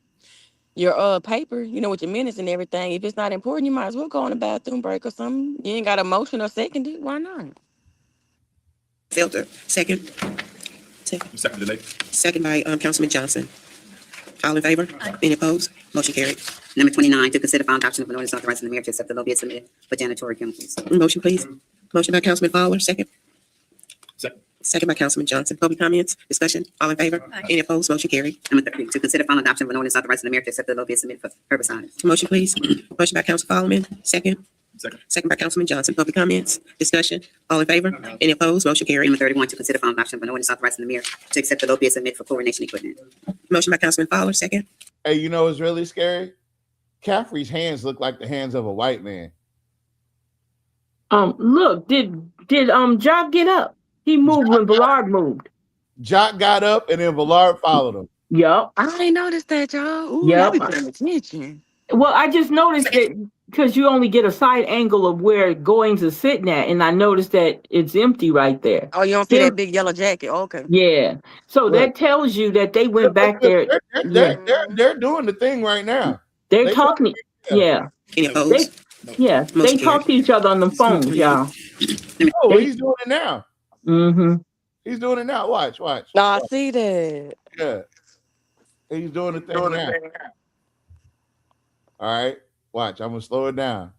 your paper, you know, with your minutes and everything, if it's not important, you might as well go on a bathroom break or something. You ain't got a motion or second it. Why not? Filter. Second. Second delay. Second by Councilman Johnson. All in favor? Any opposed? Motion carried. Number 29, to consider final adoption of an ordinance authorizing the mayor to accept the low bid submitted for janitorial chemicals. Motion, please. Motion by Councilman Fowler. Second. Second. Second by Councilman Johnson. Public comments, discussion, all in favor? Any opposed? Motion carried. Number 30, to consider final adoption of an ordinance authorizing the mayor to accept the low bid submitted for herbicides. Motion, please. Motion by Council Fowlerman. Second. Second. Second by Councilman Johnson. Public comments, discussion, all in favor? Any opposed? Motion carried. Number 31, to consider final adoption of an ordinance authorizing the mayor to accept the low bid submitted for chlorination equipment. Motion by Councilman Fowler. Second. Hey, you know what's really scary? Caffrey's hands look like the hands of a white man. Look, did Jock get up? He moved when Ballard moved. Jock got up and then Ballard followed him. Yep. I ain't noticed that, y'all. Ooh, y'all be Yep. paying attention. Well, I just noticed that because you only get a side angle of where Goings is sitting at, and I noticed that it's empty right there. Oh, you don't see that big yellow jacket? Okay. Yeah. So Look. that tells you that they went back there. They're doing the thing right now. They're They talking. Yeah. Any They, opposed? yeah. They Motion talk to each other on the phones, y'all. Oh, he's doing it now. Mm-hmm. He's doing it now. Watch. No, I see that. Yeah. He's doing the thing now. All right. Watch. I'm gonna slow it down.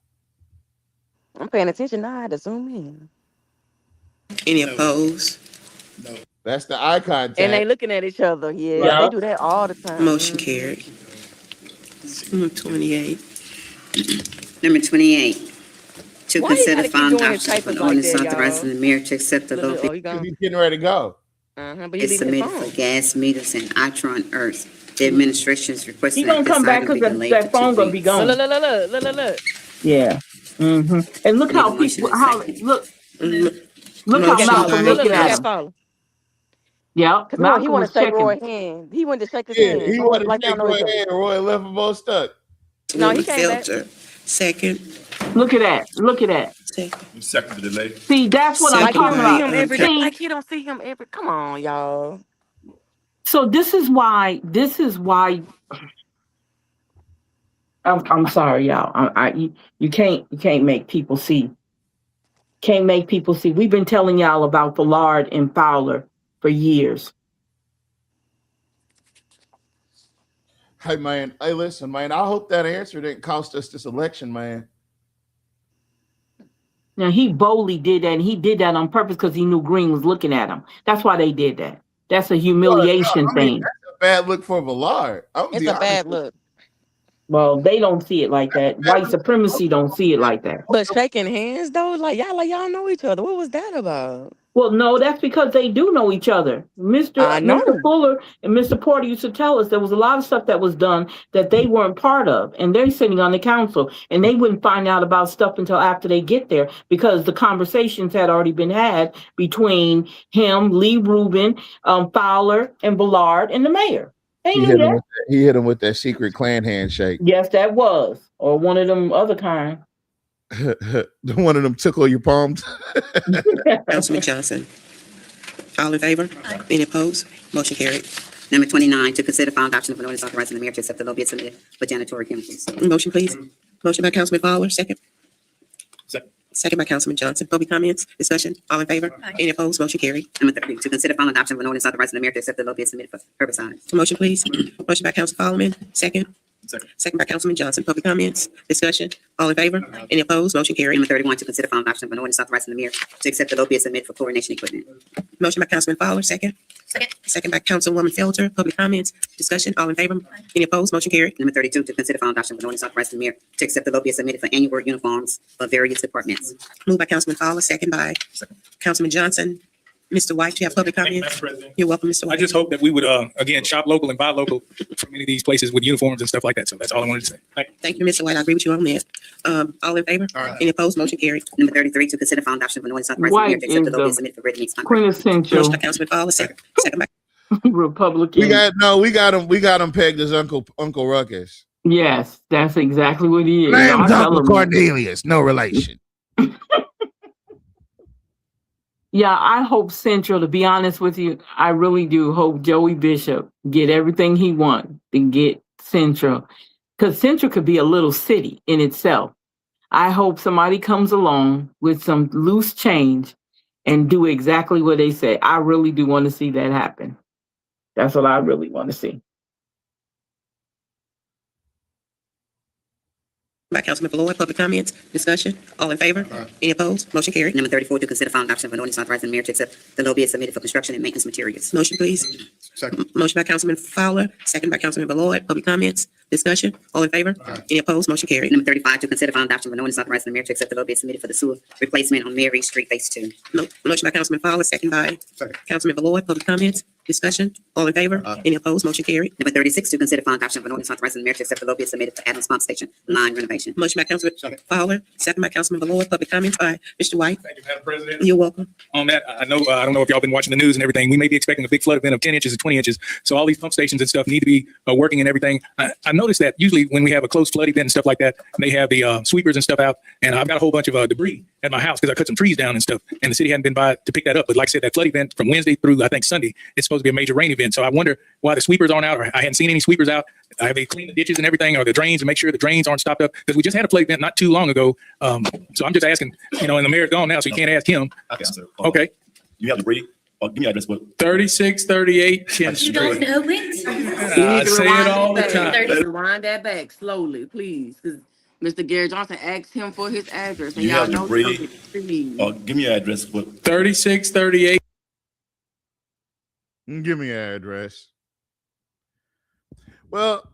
I'm paying attention now. I had to zoom in. Any opposed? That's the eye contact. And they looking at each other. Yeah, Yeah. they do that all the time. Motion carried. 28. Number 28, to Why you consider gotta keep final doing his adoption of papers an like ordinance that, y'all? authorizing the mayor to accept the low Oh, you gone? He's getting ready to go. Uh-huh, but you bid leaving the submitted phone. for gas meters and Itron Earth. The administration is He requesting gonna that this come back item be because delayed that for phone 2 gonna be weeks. gone. Look. Yeah. Mm-hmm. And look Need a how motion people, and how second. look Motion how by- Malcolm Look looking at at him. Paula. Yeah. Cause Malcolm he want was to shake checking. Roy's hand. He wanted to shake his Yeah, hand. he Like wanted to y'all take know Roy each other. hand. Roy left them both stuck. No, he Woman came back. Felter, second. Look at that. Look at that. Second delay. See, that's what I'm Like he talking don't see about. him every day. See, Like he don't see him every. Come on, y'all. so this is why I'm sorry, y'all. You can't make people see. Can't make people see. We've been telling y'all about Ballard and Fowler for years. Hey man, hey listen, man. I hope that answer didn't cost us this election, man. Now he boldly did that, and he did that on purpose because he knew Green was looking at him. That's why they did that. That's a humiliation thing. That's a bad look for Ballard. It's a bad look. Well, they don't see it like that. White supremacy don't see it like that. But shaking hands though, like y'all know each other. What was that about? Well, no, that's because they do know each other. I know. Mr. Fuller and Mr. Porter used to tell us there was a lot of stuff that was done that they weren't part of, and they're sitting on the council, and they wouldn't find out about stuff until after they get there because the conversations had already been had between him, Lee Rubin, Fowler, and Ballard, and the mayor. They knew that. He hit him with that secret clan handshake. Yes, that was, or one of them other kind. One of them tickle your palms. Councilman Johnson. All in favor? Any opposed? Motion carried. Number 29, to consider final adoption of an ordinance authorizing the mayor to accept the low bid submitted for janitorial chemicals. Motion, please. Motion by Councilman Fowler, second. Second by Councilman Johnson. Public comments, discussion, all in favor? Any opposed? Motion carried. Number 30, to consider final adoption of an ordinance authorizing the mayor to accept the low bid submitted for herbicides. Motion, please. Motion by Councilman Fowlerman, second. Second by Councilman Johnson. Public comments, discussion, all in favor? Any opposed? Motion carried. Number 31, to consider final adoption of an ordinance authorizing the mayor to accept the low bid submitted for chlorination equipment. Motion by Councilman Fowler, second. Second by Councilwoman Felter. Public comments, discussion, all in favor? Any opposed? Motion carried. Number 32, to consider final adoption of an ordinance authorizing the mayor to accept the low bid submitted for annual work uniforms of various departments. Moved by Councilman Fowler, second by Councilman Johnson. Mr. White, you have public Thank you, comments? Madam President. You're welcome, Mr. I White. just hope that we would, again, shop local and buy local from any of these places with uniforms and stuff like that. So that's all I wanted to say. Thank you. Thank you, Mr. White. I agree with you on that. All in favor? Any opposed? Motion carried. Number 33, to consider final adoption of an ordinance authorizing the mayor White to accept the is low bid the submitted for ready mix concrete. quintessential Motion by Councilman Fowler, second by Republican. We got him pegged as Uncle Ruckus. Yes, that's exactly what he is. Name's I'll tell Uncle him. Cornelius, no relation. Yeah, I hope Central, to be honest with you, I really do hope Joey Bishop get everything he wants to get Central. Because Central could be a little city in itself. I hope somebody comes along with some loose change and do exactly what they say. I really do want to see that happen. That's what I really want to see. by Councilman Floyd. Public comments, discussion, all in favor? Any opposed? Motion carried. Number 34, to consider final adoption of an ordinance authorizing the mayor to accept the low bid submitted for construction and maintenance materials. Motion, please. Motion by Councilman Fowler, second by Councilman Floyd. Public comments, Discussion? All in favor? Any opposed? Motion carried. Number 35, to consider final adoption of an ordinance authorizing the mayor to accept the low bid submitted for the sewer replacement on Mary Street Phase 2. Motion by Councilman Fowler, second by Councilman Ballard. Public comments? Discussion? All in favor? Any opposed? Motion carried. Number 36, to consider final adoption of an ordinance authorizing the mayor to accept the low bid submitted for Adams Pump Station line renovation. Motion by Councilman Fowler, second by Councilman Ballard. Public comments by Mr. White. Thank you, Madam President. You're welcome. On that, I know, I don't know if y'all been watching the news and everything. We may be expecting a big flood event of 10 inches and 20 inches. So all these pump stations and stuff need to be working and everything. I noticed that usually when we have a close flood event and stuff like that, they have the sweepers and stuff out. And I've got a whole bunch of debris at my house because I cut some trees down and stuff. And the city hadn't been by to pick that up. But like I said, that flood event from Wednesday through, I think, Sunday, it's supposed to be a major rain event. So I wonder why the sweepers aren't out, or I hadn't seen any sweepers out. Have they cleaned the ditches and everything, or the drains, and make sure the drains aren't stopped up? Because we just had a flood event not too long ago. So I'm just asking, and the mayor's gone now, so you can't ask him. Okay. You have to breathe. Give me address, but 3638 10th Street. You don't know it? I say it all the time. Rewind that back slowly, please, because Mr. Gary Johnson asked him for his address, and You y'all have to know. breathe. Give me your address, but 3638. Give me an address. Well,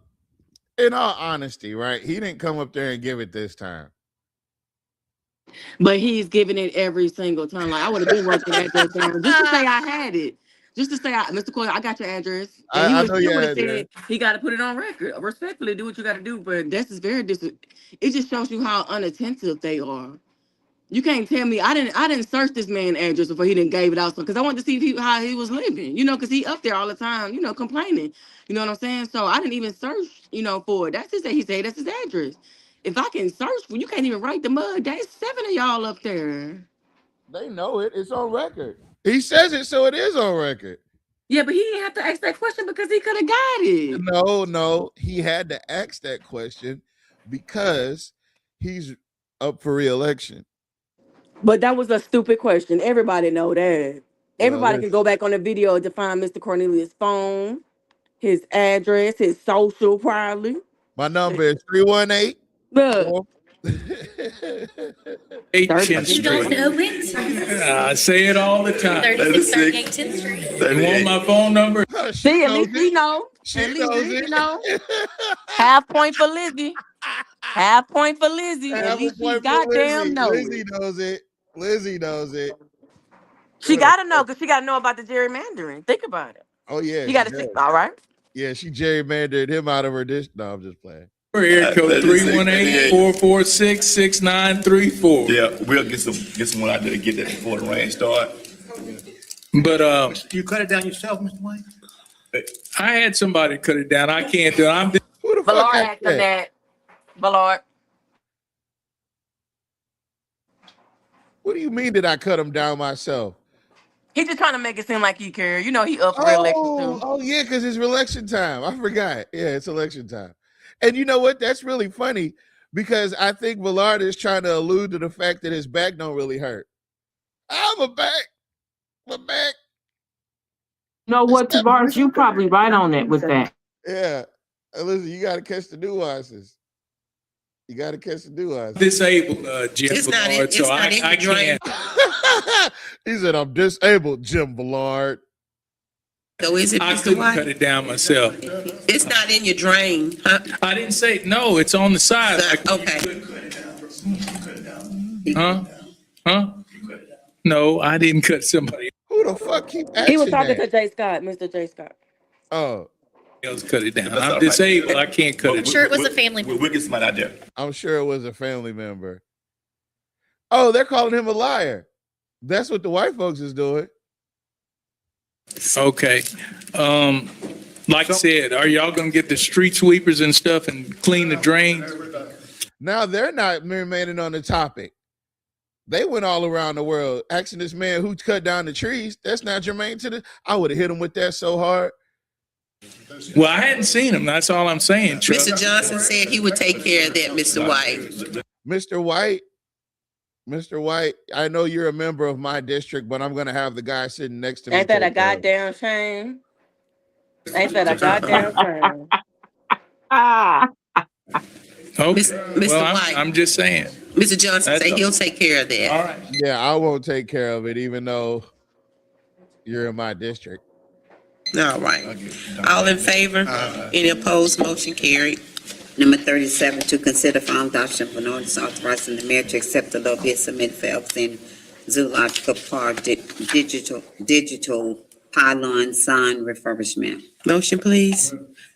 in all honesty, right? He didn't come up there and give it this time. But he's giving it every single time. Like I would have been working at that down just to say I had it. Just to say, Mr. Coyle, I got your address. And I know he your would've address. said he got to put it on record. Respectfully, do what you got to do. But that's just very it just shows you how unattentive they are. You can't tell me I didn't search this man's address before he didn't gave it out, because I wanted to see how he was living. Because he up there all the time, complaining. You know what I'm saying? So I didn't even search, for it. That's he said that's his address. If I can search, you can't even write the mud. There's 7 of y'all up there. They know it. It's on record. He says it, so it is on record. Yeah, but he didn't have to ask that question because he could have got it. No. He had to ask that question because he's up for re-election. But that was a stupid question. Everybody know that. Everybody can go back on the video to find Mr. Cornelius' phone, his address, his social, probably. My number is 318. Look. 8 10th You don't Street. know it? I say it all the time. 3638 10th Street. You want my phone number? See, at least we know. She At knows least it. we know. Half point for Lizzie. Half point for Lizzie. At least she goddamn knows. Lizzie knows it. Lizzie knows it. She gotta know, because she gotta know about the gerrymandering. Think about it. Oh, yeah. You gotta she see. does. All right. Yeah, she gerrymandered him out of her dish. No, I'm just playing. Area code 318-446-6934. yeah, we'll get someone out there to get that before the rain start. But You cut it down yourself, Mr. Wayne? I had somebody cut it down. I can't do it. I'm just, Who the Ballard fuck asked asked him that? that. Ballard. What do you mean did I cut him down myself? He just trying to make it seem like he care. He up for election too. Oh, yeah, because it's election time. I forgot. Yeah, it's election time. And you know what? That's really funny because I think Ballard is trying to allude to the fact that his back don't really hurt. I'm a back. My back. You know what, Tavares, you probably right on it with that. Yeah. Listen, you got to catch the nuances. You got to catch the nuances. disabled, Jim It's not in- Ballard, it's so not in I your can't. He said, I'm disabled, Jim Ballard. So is it I Mr. couldn't White? cut it down myself. It's not in your drain, huh? I didn't say, no, it's on the side. Okay. Huh? No, I didn't cut somebody Who the fuck keep asking He was talking that? to Jay Scott, Mr. Jay Scott. Oh, else cut it down. That's all I'm right. disabled. I can't cut I'm it. sure it was a family member. We'll get somebody out there. I'm sure it was a family member. Oh, they're calling him a liar. That's what the white folks is doing. Okay. Like I said, are y'all gonna get the street sweepers and stuff and clean the drains? Now they're not remaining on the topic. They went all around the world asking this man who cut down the trees. That's not germane to the. I would have hit him with that so hard. Well, I hadn't seen them. That's all I'm saying, Chuck. Mr. Johnson said he would take care of that, Mr. White. Mr. White, I know you're a member of my district, but I'm gonna have the guy sitting next to me. Ain't that a take care of it. goddamn shame? Ain't that a goddamn shame? Okay. Mr. Well, White. I'm just saying. Mr. Johnson That's said all. he'll take care of that. All right. Yeah, I won't take care of it, even though you're in my district. All right. All in favor? Any opposed? Motion carried. Number 37, to consider final adoption of an ordinance authorizing the mayor to accept the low bid submitted for Alexander Zoological Park digital pylon sign refurbishment. Motion, please.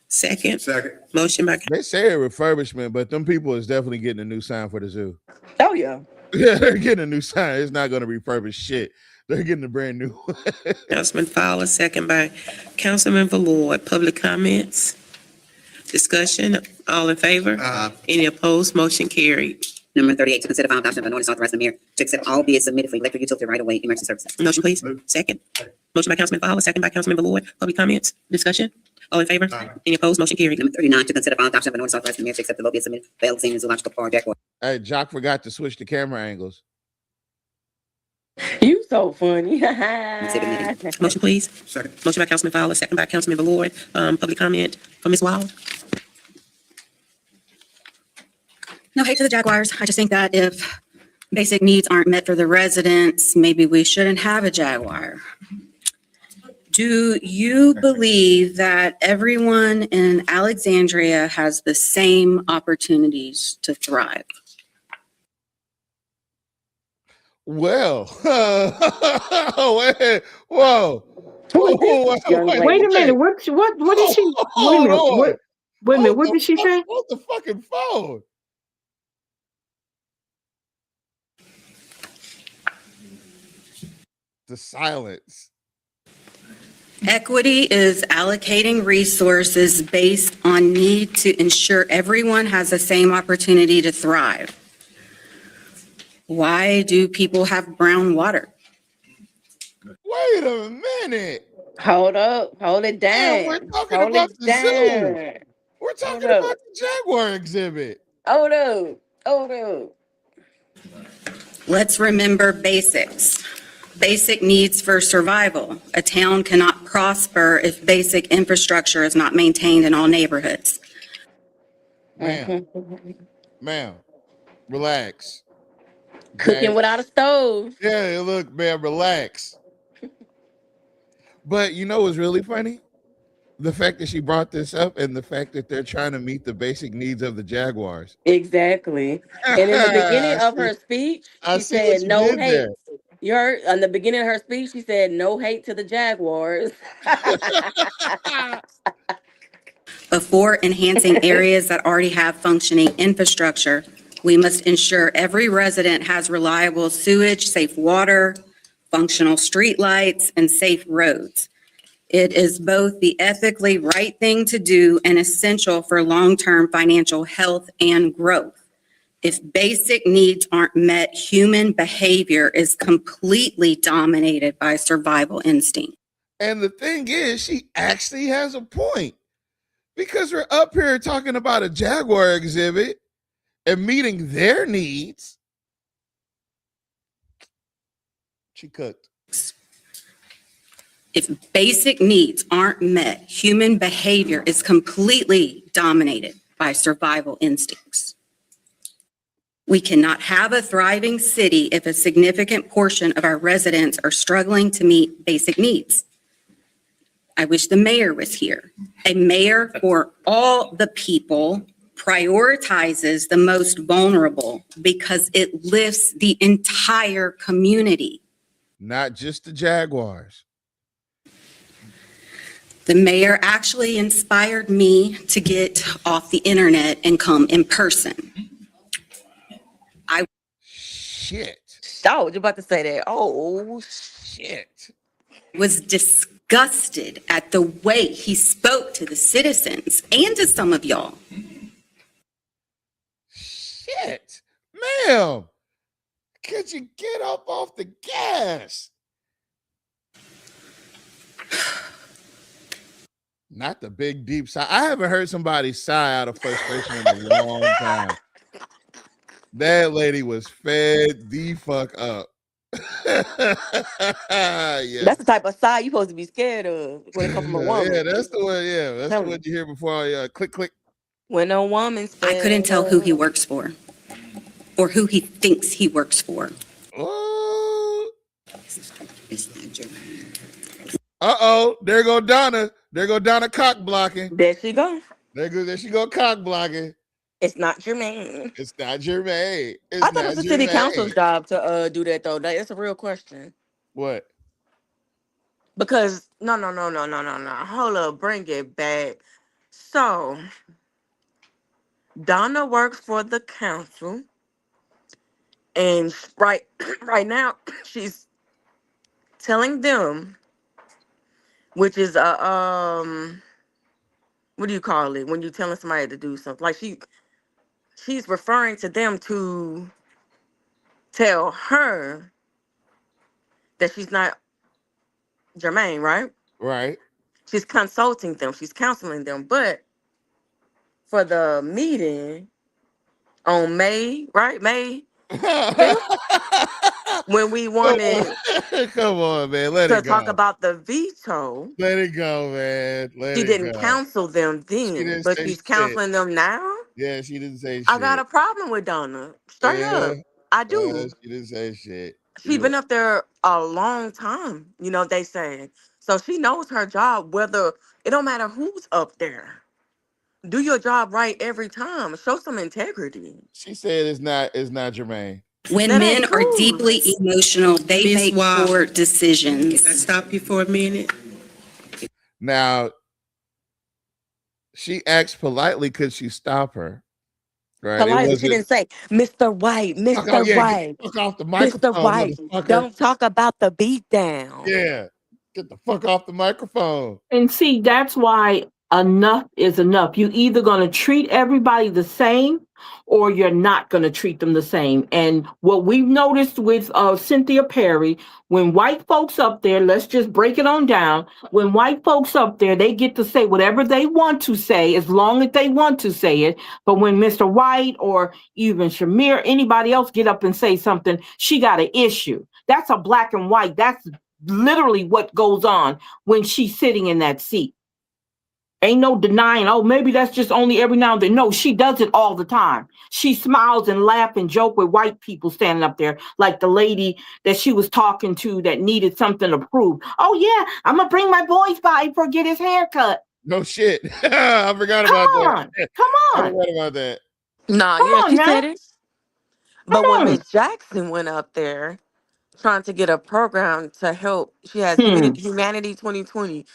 Second. Second. Motion by, They say a refurbishment, but them people is definitely getting a new sign for the zoo. Oh, yeah. Yeah, they're getting a new sign. It's not going to refurbish shit. They're getting a brand new one. Councilman Fowler, second by Councilman Ballard. Public comments? Discussion? All in favor? Any opposed? Motion carried. Number 38, to consider final adoption of an ordinance authorizing the mayor to accept all bids submitted for electric utility right-of-way emergency services. Motion, please. Second. Motion by Councilman Fowler, second by Councilman Ballard. Public comments? Discussion? All in favor? Any opposed? Motion carried. Number 39, to consider final adoption of an ordinance authorizing the mayor to accept the low bid submitted for Alexander Zoological Park Jaguar. Hey, Jock forgot to switch the camera angles. You so funny. Motion, please. Second. Motion by Councilman Fowler, second by Councilman Ballard. Public comment from Ms. Wild. No hate to the Jaguars. I just think that if basic needs aren't met for the residents, maybe we shouldn't have a Jaguar. Do you believe that everyone in Alexandria has the same opportunities to thrive? Well, wait, whoa. Wait a minute. What did she? Wait a minute. Wait a minute. What did she say? Hold the fucking phone. The silence. Equity is allocating resources based on need to ensure everyone has the same opportunity to thrive. Why do people have brown water? Wait a minute. Hold up. Hold it down. Man, we're talking Hold about it the down. zoo. We're talking Hold about up. the Jaguar exhibit. Hold up. Hold up. Let's remember basics. Basic needs for survival. A town cannot prosper if basic infrastructure is not maintained in all neighborhoods. Ma'am, relax. Cooking without a stove. Yeah, look, man, relax. But you know what's really funny? The fact that she brought this up and the fact that they're trying to meet the basic needs of the Jaguars. Exactly. And in the beginning of her speech, I she see what said you no did hate. there. You heard in the beginning of her speech, she said no hate to the Jaguars. Before enhancing areas that already have functioning infrastructure, we must ensure every resident has reliable sewage, safe water, functional streetlights, and safe roads. It is both the ethically right thing to do and essential for long-term financial health and growth. If basic needs aren't met, human behavior is completely dominated by survival instinct. And the thing is, she actually has a point. Because we're up here talking about a Jaguar exhibit and meeting their needs. She cooked. If basic needs aren't met, human behavior is completely dominated by survival instincts. We cannot have a thriving city if a significant portion of our residents are struggling to meet basic needs. I wish the mayor was here. A mayor for all the people prioritizes the most vulnerable because it lifts the entire community. Not just the Jaguars. The mayor actually inspired me to get off the internet and come in person. Shit. Oh, you're about to say that. Oh, shit. Was disgusted at the way he spoke to the citizens and to some of y'all. Shit. Ma'am, could you get up off the gas? Not the big deep sigh. I haven't heard somebody sigh out of frustration in a long time. That lady was fed the fuck up. Yeah. that's the type of sigh you're supposed to be scared of when it comes from a woman. Yeah, that's the one. Yeah, that's the one you hear before click, click. When a woman's I couldn't tell who he works for or who he thinks he works for. Oh. It's not true. Uh-oh, there go Donna. There go Donna cock blocking. There she go. There she go cock blocking. It's not germane. It's not germane. It's I thought it not was the city council's germane. job to do that though. That's a real question. What? Because no. Hold up, bring it back. So Donna works for the council, and right now she's telling them, which is what do you call it when you telling somebody to do something? Like she's referring to them to tell her that she's not germane, right? Right. She's consulting them, she's counseling them. But for the meeting on May 5th, when we wanted Come on, man. Let to it go. talk about the veto, Let it go, man. Let she it didn't go. counsel them then, didn't but say she's shit. counseling them now. Yeah, she didn't say shit. I got a problem with Donna. Straight up. I do. She didn't say shit. She's been up there a long time, they say. So she knows her job, whether it don't matter who's up there. Do your job right every time. Show some integrity. She said it's not germane. When That men ain't are true. deeply emotional, they Ms. make Wild. poor decisions. Can I stop you for a minute? Now, she asked politely, could she stop her? Right. Politely, she didn't say, Mr. White, Mr. White, Get the fuck off the Mr. microphone, White, motherfucker. don't talk about the beat down. Yeah. Get the fuck off the microphone. And see, that's why enough is enough. You either going to treat everybody the same or you're not going to treat them the same. And what we've noticed with Cynthia Perry, when white folks up there, let's just break it on down. When white folks up there, they get to say whatever they want to say as long as they want to say it. But when Mr. White or even Shamir, anybody else get up and say something, she got an issue. That's a black and white. That's literally what goes on when she's sitting in that seat. Ain't no denying, oh, maybe that's just only every now and then. No, she does it all the time. She smiles and laughs and joke with white people standing up there, like the lady that she was talking to that needed something to prove. Oh, yeah, I'm going to bring my boys by for get his hair cut. No shit. I forgot about that. Come I on. forgot about that. Nah, Come yeah, on she now. said it. But Come when on. Miss Jackson went up there trying to get a program to help, she has Humanity 2020.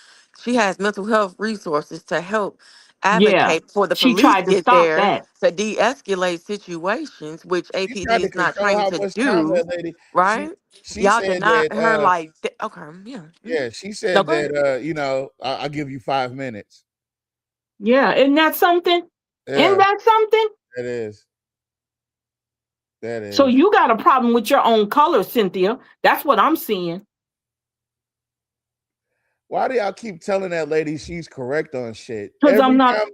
She has mental health resources to help Yeah, advocate for the she police tried to get stop there that. to de-escalate situations, which She tried APD to is not control trained how to much time do, that lady. right? She Y'all said deny that her like, okay, yeah. yeah, she No, said go ahead. that I'll give you 5 minutes. Yeah, isn't that something? Yeah, Isn't that something? that is. That is. So you got a problem with your own color, Cynthia. That's what I'm seeing. Why do y'all keep telling that lady she's correct on shit? Because I'm Every not, time,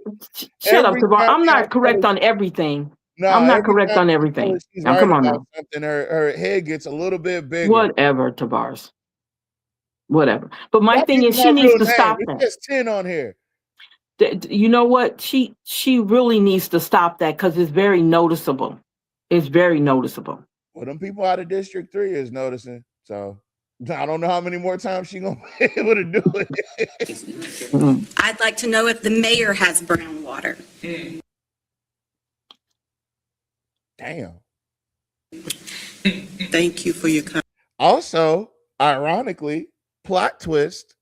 shut up, every Tavar. time I'm y'all not correct tell her- on everything. no, I'm not every correct time on y'all tell her everything. she's Now, right come on about now. something, her head gets a little bit bigger. Whatever, Tavares. Whatever. But my Stop thing using is, she my needs real to name. stop It that. says 10 on here. You know what? She really needs to stop that because it's very noticeable. It's very noticeable. Well, them people out of District 3 is noticing. So I don't know how many more times she gonna be able to do it. I'd like to know if the mayor has brown water. Damn. Thank you for your comment. Also, ironically, plot twist,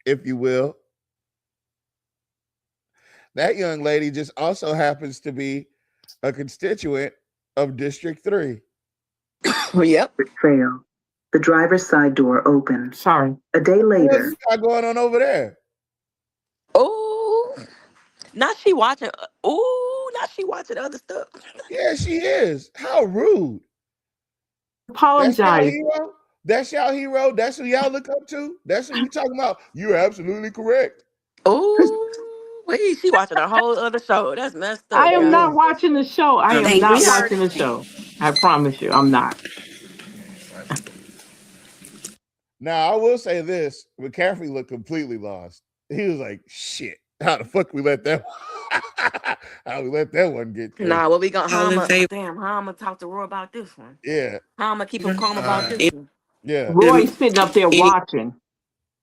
if you will, that young lady just also happens to be a constituent of District 3. Yep. Fail. The driver's side door open. Sorry. A day What else later. you got going on over there? Oh, now she watching. Oh, now she watching other stuff. Yeah, she is. How rude. That's y'all Apologize. hero? That's y'all hero? That's who y'all look up to? That's who you talking about? You're absolutely correct. Oh, wait, she watching a whole other show. That's messed up, I am not y'all. watching the show. I am Thank not you. watching the show. I promise you, I'm not. Now, I will say this. McCaffrey looked completely lost. He was like, shit, how the fuck we let that how we let that one get through? Nah, what we gonna All in favor? damn, how I'm gonna talk to Roy about this one? Yeah, How I'm gonna keep him calm about this one? yeah. Roy's sitting up there Any- watching.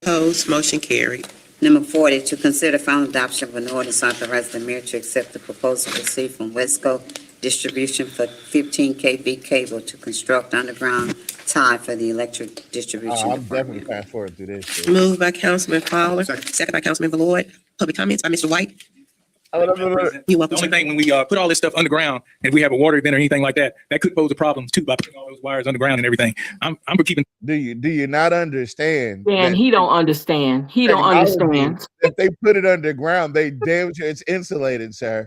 Opposed, motion carried. Number 40, to consider final adoption of an ordinance authorizing the mayor to accept the proposal received from Wesco Distribution for 15 kV cable to construct underground tie for the electric distribution I'm department. definitely fast forward through this shit. Moved by Councilman Fowler, second by Councilman Ballard. Public comments by Mr. White. You're The welcome. only thing, when we put all this stuff underground, and if we have a water event or anything like that, that could pose a problem too by putting all those wires underground and everything. I'm for keeping. Do you not understand? Man, that he don't understand. He don't technology, understand. If they put it underground, they damn sure it's insulated, sir.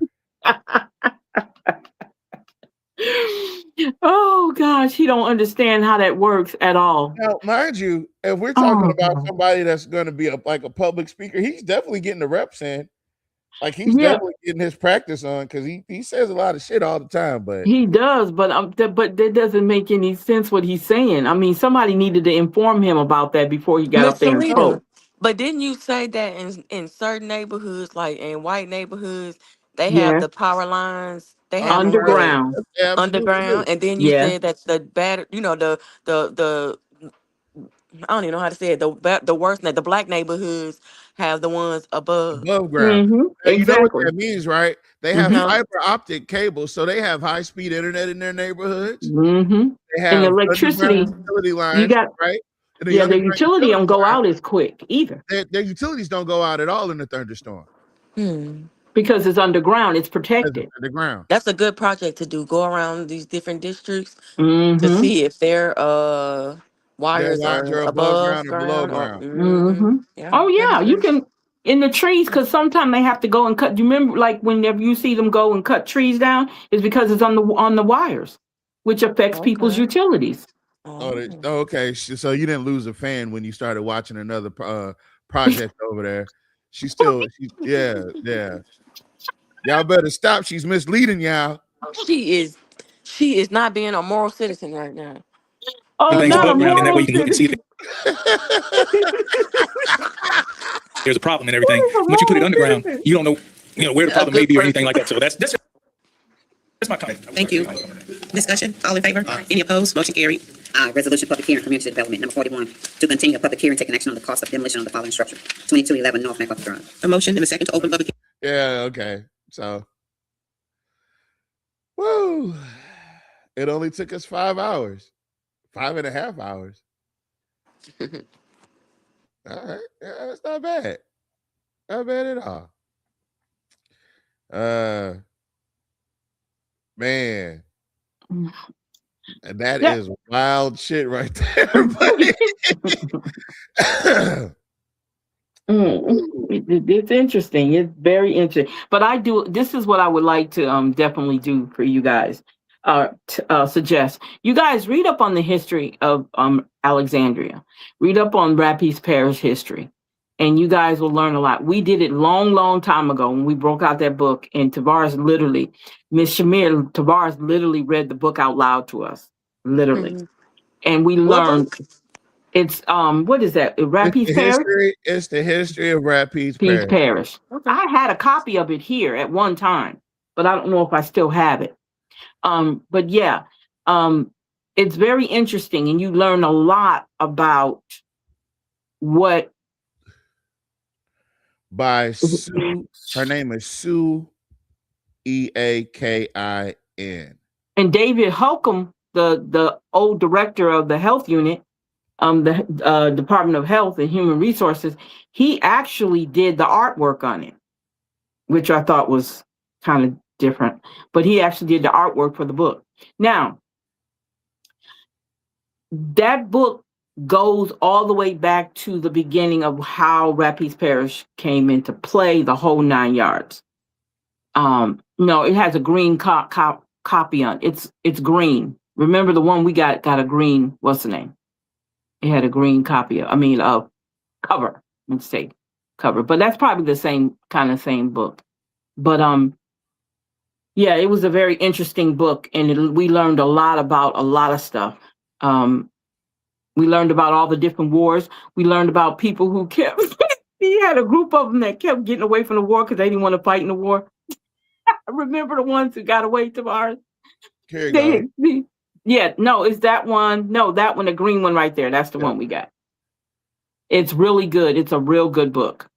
Oh gosh, he don't understand how that works at all. Now, mind you, if we're talking Oh, about God. somebody that's going to be like a public speaker, he's definitely getting the reps in. Like he's Yeah. definitely getting his practice on because he says a lot of shit all the time. But He does, but that doesn't make any sense what he's saying. I mean, somebody needed to inform him about that before he got up there and Sharita, spoke. but didn't you say that in certain neighborhoods, like in white neighborhoods, they Yeah. have the power lines, they have them Underground. They absolutely underground, do. and then you Yeah. said that the bad, the I don't even know how to say it. The worst, the black neighborhoods have the ones above. Above ground. Mm-hmm. Now, you know what Exactly. that means, right? They have Mhm. fiber optic cables, so they have high speed internet in their neighborhoods. Mm-hmm. They have And electricity, underground utility you lines, got right? And yeah, the underground utility don't go lines, out as quick either their utilities don't go out at all in the thunderstorm. because it's underground. It's It's protected. underground. That's a good project to do. Go around these different districts to Mm-hmm. see if their Their wires lines are are above above ground or below ground or ground. Mm-hmm. yeah. Oh that'd yeah, be you good. can in the trees because sometimes they have to go and cut. Do you remember like whenever you see them go and cut trees down, it's because it's on the wires, which affects people's Okay. utilities. Okay. So you didn't lose a fan when you started watching another project over there. Yeah. Y'all better stop. She's misleading y'all. She is not being a moral citizen right now. Oh, Things not a above ground, and that way moral you can look and see if there's a problem and everything. Once you put it underground, you don't know, where the problem may be or anything like that. So that's my comment. Thank you. Discussion, all in favor? Any opposed? Motion carried. Resolution public hearing, community development. Number 41, to continue a public hearing, taking action on the cost of demolition of the following structure. 2211 North Mackleth Drive. A motion and a second to open public. Yeah, okay. So, woo. It only took us 5 hours, 5.5 hours. All right. Yeah, that's not bad. Not bad at all. Man. And that Yeah. is wild shit right there, buddy. It's interesting. It's very interesting. But this is what I would like to definitely do for you guys. Suggest you guys read up on the history of Alexandria. Read up on Rapides Parish history. And you guys will learn a lot. We did it long time ago when we broke out that book, and Tavares literally read the book out loud to us. Literally. Mhm. And we learned it's what is that? Rapides Parish? It's the history of Rapides Peace Parish. Parish. I had a copy of it here at one time, but I don't know if I still have it. But yeah, it's very interesting, and you learn a lot about what By Sue. Her name is Sue Eakin. and David Holcomb, the old director of the health unit, the Department of Health and Human Resources, he actually did the artwork on it, which I thought was kind of different, but he actually did the artwork for the book. Now, that book goes all the way back to the beginning of how Rapides Parish came into play, the whole 9 yards. No, it has a green copy on it. It's green. Remember the one we got a green, what's the name? It had a green copy cover. Let's say cover, but that's probably the same book. But yeah, it was a very interesting book, and we learned a lot about a lot of stuff. We learned about all the different wars. We learned about people who kept. He had a group of them that kept getting away from the war because they didn't want to fight in the war. Remember the ones who got away to ours? Yeah, no, it's that one. No, that one, the green one right there. That's the one we got. It's really good. It's a real good book.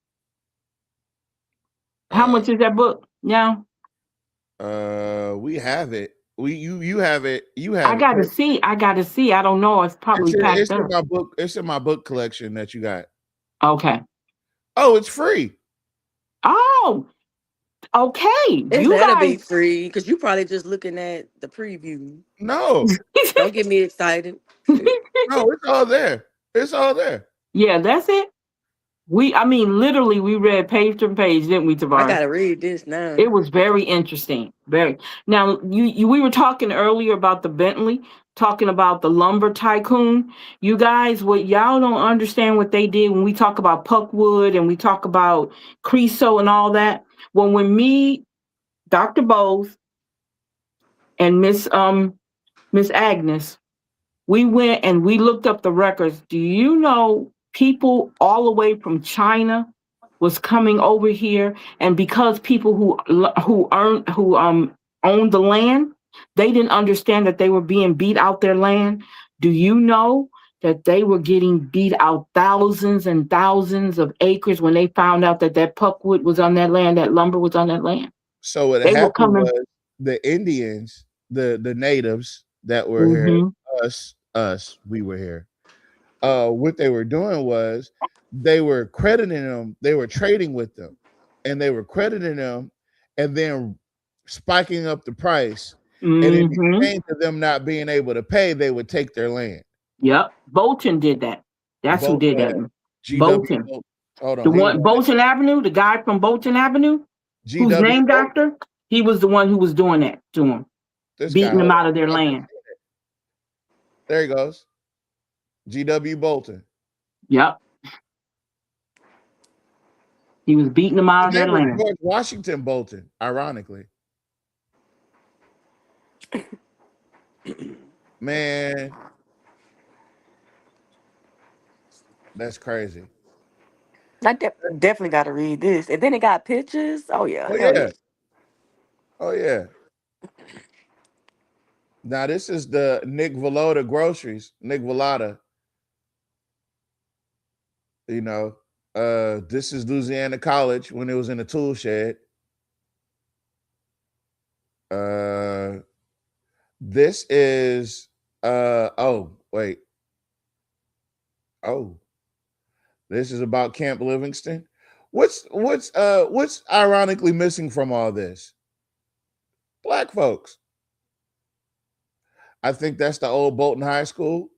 How much is that book now? We have it. You have it. You have I it. gotta see. I gotta see. I don't know. It's probably packed It's in up. my book. It's in my book collection that you got. Okay. Oh, it's free. Oh, okay. It You better be guys. free because you probably just looking at the preview. No, Don't get me excited. no, it's all there. It's all there. Yeah, that's it. I mean, literally, we read page to page, didn't we, I Tavares? gotta read this now. It was very interesting. Very. Now, we were talking earlier about the Bentley, talking about the lumber tycoon. You guys, what y'all don't understand what they did when we talk about Puckwood and we talk about Creosote and all that. Well, when me, Dr. Bose, and Miss Agnes, we went and we looked up the records. Do you know people all the way from China was coming over here, and because people who owned the land, they didn't understand that they were being beat out their land. Do you know that they were getting beat out thousands and thousands of acres when they found out that Puckwood was on that land, that lumber was on that land? So what They were happened coming. was the Indians, the natives that were here, we were here. What they were doing was they were crediting them, they were trading with them, and they were crediting them and then spiking up the price. And in exchange for them not being able to pay, they would take their land. Yep. Bolton did that. That's who did that. Bolton. Hold on. The one, Bolton Avenue, the guy from Bolton Avenue, who's GW named after, he was the one who was doing that to them, beating them out of their land. There he goes. G.W. Bolton. Yep. He was beating them out of their land. George Washington Bolton, ironically. Man, that's crazy. I definitely got to read this. And then it got pictures. Oh, yeah. Oh, yeah. Oh, yeah. Now, this is the Nick Velota groceries. Nick Velota. You know, this is Louisiana College when it was in the tool shed. This is oh, wait. Oh. This is about Camp Livingston. What's ironically missing from all this? Black folks. I think that's the old Bolton High School.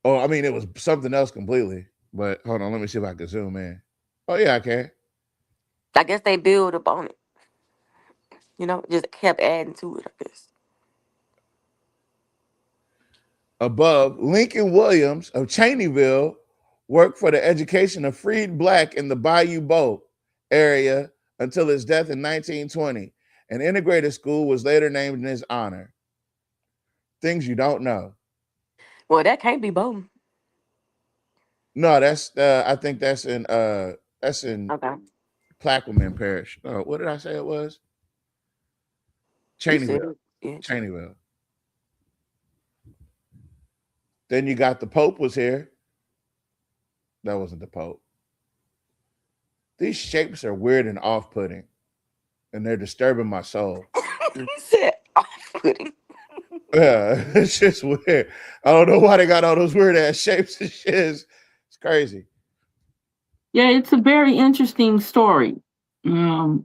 Oh, I mean, it was something else completely. But hold on, let me see if I can zoom in. Oh, yeah, I can. I guess they build up on it. You know, just kept adding to it, I guess. Above, Lincoln Williams of Cheneyville worked for the education of freed Black in the Bayou Bow area until his death in 1920. An integrated school was later named in his honor. Things you don't know. Well, that can't be Bowden. No, that's I think that's in Plaquemine Parish. What did I say it was? Cheneyville. Cheneyville. Then you got the Pope was here. That wasn't the Pope. These shapes are weird and off-putting, and they're disturbing my soul. He said off-putting. Yeah, it's just weird. I don't know why they got all those weird ass shapes and shit. It's crazy. Yeah, it's a very interesting story. The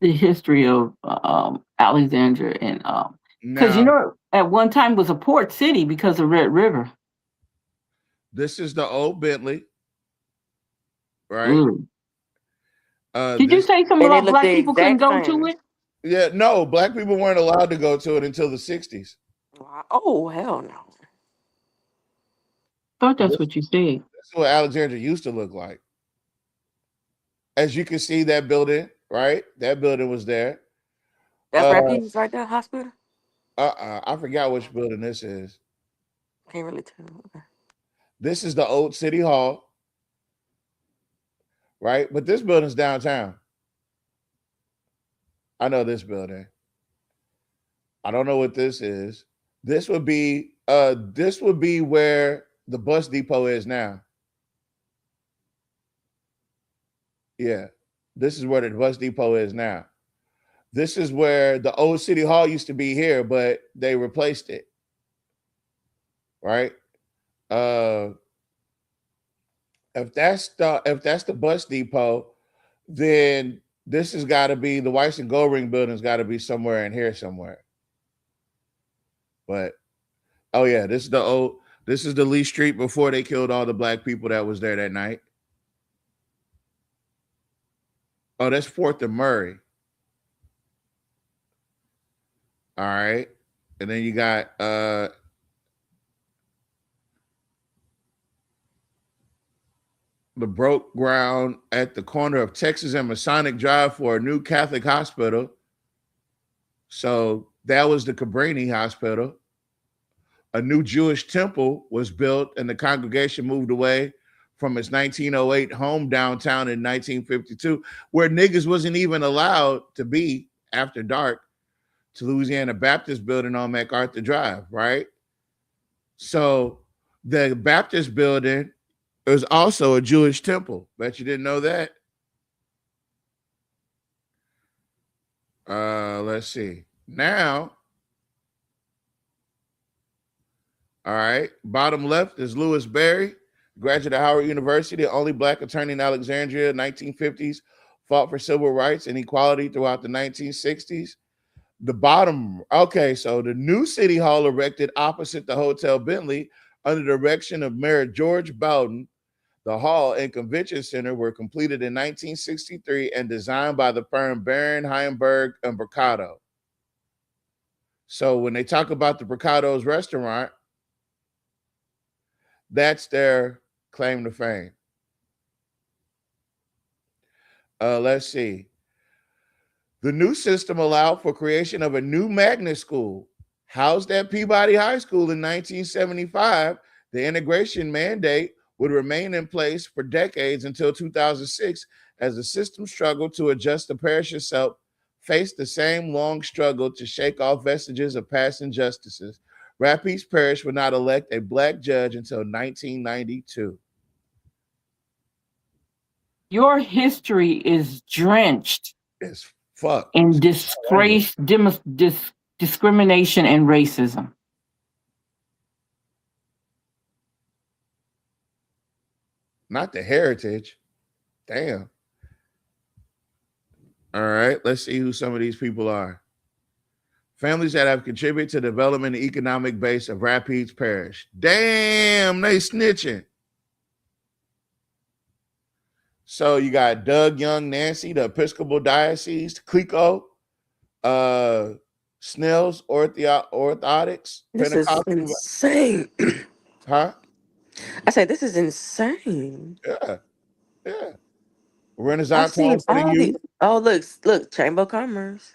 history of Alexandria and because you know at one time was a port city because of Red River. This is the old Bentley, right? Did you say something about Black people couldn't go to it? Yeah, no, Black people weren't allowed to go to it until the 60s. Oh, hell no. Thought that's what you said. That's what Alexandria used to look like. As you can see, that building, right? That building was there. That's Rapides right there, hospital? I forgot which building this is. Can't really tell. Okay. This is the old City Hall, right? But this building's downtown. I know this building. I don't know what this is. This would be where the bus depot is now. Yeah. This is where the bus depot is now. This is where the old city hall used to be here, but they replaced it. Right? If that's the bus depot, then this has got to be the Weiss and Goldring building's got to be somewhere in here somewhere. But oh yeah, this is the Lee Street before they killed all the black people that was there that night. Oh, that's 4th and Murray. All right. And then you got the broke ground at the corner of Texas and Masonic Drive for a new Catholic hospital. So that was the Cabrini Hospital. A new Jewish temple was built and the congregation moved away from its 1908 home downtown in 1952, where niggas wasn't even allowed to be after dark, to Louisiana Baptist building on MacArthur Drive, right? So the Baptist building is also a Jewish temple. Bet you didn't know that. Let's see. Now, all right, bottom left is Louis Berry, graduate of Howard University, the only black attorney in Alexandria, 1950s, fought for civil rights and equality throughout the 1960s. The bottom, okay, so the new city hall erected opposite the Hotel Bentley under the direction of Mayor George Bowden. The hall and convention center were completed in 1963 and designed by the firm Baron Heimberg and Mercado. So when they talk about the Mercado's restaurant, that's their claim to fame. Let's see. The new system allowed for creation of a new magnet school. Housed at Peabody High School in 1975, the integration mandate would remain in place for decades until 2006, as the system struggled to adjust. The parish itself faced the same long struggle to shake off vestiges of past injustices. Rapides Parish would not elect a black judge until 1992. Your history is drenched It's fuck. in disgrace, discrimination, and racism. Not the heritage. Damn. All right, let's see who some of these people are. Families that have contributed to the development and economic base of Rapides Parish. Damn, they snitching. So you got Doug Young Nancy, the Episcopal Diocese, Clico, Snell's Orthotics. This is insane. Huh? I said, this is insane. Yeah. I've Renaissance seen Home for the all Youth. these. Oh, look, Chamber of Commerce.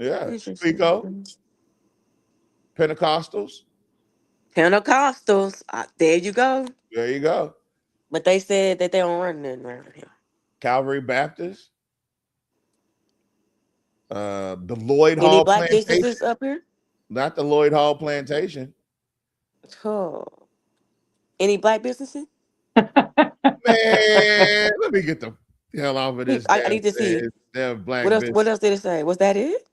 Yeah. Interesting. Clico. Pentecostals. Pentecostals. There you go. There you go. But they said that they don't run nothing around here. Calvary Baptist. The Lloyd Any Hall black Plantation. businesses up here? Not the Lloyd Hall Plantation. Oh. Any black businesses? Man, let me get the hell off of this. I need to see. Damn black What else? business. What else did it say? Was that it?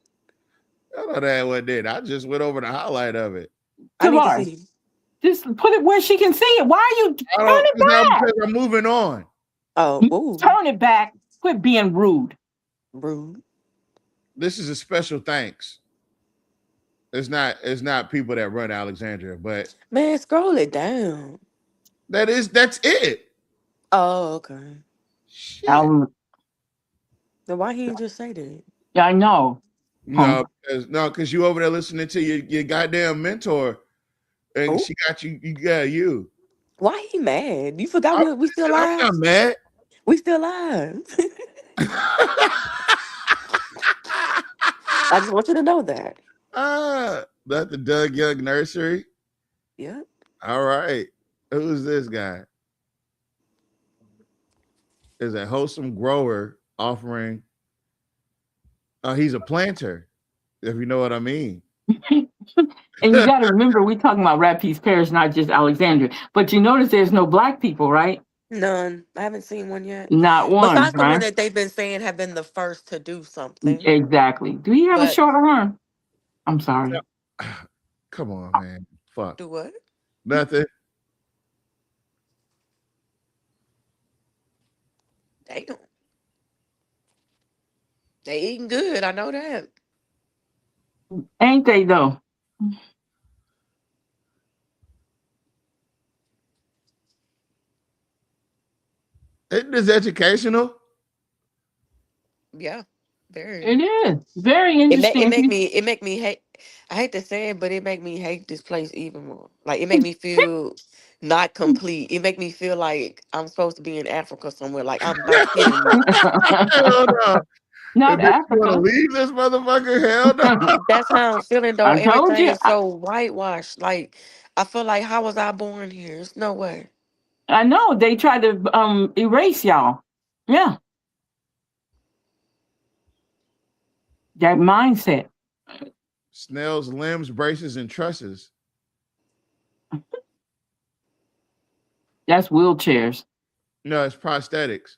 I know that what did. I just went over the highlight of it. I need to Tamar, see. just put it where she can see it. Why are you I turn don't, it back? because I'm moving on. Oh, ooh, Turn it back. Quit being rude. rude. This is a special thanks. It's not people that run Alexandria, but Man, scroll it down. that's it. Oh, okay. Shit. Um, Then why he didn't just say that? yeah, I know. No, because you over there listening to your goddamn mentor, and Who? she got you. You got you. Why he mad? You forgot we still I'm live? not mad. We still live. I just want you to know that. That's the Doug Young Nursery. Yeah. All right. Who's this guy? Is a wholesome grower offering. He's a planter, if you know what I mean. And you got to remember, we're talking about Rapides Parish, not just Alexandria. But you notice there's no black people, right? None. I haven't seen one yet. Not one, Besides the one right? that they've been saying have been the first to do something. Exactly. Do you have a But shorter arm? I'm sorry. Come on, man. Fuck. do what? Nothing. Damn. They eating good. I know that. Ain't they though? Isn't this educational? Yeah. Very. It is very It interesting. make me hate. I hate to say it, but it make me hate this place even more. Like it make me feel not complete. It make me feel like I'm supposed to be in Africa somewhere. Like I'm not kidding you. Hell no. Not You want to Africa. leave this motherfucker? Hell no. That's how I'm feeling though. I told Everything you. is so whitewashed. Like I feel like how was I born here? There's no way. I know they tried to erase y'all. Yeah, that mindset. Snell's limbs, braces, and trusses. That's wheelchairs. No, it's prosthetics.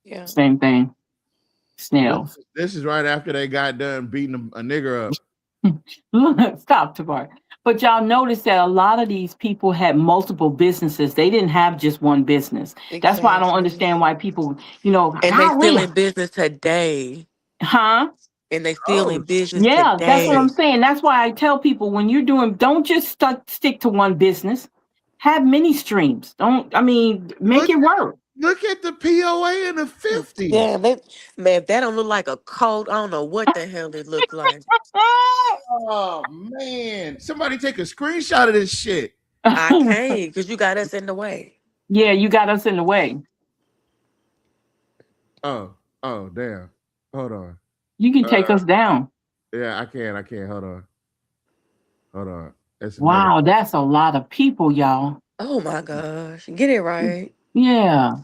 Yeah. Same thing. Snails. This is right after they got done beating a nigger up. Stop, Tabar. But y'all notice that a lot of these people had multiple businesses. They didn't have just one business. That's why I don't Exactly. understand why people, you know, And they still golly. in business today. Huh? And they still in business Yeah, that's what today. I'm saying. That's why I tell people when you're doing, don't just stick to one business. Have many streams. Make it work. Look at the POA in the 50s. Yeah, man, if that don't look like a cult, I don't know what the hell it look like. Oh man. Somebody take a screenshot of this shit. I can't because you got us in the way. Yeah, you got us in the way. Oh, damn. Hold on. You can take us down. Yeah, I can. Hold on. Wow, that's a lot of people, y'all. Oh my gosh. Get it right. Yeah.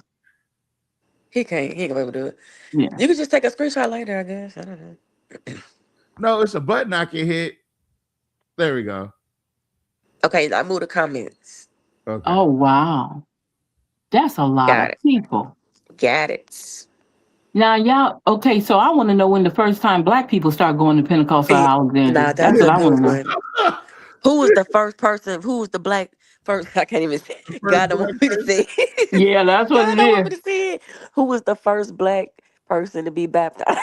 He ain't gonna be able to do it. Yeah. You can just take a screenshot later, I guess. I don't know. No, it's a button I can hit. There we go. Okay, I moved the comments. Okay. Oh, wow. That's a lot Got of it. people. Got it. Now, y'all, okay, so I want to know when the first time Black people start going to Pentecostal Alexandria. Nah, That's that's what a I want good to know. one. Who was the first person? Who was the black first? I can't even say it. God don't want me to say it. Yeah, that's what God it don't want me is. to say it. Who was the first black person to be baptized?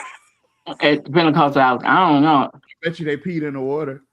At Pentecostal Alexandria. I don't know. I bet you they peed in the water.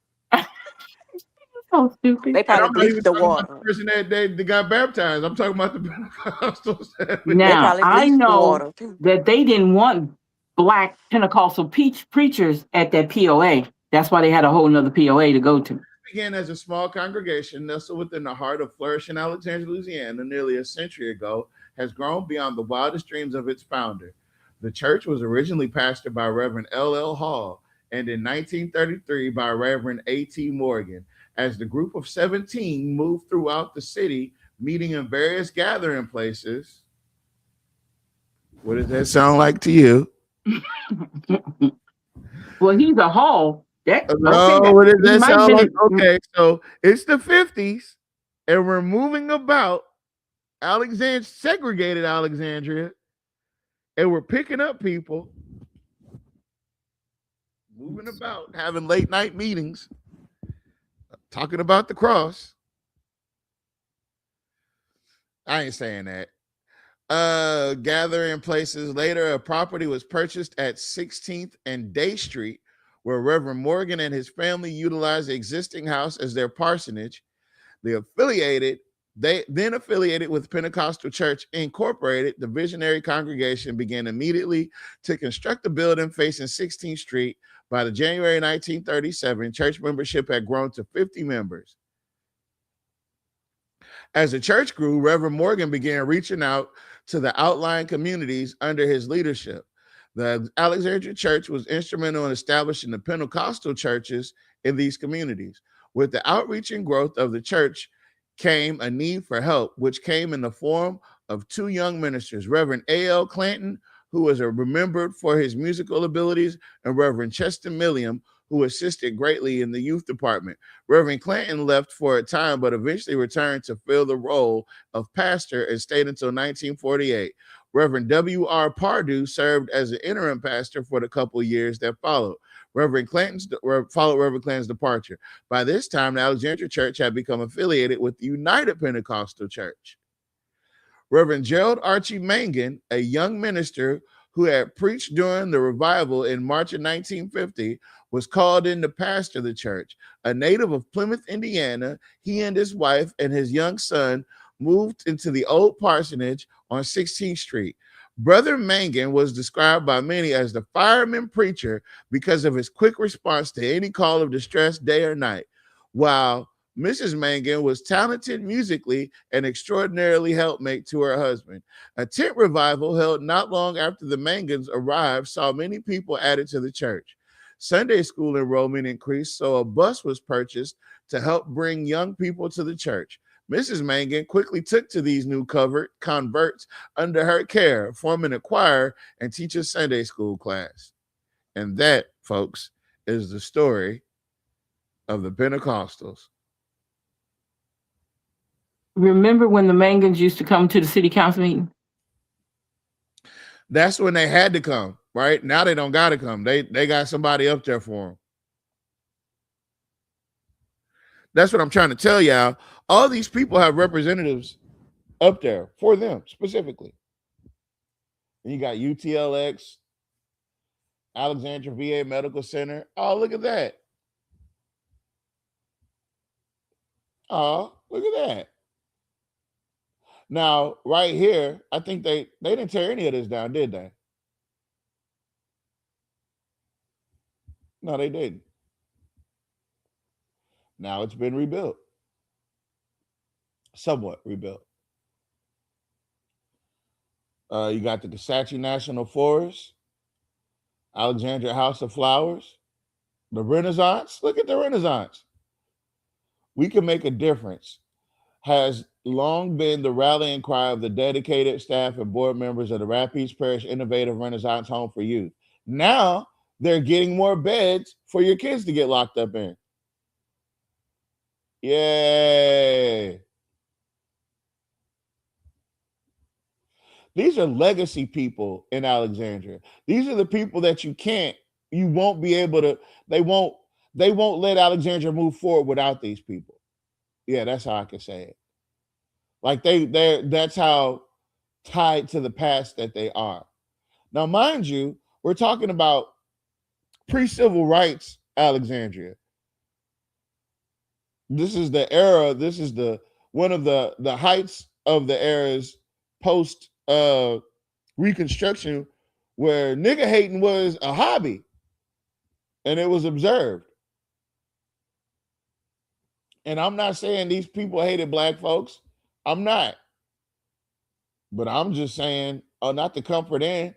So stupid. They And I'm probably not bleached even the talking about water. the person that they got baptized. I'm talking about the Pentecostals. Now, probably I bleached the know water, too. that they didn't want Black Pentecostal preachers at that POA. That's why they had a whole nother POA to go to. Began as a small congregation nestled within the heart of flourishing Alexandria, Louisiana, nearly a century ago, has grown beyond the wildest dreams of its founder. The church was originally pastored by Reverend L.L. Hall and in 1933 by Reverend A.T. Morgan. As the group of 17 moved throughout the city, meeting in various gathering places. What does that sound like to you? Well, he's a Hall. No, what does that sound like? Okay, so it's the 50s, and we're moving about segregated Alexandria, and we're picking up people, moving about, having late night meetings, talking about the cross. I ain't saying that. Gathering places. Later, a property was purchased at 16th and Day Street, where Reverend Morgan and his family utilized the existing house as their parsonage. They then affiliated with Pentecostal Church Incorporated. The visionary congregation began immediately to construct the building facing 16th Street. By the January 1937, church membership had grown to 50 members. As the church grew, Reverend Morgan began reaching out to the outlying communities under his leadership. The Alexandria Church was instrumental in establishing the Pentecostal churches in these communities. With the outreach and growth of the church came a need for help, which came in the form of two young ministers, Reverend A.L. Clanton, who was remembered for his musical abilities, and Reverend Chester Milliam, who assisted greatly in the youth department. Reverend Clanton left for a time, but eventually returned to fill the role of pastor and stayed until 1948. Reverend W.R. Pardue served as an interim pastor for the couple years that followed. Reverend Clanton's departure. By this time, the Alexandria Church had become affiliated with the United Pentecostal Church. Reverend Gerald Archie Mangan, a young minister who had preached during the revival in March of 1950, was called in to pastor the church. A native of Plymouth, Indiana, he and his wife and his young son moved into the old parsonage on 16th Street. Brother Mangan was described by many as the fireman preacher because of his quick response to any call of distress, day or night, while Mrs. Mangan was talented musically and extraordinarily helpmate to her husband. A tent revival held not long after the Mangans arrived saw many people added to the church. Sunday school enrollment increased, so a bus was purchased to help bring young people to the church. Mrs. Mangan quickly took to these new converts under her care, forming a choir and teaching Sunday school class. And that, folks, is the story of the Pentecostals. Remember when the Mangans used to come to the city council meeting? That's when they had to come, right? Now they don't got to come. They got somebody up there for them. That's what I'm trying to tell y'all. All these people have representatives up there for them specifically. And you got UTLX, Alexandria VA Medical Center. Oh, look at that. Oh, look at that. Now, right here, I think they didn't tear any of this down, did they? No, they didn't. Now it's been rebuilt. Somewhat rebuilt. You got the Kisatchie National Forest, Alexandria House of Flowers, the Renaissance. Look at the Renaissance. We can make a difference. Has long been the rallying cry of the dedicated staff and board members of the Rapides Parish Innovative Renaissance Home for Youth. Now they're getting more beds for your kids to get locked up in. Yay. These are legacy people in Alexandria. These are the people that you won't be able to, they won't let Alexandria move forward without these people. Yeah, that's how I can say it. Like that's how tied to the past that they are. Now, mind you, we're talking about pre-civil rights Alexandria. This is the era, this is one of the heights of the era's post Reconstruction, where nigga hating was a hobby and it was observed. And I'm not saying these people hated black folks. I'm not. But I'm just saying, not to comfort in.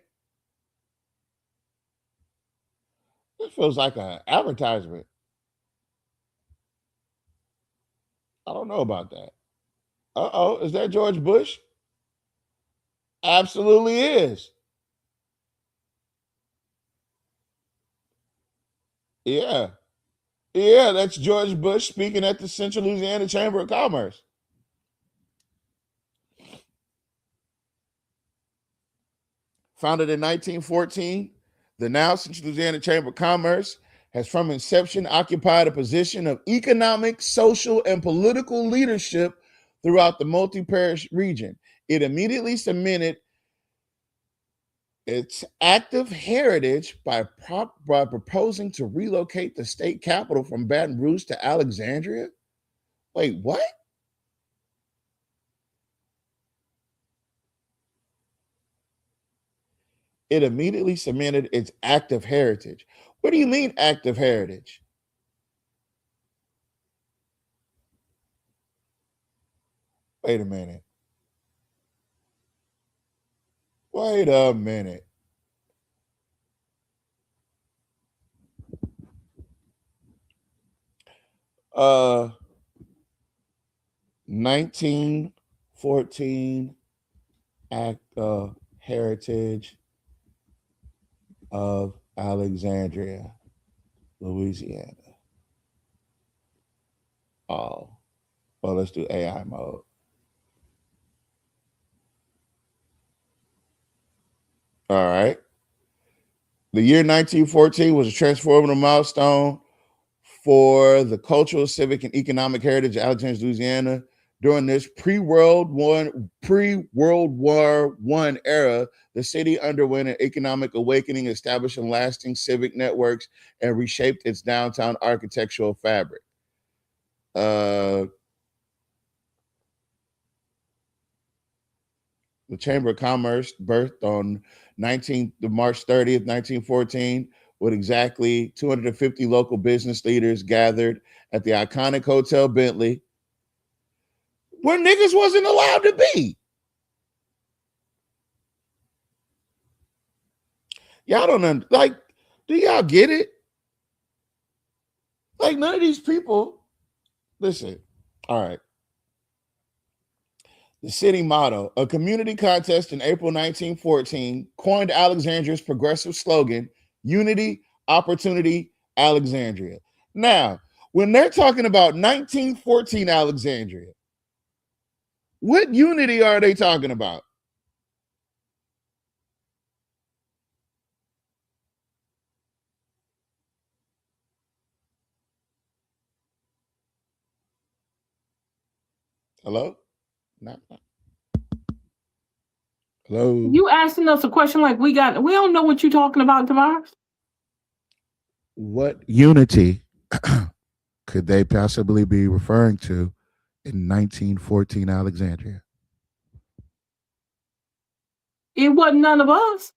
This feels like an advertisement. I don't know about that. Uh-oh, is that George Bush? Absolutely is. Yeah. Yeah, that's George Bush speaking at the Central Louisiana Chamber of Commerce. Founded in 1914, the now Central Louisiana Chamber of Commerce has from inception occupied a position of economic, social, and political leadership throughout the multi-parish region. It immediately cemented its active heritage by proposing to relocate the state capital from Baton Rouge to Alexandria. Wait, what? It immediately cemented its active heritage. What do you mean active heritage? Wait a minute. Wait a minute. Uh, 1914 Act of Heritage of Alexandria. Louisiana. Oh, well, let's do AI mode. All right. The year 1914 was a transformative milestone for the cultural, civic, and economic heritage of Alexandria, Louisiana. During this pre-World War I era, the city underwent an economic awakening, establishing lasting civic networks, and reshaped its downtown architectural fabric. The Chamber of Commerce birthed on March 30th, 1914, with exactly 250 local business leaders gathered at the iconic Hotel Bentley, where niggas wasn't allowed to be. Y'all don't like, do y'all get it? Like, none of these people, listen, all right. The city motto, a community contest in April 1914, coined Alexandria's progressive slogan, Unity, Opportunity, Alexandria. Now, when they're talking about 1914 Alexandria, what unity are they talking about? Hello? No. Hello? You asking us a question like we don't know what you're talking about, Tavares. What unity could they possibly be referring to in 1914 Alexandria? It wasn't none of us.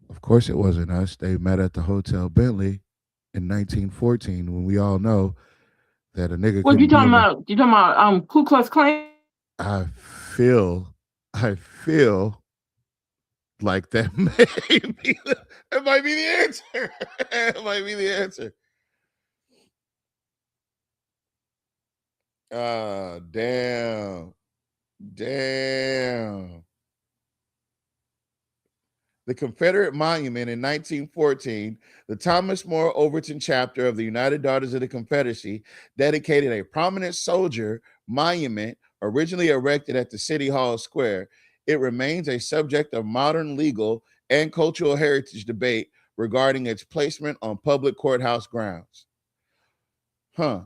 Of course it wasn't us. They met at the Hotel Bentley in 1914 when we all know that a nigga What couldn't you be talking in the- about? You talking about Ku Klux Klan? I feel like that might be the answer. It might be the answer. Damn. The Confederate Monument in 1914, the Thomas More Overton chapter of the United Daughters of the Confederacy dedicated a prominent soldier monument originally erected at the City Hall Square. It remains a subject of modern legal and cultural heritage debate regarding its placement on public courthouse grounds. Huh.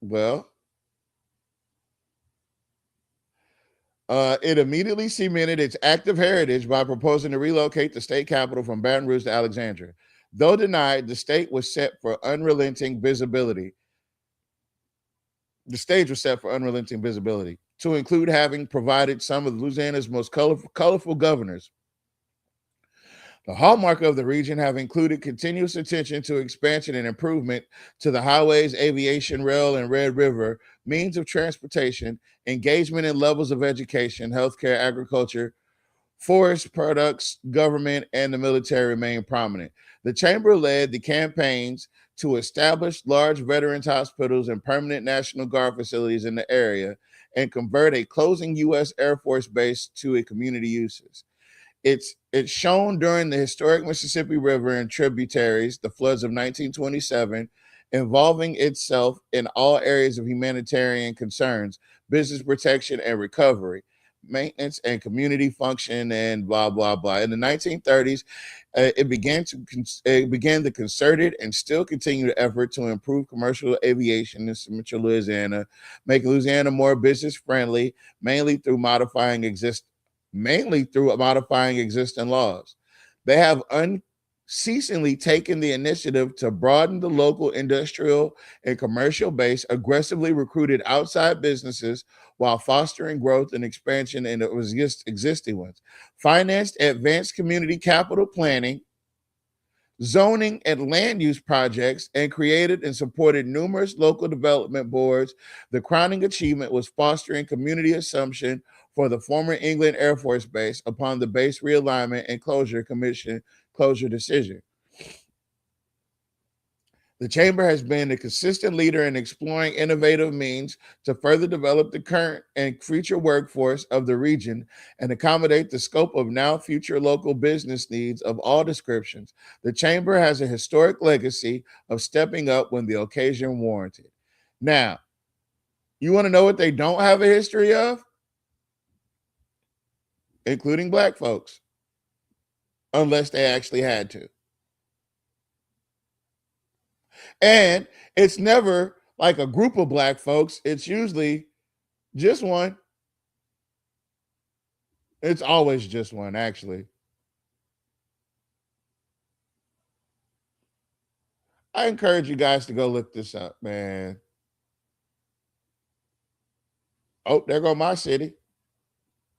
Well, it immediately cemented its active heritage by proposing to relocate the state capital from Baton Rouge to Alexandria. Though denied, the state was set for unrelenting visibility. The stage was set for unrelenting visibility, to include having provided some of Louisiana's most colorful governors. The hallmark of the region have included continuous attention to expansion and improvement to the highways, aviation, rail, and Red River, means of transportation, engagement in levels of education, healthcare, agriculture, forest products, government, and the military remain prominent. The chamber led the campaigns to establish large veterans hospitals and permanent National Guard facilities in the area and convert a closing U.S. Air Force base to a community uses. It's shown during the historic Mississippi River and tributaries, the floods of 1927, involving itself in all areas of humanitarian concerns, business protection and recovery, maintenance and community function, and blah, blah, blah. In the 1930s, it began the concerted and still continued effort to improve commercial aviation in Central Louisiana, making Louisiana more business friendly, mainly through modifying existing laws. They have unceasingly taken the initiative to broaden the local industrial and commercial base, aggressively recruited outside businesses while fostering growth and expansion in existing ones, financed advanced community capital planning, zoning and land use projects, and created and supported numerous local development boards. The crowning achievement was fostering community assumption for the former England Air Force Base upon the base realignment and closure commission closure decision. The chamber has been a consistent leader in exploring innovative means to further develop the current and future workforce of the region and accommodate the scope of now future local business needs of all descriptions. The chamber has a historic legacy of stepping up when the occasion warranted. Now, you want to know what they don't have a history of? Including black folks, unless they actually had to. And it's never like a group of black folks. It's usually just one. It's always just one, actually. I encourage you guys to go look this up, man. Oh, there go my city.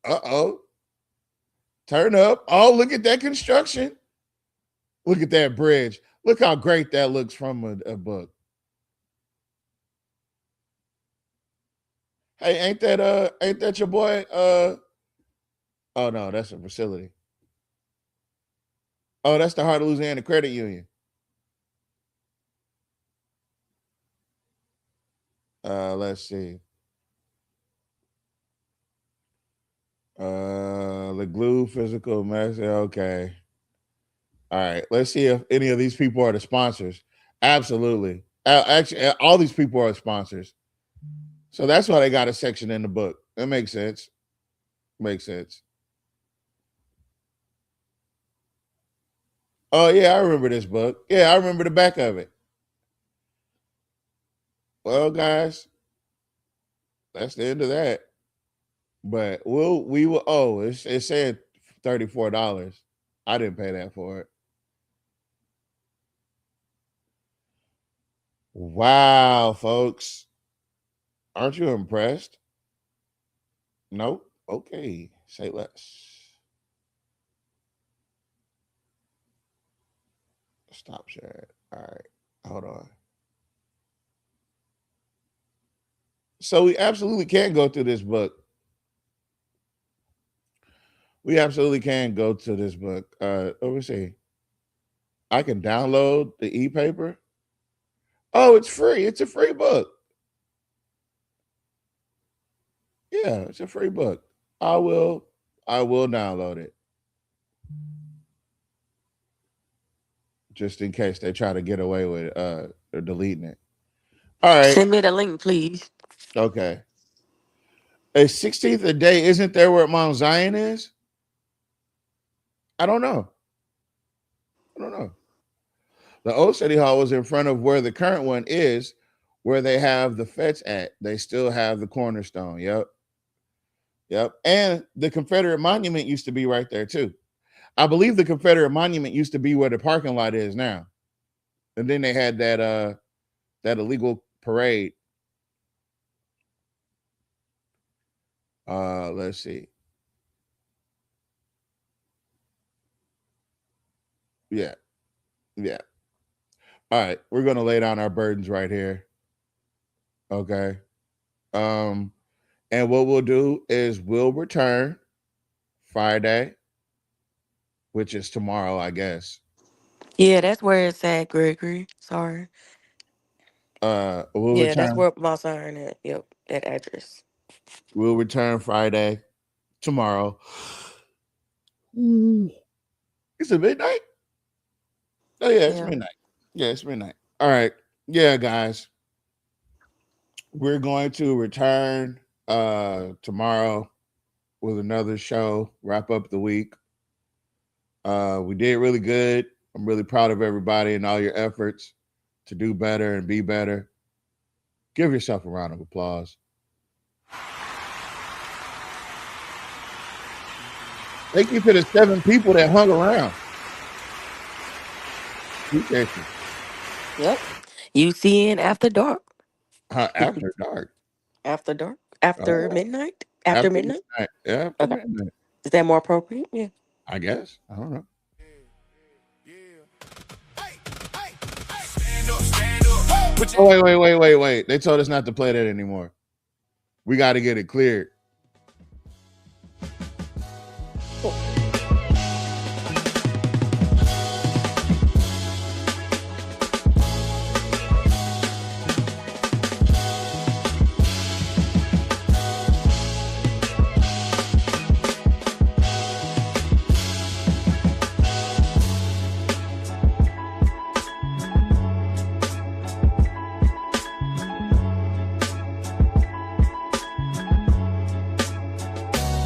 Uh-oh. Turn up. Oh, look at that construction. Look at that bridge. Look how great that looks from a book. Hey, ain't that your boy? Oh no, that's a facility. Oh, that's the Heart of Louisiana Credit Union. Let's see. The glue physical mass. Okay. All right. Let's see if any of these people are the sponsors. Absolutely. Actually, all these people are sponsors. So that's why they got a section in the book. That makes sense. Makes sense. Oh, yeah, I remember this book. Yeah, I remember the back of it. Well, guys, that's the end of that. But we will. Oh, it said $34. I didn't pay that for it. Wow, folks. Aren't you impressed? Nope. Okay. Say less. Stop sharing. All right. Hold on. So we absolutely can go through this book. We absolutely can go to this book. Let me see. I can download the e-paper. Oh, it's free. It's a free book. Yeah, it's a free book. I will download it. Just in case they try to get away with deleting it. All right. Send me the link, please. Okay. A 16th a day, isn't there where Mount Zion is? I don't know. The old city hall was in front of where the current one is, where they have the fence at. They still have the cornerstone. Yep. And the Confederate monument used to be right there too. I believe the Confederate monument used to be where the parking lot is now. And then they had that illegal parade. Let's see. Yeah. All right, we're gonna lay down our burdens right here. Okay. And what we'll do is we'll return Friday, which is tomorrow, I guess. Yeah, that's where it's at, Gregory. Sorry. We'll Yeah, that's return. where my sign at. Yep, that address. We'll return Friday, tomorrow. Is it midnight? Oh yeah, it's midnight. Yeah, it's midnight. All right. Yeah, guys. We're going to return tomorrow with another show, wrap up the week. We did really good. I'm really proud of everybody and all your efforts to do better and be better. Give yourself a round of applause. Thank you to the 7 people that hung around. Appreciate you. Yep. UCN after dark. After dark. After dark. After midnight. After midnight. Yeah. After midnight. Is that more appropriate? Yeah. I guess. I don't know. Oh, wait. They told us not to play that anymore. We got to get it cleared.